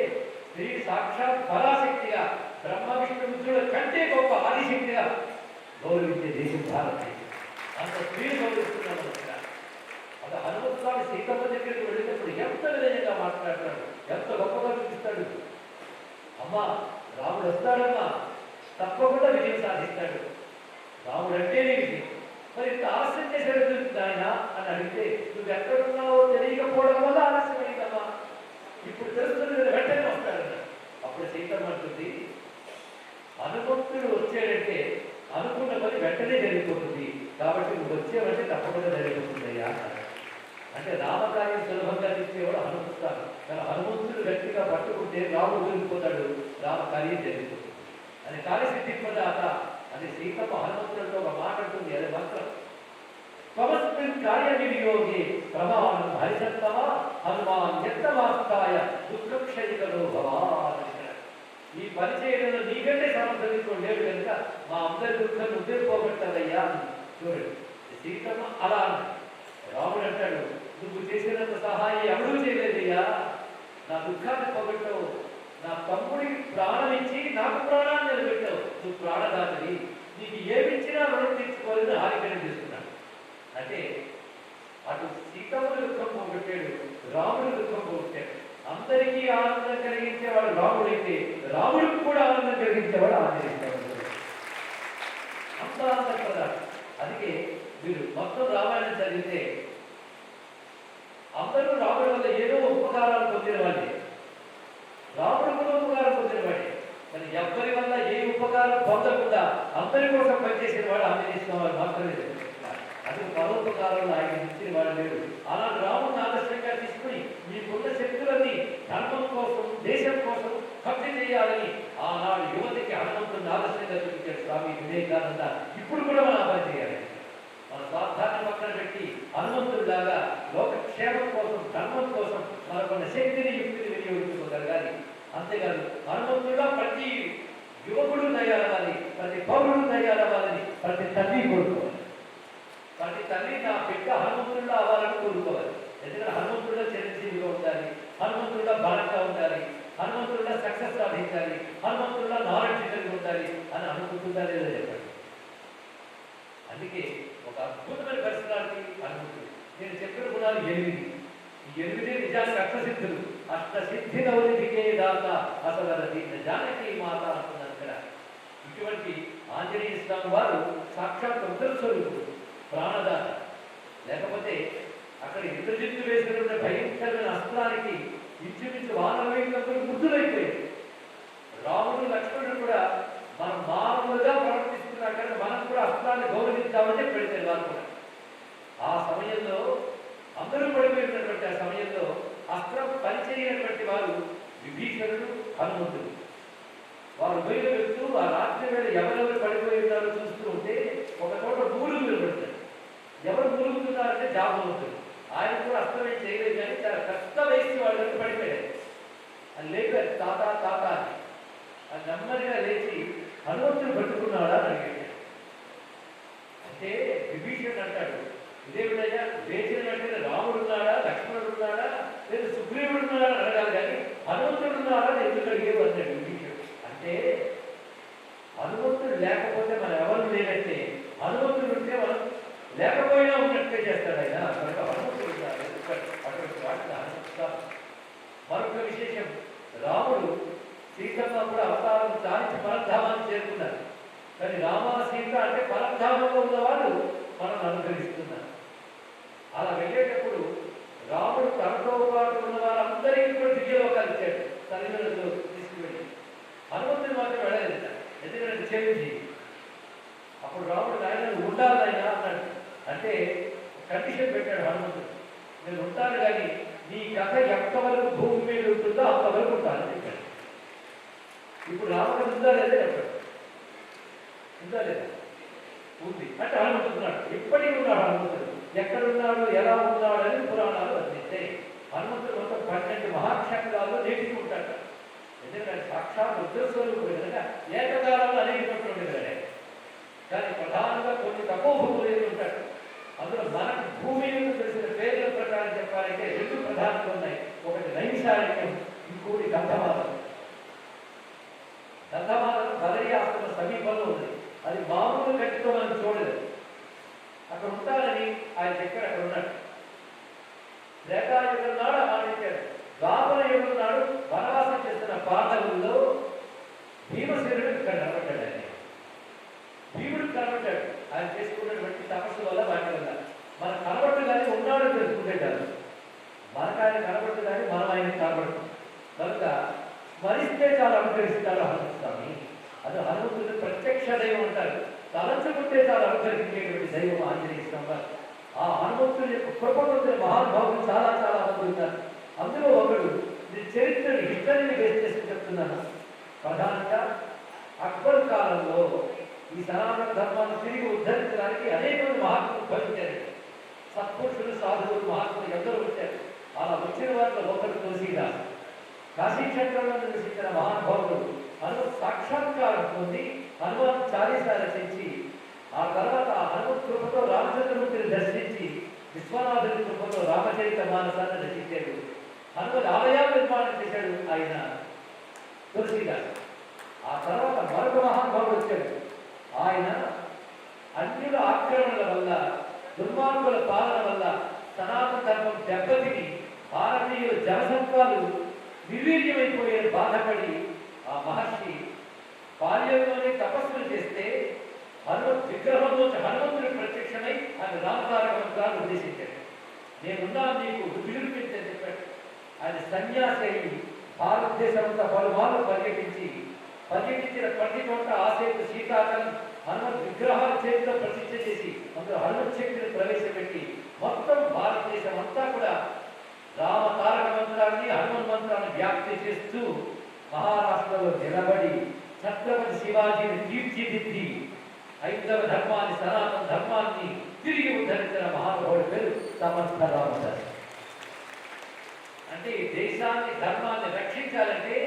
స్త్రీ సాక్షాత్ పరాశక్తిగా బ్రహ్మ విష్ణు రుద్రుల కంటే గొప్ప ఆదిశక్తిగా గౌరవించే దేశం భారతదేశం. అంత స్త్రీని గౌరవిస్తున్నాం. అది హనుమంతు స్వామి సీతమ్మ దగ్గరికి వెళ్ళినప్పుడు ఎంత విధంగా మాట్లాడతాడు, ఎంత గొప్పగా చూపిస్తాడు. అమ్మా రాముడు వస్తాడమ్మా, తప్పకుండా విజయం సాధిస్తాడు. రాముడు అంటేనే విజయం. మరి ఇంత ఆలస్యం చేసేది ఆయన అని అడిగితే, నువ్వు ఎక్కడున్నావో తెలియకపోవడం వల్ల ఆలస్యం అయిందమ్మా, ఇప్పుడు తెలుస్తుంది కదా వెంటనే వస్తాడన్న. అప్పుడు సీతమ్మ అంటుంది, హనుమంతుడు వచ్చాడంటే అనుకున్న పని వెంటనే జరిగిపోతుంది, కాబట్టి నువ్వు వచ్చేవంటే తప్పకుండా జరిగిపోతుందయ్యా. అంటే రామకార్యం సులభంగా తీసేవాడు హనుమంతుడు. కానీ హనుమంతుడు గట్టిగా పట్టుకుంటే రాముడు దొరికిపోతాడు, రామకార్యం జరిగిపోతుంది అని కార్యసిద్ధిపదాత అని సీతమ్మ హనుమంతుడితో ఒక మాట అంటుంది. అదే మంత్రం, స్వమస్మిన్ కార్య వినియోగి ప్రమాణం హరిసత్తమ హనుమాన్ యత్తమాస్తాయ దుఃఖక్షయికలో భవాన్. ఈ పని చేయడంలో నీకంటే సమర్థించుకోండి లేడు కనుక మా అందరి దుఃఖం నువ్వే పోగొట్టాలయ్యా. చూడండి సీతమ్మ అలా అన్నాడు. రాముడు అంటాడు, నువ్వు చేసినంత సహాయం ఎవరూ చేయలేదయ్యా, నా దుఃఖాన్ని పోగొట్టావు, నా తమ్ముడికి ప్రాణం ఇచ్చి నాకు ప్రాణాన్ని నిలబెట్టావు, నువ్వు ప్రాణదాతని, నీకు ఏమిచ్చినా రుణం తీర్చుకోవాలని ఆలికనం చేస్తున్నాడు. అంటే అటు సీతమ్ముడి దుఃఖం పోగొట్టాడు, రాముడి దుఃఖం పోగొట్టాడు. అందరికీ ఆనందం కలిగించేవాడు రాముడైతే రాముడికి కూడా ఆనందం కలిగించేవాడు ఆంజనేయుడు. అంత ఆనందం కదా. అందుకే మీరు మొత్తం రామాయణం చదివితే అందరూ రాముడి వల్ల ఏదో ఉపకారాలు పొందినవాడే, రాముడు కూడా ఉపకారం పొందినవాడే. కానీ ఎవరి వల్ల ఏ ఉపకారం పొందకుండా అందరి కోసం పనిచేసిన వాడు ఆంజనేయ స్వామి మాత్రమే. అది పరోపకారంలో ఆయన ఇచ్చిన వాడు లేడు. అలాంటి రాముడిని ఆదర్శంగా తీసుకుని మీకున్న శక్తులన్నీ ధర్మం కోసం, దేశం కోసం ఖర్చు చేయాలని ఆనాడు యువతికి హనుమంతుడిని ఆదర్శంగా చూపించాడు స్వామి వివేకానంద. ఇప్పుడు కూడా మనం పని చేయాలి. మన స్వార్థాన్ని పక్కన పెట్టి హనుమంతుడిలాగా లోకక్షేమం కోసం, ధర్మం కోసం మనకున్న శక్తిని, యుక్తిని వినియోగించుకోగలగాలి. అంతేకాదు హనుమంతుడిగా ప్రతి యువకుడు తయారవ్వాలి, ప్రతి పౌరుడు తయారవ్వాలని ప్రతి తల్లి కోరుకోవాలి. ప్రతి తల్లి నా బిడ్డ హనుమంతుడిలో అవ్వాలని కోరుకోవాలి. ఎందుకంటే హనుమంతుడిలో చిరంజీవిగా ఉండాలి, హనుమంతుడిలో బలంగా ఉండాలి, హనుమంతుడిలో సక్సెస్ సాధించాలి, హనుమంతుడిలో నాలెడ్జ్ కలిగి ఉండాలి అని అనుకుంటుందా లేదా చెప్పండి. అందుకే ఒక అద్భుతమైన పర్సనాలిటీ హనుమంతుడు. నేను చెప్పిన గుణాలు 8. ఈ 8 నిజానికి అష్టసిద్ధులు. అష్టసిద్ధి నవనిధికే దాత అసలరది జానకి మాత అంటున్నారు ఇక్కడ. ఇటువంటి ఆంజనేయ స్వామి వారు సాక్షాత్ రుద్ర స్వరూపుడు, ప్రాణదాత. లేకపోతే అక్కడ ఇంద్రజిత్తు వేసినటువంటి భయంకరమైన అస్త్రానికి ఇంచుమించు వానవేయులందరూ మృతులైపోయారు. రాముడు, లక్ష్మణుడు కూడా మనం మామూలుగా ప్రవర్తిస్తున్నా కానీ మనం కూడా అస్త్రాన్ని గౌరవించామని పెడితే వారు కూడా. ఆ సమయంలో అందరూ పడిపోయినటువంటి ఆ సమయంలో అస్త్రం పనిచేయనటువంటి వారు విభీషణుడు, హనుమంతుడు. వారు బయలు వెళ్తూ ఆ రాత్రి వేళ ఎవరెవరు పడిపోయి ఉన్నారో చూస్తూ ఉంటే ఒక చోట మూలుగు నిలబడతారు. ఎవరు మూలుగుతున్నారంటే జాంబవంతుడు. ఆయన కూడా అస్త్రం ఏం చేయలేదు కానీ చాలా కష్ట వయసు వాళ్ళకి పడిపోయారు. అని లేపారు, తాత తాత అని. అది నెమ్మదిగా లేచి హనుమంతుడు పట్టుకున్నాడా అని అడిగాడు. అంటే విభీషణుడు అంటాడు, ఇదేమిటయ్యా లేచిన వెంటనే రాముడు ఉన్నాడా, లక్ష్మణుడు ఉన్నాడా, లేదా సుగ్రీవుడు ఉన్నాడా అని అడగాలి కానీ హనుమంతుడు ఉన్నాడా ఎందుకు అడిగేవు అన్నాడు విభీషణుడు. అంటే హనుమంతుడు లేకపోతే మనం ఎవరు లేదంటే, హనుమంతుడు ఉంటే మనం లేకపోయినా ఉన్నట్టే చేస్తాడు ఆయన. కనుక హనుమంతుడు అటువంటి వాటిని హనుమంతుడు. మరొక విశేషం, రాముడు సీతమ్మ కూడా అవతారం చాలించి పరంధామాన్ని చేరుకున్నారు. కానీ రామ సీత అంటే పరంధామంలో ఉన్న వాళ్ళు మనల్ని అనుగ్రహిస్తున్నారు. అలా వెళ్ళేటప్పుడు రాముడు తనతో పాటు ఉన్న వాళ్ళందరికీ కూడా దివ్యలోకాలు ఇచ్చాడు. తల్లిదండ్రులు తీసుకువెళ్ళి హనుమంతుడు మాత్రం వెళ్ళలేదు, ఎందుకంటే చెల్లింది. అప్పుడు రాముడు ఆయన ఉండాలైనా అన్నాడు. అంటే కండిషన్ పెట్టాడు హనుమంతుడు, నేను ఉంటాను కానీ నీ కథ ఎంతవరకు భూమి మీద ఉంటుందో అంతవరకు ఉంటాను చెప్పాడు. ఇప్పుడు రాముడు ఉందా లేదా చెప్పాడు, ఉందా లేదా ఉంది అంటే హనుమంతున్నాడు. ఇప్పటికీ ఉన్నాడు హనుమంతుడు. ఎక్కడున్నాడు ఎలా ఉన్నాడు అని పురాణాలు వర్ణిస్తాయి. హనుమంతుడు మొత్తం 12 మహాక్షేత్రాల్లో నేర్చుకుంటాడు. ఎందుకంటే సాక్షాత్ రుద్రస్వరూపుడు కనుక ఏకకాలంలో అనేక చోట్ల ఉండేవాడే. కానీ ప్రధానంగా కొన్ని తక్కువ భూములు ఉంటాడు. అందులో మనకు భూమి మీద తెలిసిన పేర్ల ప్రకారం చెప్పాలంటే 2 ప్రధానంగా ఉన్నాయి. ఒకటి నైమిషారణ్యం, ఇంకోటి గంధమాలం. గంధమాలం బదరీ ఆశ్రమ సమీపంలో ఉంది. అది మామూలు గట్టితో మనం చూడలేదు. అక్కడ ఉంటారని ఆయన చెప్పాడు. అక్కడ ఉన్నాడు. త్రేతాయుగం నాడు ఆడించాడు. ద్వాపర యుగం నాడు వనవాసం చేస్తున్న పాండవుల్లో భీమసేనుడు ఇక్కడ కనబడ్డాడు. ఆయన భీముడు కనబడ్డాడు. ఆయన చేసుకున్నటువంటి తపస్సు వల్ల వాటి వల్ల మనకు కనబడ్డు కానీ ఉన్నాడు తెలుసుకుంటాడు. మనకు ఆయన కనబడ్డు కానీ మనం ఆయన కనబడతాం కనుక స్మరిస్తే చాలా అనుగ్రహిస్తాడు హనుమంతుని. అది హనుమంతుడు ప్రత్యక్ష దైవం అంటారు. తలంచుకుంటే చాలా అనుగ్రహించేటువంటి దైవం ఆంజనేయ స్వామి. ఆ హనుమంతుడి యొక్క కృపవంతుల మహానుభావులు చాలా చాలా మంది ఉన్నారు. అందులో ఒకడు చరిత్రని హిస్టరీని బేస్ చేసి చెప్తున్నాను. ప్రధానంగా అక్బర్ కాలంలో ఈ సనాతన ధర్మాన్ని తిరిగి ఉద్ధరించడానికి అనేక మంది మహాత్ములు భవించారు. సత్పురుషులు, సాధువులు, మహాత్ములు ఎందరో వచ్చారు. అలా వచ్చిన వారిలో ఒకరు తులసీదాస్. కాశీక్షేత్రంలో నివసించిన మహానుభావులు హనుమత్ సాక్షాత్కారం పొంది హనుమాన్ చాలీసా రచించి ఆ తర్వాత హనుమత్ కృపతో రామచంద్రమూర్తిని దర్శించి విశ్వనాథుడి కృపతో రామచరిత మానసాన్ని రచించాడు. హనుమత్ ఆలయాలు నిర్మాణం చేశాడు ఆయన తులసీదాస్. ఆ తర్వాత మరొక మహానుభావుడు వచ్చాడు. ఆయన అన్యుల ఆక్రమణల వల్ల, దుర్మార్గుల పాలన వల్ల సనాతన ధర్మం దెబ్బతిని భారతీయుల జనసంఖ్యలు నిర్వీర్యమైపోయే బాధపడి ఆ మహర్షి బాల్యంలోనే తపస్సులు చేస్తే హనుమత్ విగ్రహంలోంచి హనుమంతుడు ప్రత్యక్షమై ఆయన రామతారక మంత్రాలు ఉద్దేశించాడు. నేనున్నా నీకు విజృంభించని చెప్పాడు. ఆయన సన్యాసి అయి భారతదేశంతో పలుమార్లు పర్యటించిన ప్రతి చోట ఆసేతు సీతాకలం హనుమత్ విగ్రహాల చేతిలో ప్రతిష్ఠ చేసి అందులో హనుమత్ శక్తిని ప్రవేశపెట్టి మొత్తం భారతదేశం అంతా కూడా రామ తారక మంత్రాన్ని, హనుమన్ మంత్రాన్ని వ్యాప్తి చేస్తూ మహారాష్ట్రలో నిలబడి ఛత్రపతి శివాజీని తీర్చిదిద్ది ఐదవ ధర్మాన్ని, సనాతన ధర్మాన్ని తిరిగి ఉద్ధరించిన మహానుభావుడి పేరు సమర్థ రామదాస్. అంటే ఈ దేశాన్ని, ధర్మాన్ని రక్షించాలంటే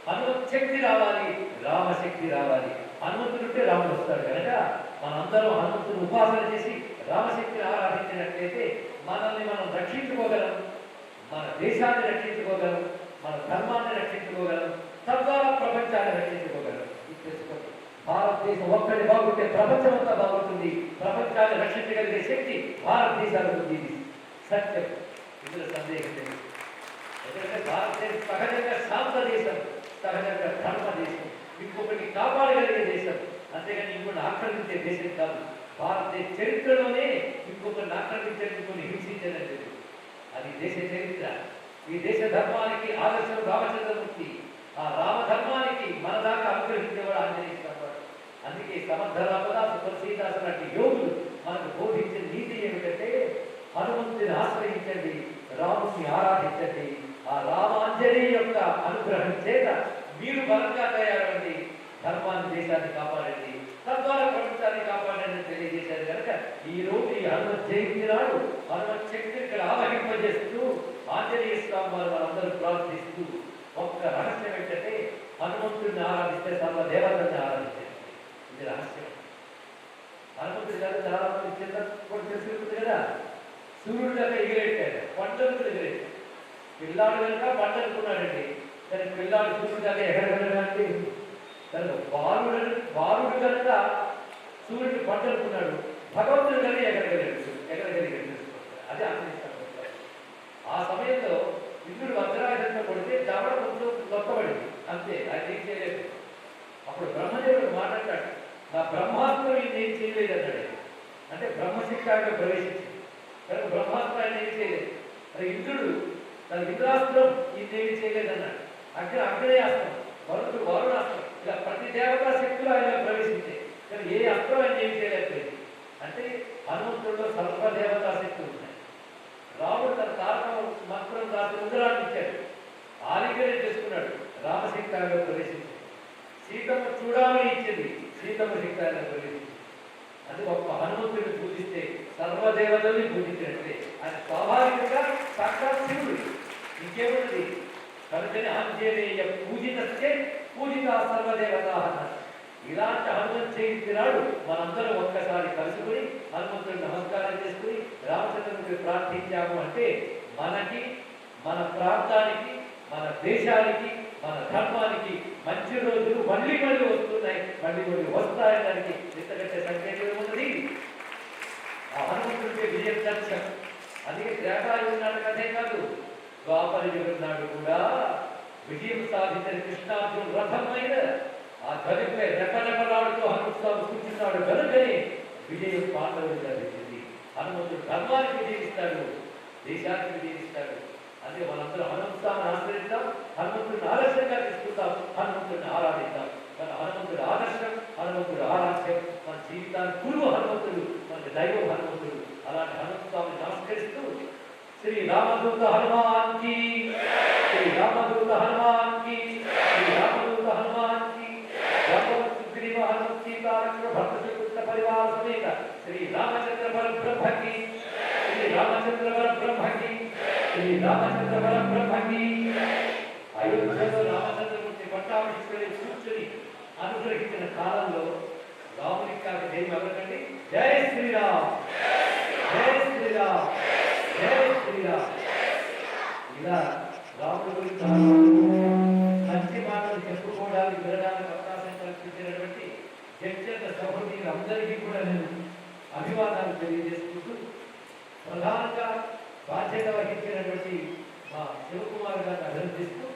హనుమత్ శక్తి రావాలి, రామశక్తి రావాలి. హనుమంతుడుంటే రాముడు వస్తాడు కనుక మనందరం హనుమంతుని ఉపాసన చేసి రామశక్తిని ఆరాధించినట్లయితే మనల్ని మనం రక్షించుకోగలం, మన దేశాన్ని రక్షించుకోగలం, మన ధర్మాన్ని రక్షించుకోగలం, తద్వారా ప్రపంచాన్ని రక్షించుకోగలం. ఇది తెలుసుకోండి. భారతదేశం ఒక్కటి బాగుంటే ప్రపంచం అంతా బాగుంటుంది. ప్రపంచాన్ని రక్షించగలిగే శక్తి భారతదేశానికి ఉంది. ఇది సత్యం, ఇందులో సందేహం లేదు. ఎందుకంటే భారతదేశం సహజంగా శాంత దేశం, సహజంగా ధర్మ దేశం, ఇంకొకటి కాపాడగలిగే దేశం, అంతేగాని ఇంకొకటి ఆక్రమించే దేశం కాదు. భారతదేశ చరిత్రలోనే ఇంకొకరిని ఆక్రమించేందుకు హింసించలేదు. అది దేశ చరిత్ర. ఈ దేశ ధర్మానికి ఆదర్శం రామచంద్రమూర్తి. ఆ రామధర్మానికి మన దాకా అనుగ్రహించేవాడు ఆంజనేయ స్వామి. అందుకే సమర్థ రామదాసు, తులసీదాసు లాంటి యోగులు మనకు బోధించిన నీతి ఏమిటంటే హనుమంతుని ఆశ్రయించండి, రాముని ఆరాధించండి. ఆ రామాంజనేయ యొక్క అనుగ్రహం చేత మీరు బలంగా తయారండి, ధర్మాన్ని, దేశాన్ని కాపాడండి, తద్వారా ప్రపంచాన్ని కాపాడండి తెలియజేశారు కనుక ఈ రోజు ఈ హనుమత్ జయంతి నాడు హనుమత్ శక్తిని ఇక్కడ ఆవహింపజేస్తూ ఆంజనేయ స్వామి వారు మనందరూ ప్రార్థిస్తూ ఒక్క రహస్యం ఏంటంటే హనుమంతుడిని ఆరాధిస్తే సర్వ దేవతల్ని ఆరాధించారు. ఇది రహస్యం. హనుమంతుడి గారు చాలా మంది చిన్న కూడా తెలుసుకుంటుంది కదా, సూర్యుడు దాకా ఎగిరెట్టాడు, పంటలు ఎగిరెట్టాడు. పిల్లాడు కనుక పంట అనుకున్నాడండి, కానీ పిల్లాడు సూర్యుడు దాకా ఎగరగలగాండి. కనుక బాలుడు కనుక సూర్యుడిని పంట అనుకున్నాడు, భగవంతుడు కనుక ఎగరగలిగాడు. అది ఆచరిస్తాడు. ఆ సమయంలో ఇంద్రుడు వజ్రాయుధంతో కొడితే దవడ కొంచెం కొత్తబడింది అంతే, అది ఏం చేయలేదు. అప్పుడు బ్రహ్మదేవుడు మాట్లాడతాడు, నా బ్రహ్మాస్త్రం ఇది ఏం చేయలేదు అన్నాడు. అంటే బ్రహ్మశిక్షాగా ప్రవేశించింది కనుక బ్రహ్మాస్త్రాన్ని ఏం చేయలేదు. మరి ఇంద్రుడు తన ఇంద్రాస్త్రం ఇది ఏమి చేయలేదు అన్నాడు. అగ్నేయాస్త్రం, వరుణుడు వరుణాస్త్రం, ఇలా ప్రతి దేవతా శక్తులు ఆయన ప్రవేశించాయి కానీ ఏ అస్త్రం ఆయన ఏం చేయలేకపోయింది. అంటే హనుమంతుడిలో సర్వదేవతా శక్తులు ఉన్నాయి. రాముడు తన తారక మంత్రం రాసి ఉంగరాన్ని ఇచ్చాడు, ఆలింగనం చేసుకున్నాడు, రామశక్తిగా ప్రవేశించింది. సీతమ్మ చూడాలని ఇచ్చింది, సీతమ్మ శక్తిగా ప్రవేశించింది. అది గొప్ప హనుమంతుడిని పూజిస్తే సర్వదేవతల్ని పూజించినట్లే. ఆయన స్వాభావికంగా సాక్షాత్ శివుడు, ఇంకేమున్నది. కనుకనే ఆంజనేయ పూజితస్తే పూజిత సర్వదేవత అన్నారు. ఇలాంటి హనుమంతు జయంతి నాడు మనందరం ఒక్కసారి కలుసుకుని హనుమంతుడిని నమస్కారం చేసుకుని రామచంద్రుడికి ప్రార్థించాము అంటే మనకి, మన ప్రాంతానికి, మన దేశానికి, మన ధర్మానికి మంచి రోజులు మళ్ళీ మళ్ళీ వస్తున్నాయి, మళ్ళీ మళ్ళీ వస్తాయనడానికి ఇంతకంటే సంకేతం ఉన్నది. ఆ హనుమంతుడికి విజయం సత్యం. అందుకే త్రేతాయుగం నాడు కథే కాదు, ద్వాపర యుగం నాడు కూడా విజయం సాధించిన కృష్ణార్జునుడు రథం మీద ఆ ధ్వనిపై రెపరెపలాడుతూ హనుమంతుడు కూర్చున్నాడు కనుకనే విజయం పాండవుడిగా వచ్చింది. హనుమంతుడు ధర్మానికి విజయిస్తాడు, దేశానికి విజయిస్తాడు. అదే మనందరం హనుమంతుని ఆశ్రయిద్దాం, హనుమంతుడిని ఆదర్శంగా తీసుకుంటాం, హనుమంతుడిని ఆరాధిద్దాం. మన హనుమంతుడి ఆదర్శం, హనుమంతుడి ఆరాధ్యం, మన జీవితానికి గురువు హనుమంతుడు, మనకి దైవం హనుమంతుడు. అలాంటి హనుమంతుని నమస్కరిస్తూ శ్రీ రామదూత హనుమాన్ కి, శ్రీ రామదూత హనుమాన్ కి, శ్రీ రామదూత హనుమాన్ కి, సుగ్రీవ హనుమత్ సీతాలక్ష్మణ భర్త సుపుత్ర పరివార సమేత శ్రీ రామచంద్ర పరబ్రహ్మ కి, శ్రీ రామచంద్ర పరబ్రహ్మ కి, శ్రీ రామచంద్ర పరబ్రహ్మ కి. అయోధ్యలో రామచంద్రమూర్తి పట్టాభిషేకుని కూర్చుని అనుగ్రహించిన కాలంలో రామునికి కాక జయం ఎవరికండి? జై శ్రీరామ్, జై శ్రీరామ్, జై శ్రీరామ్. ఇలా రాముడి గురించి మంచి మాటలు చెప్పుకోవడానికి, వినడానికి అవకాశం కల్పించినటువంటి చర్చల సభ్యులు అందరికీ కూడా నేను అభివాదాలు తెలియజేసుకుంటూ, ప్రధానంగా బాధ్యత వహించినటువంటి మా శివకుమార్ గారిని అభినందిస్తూ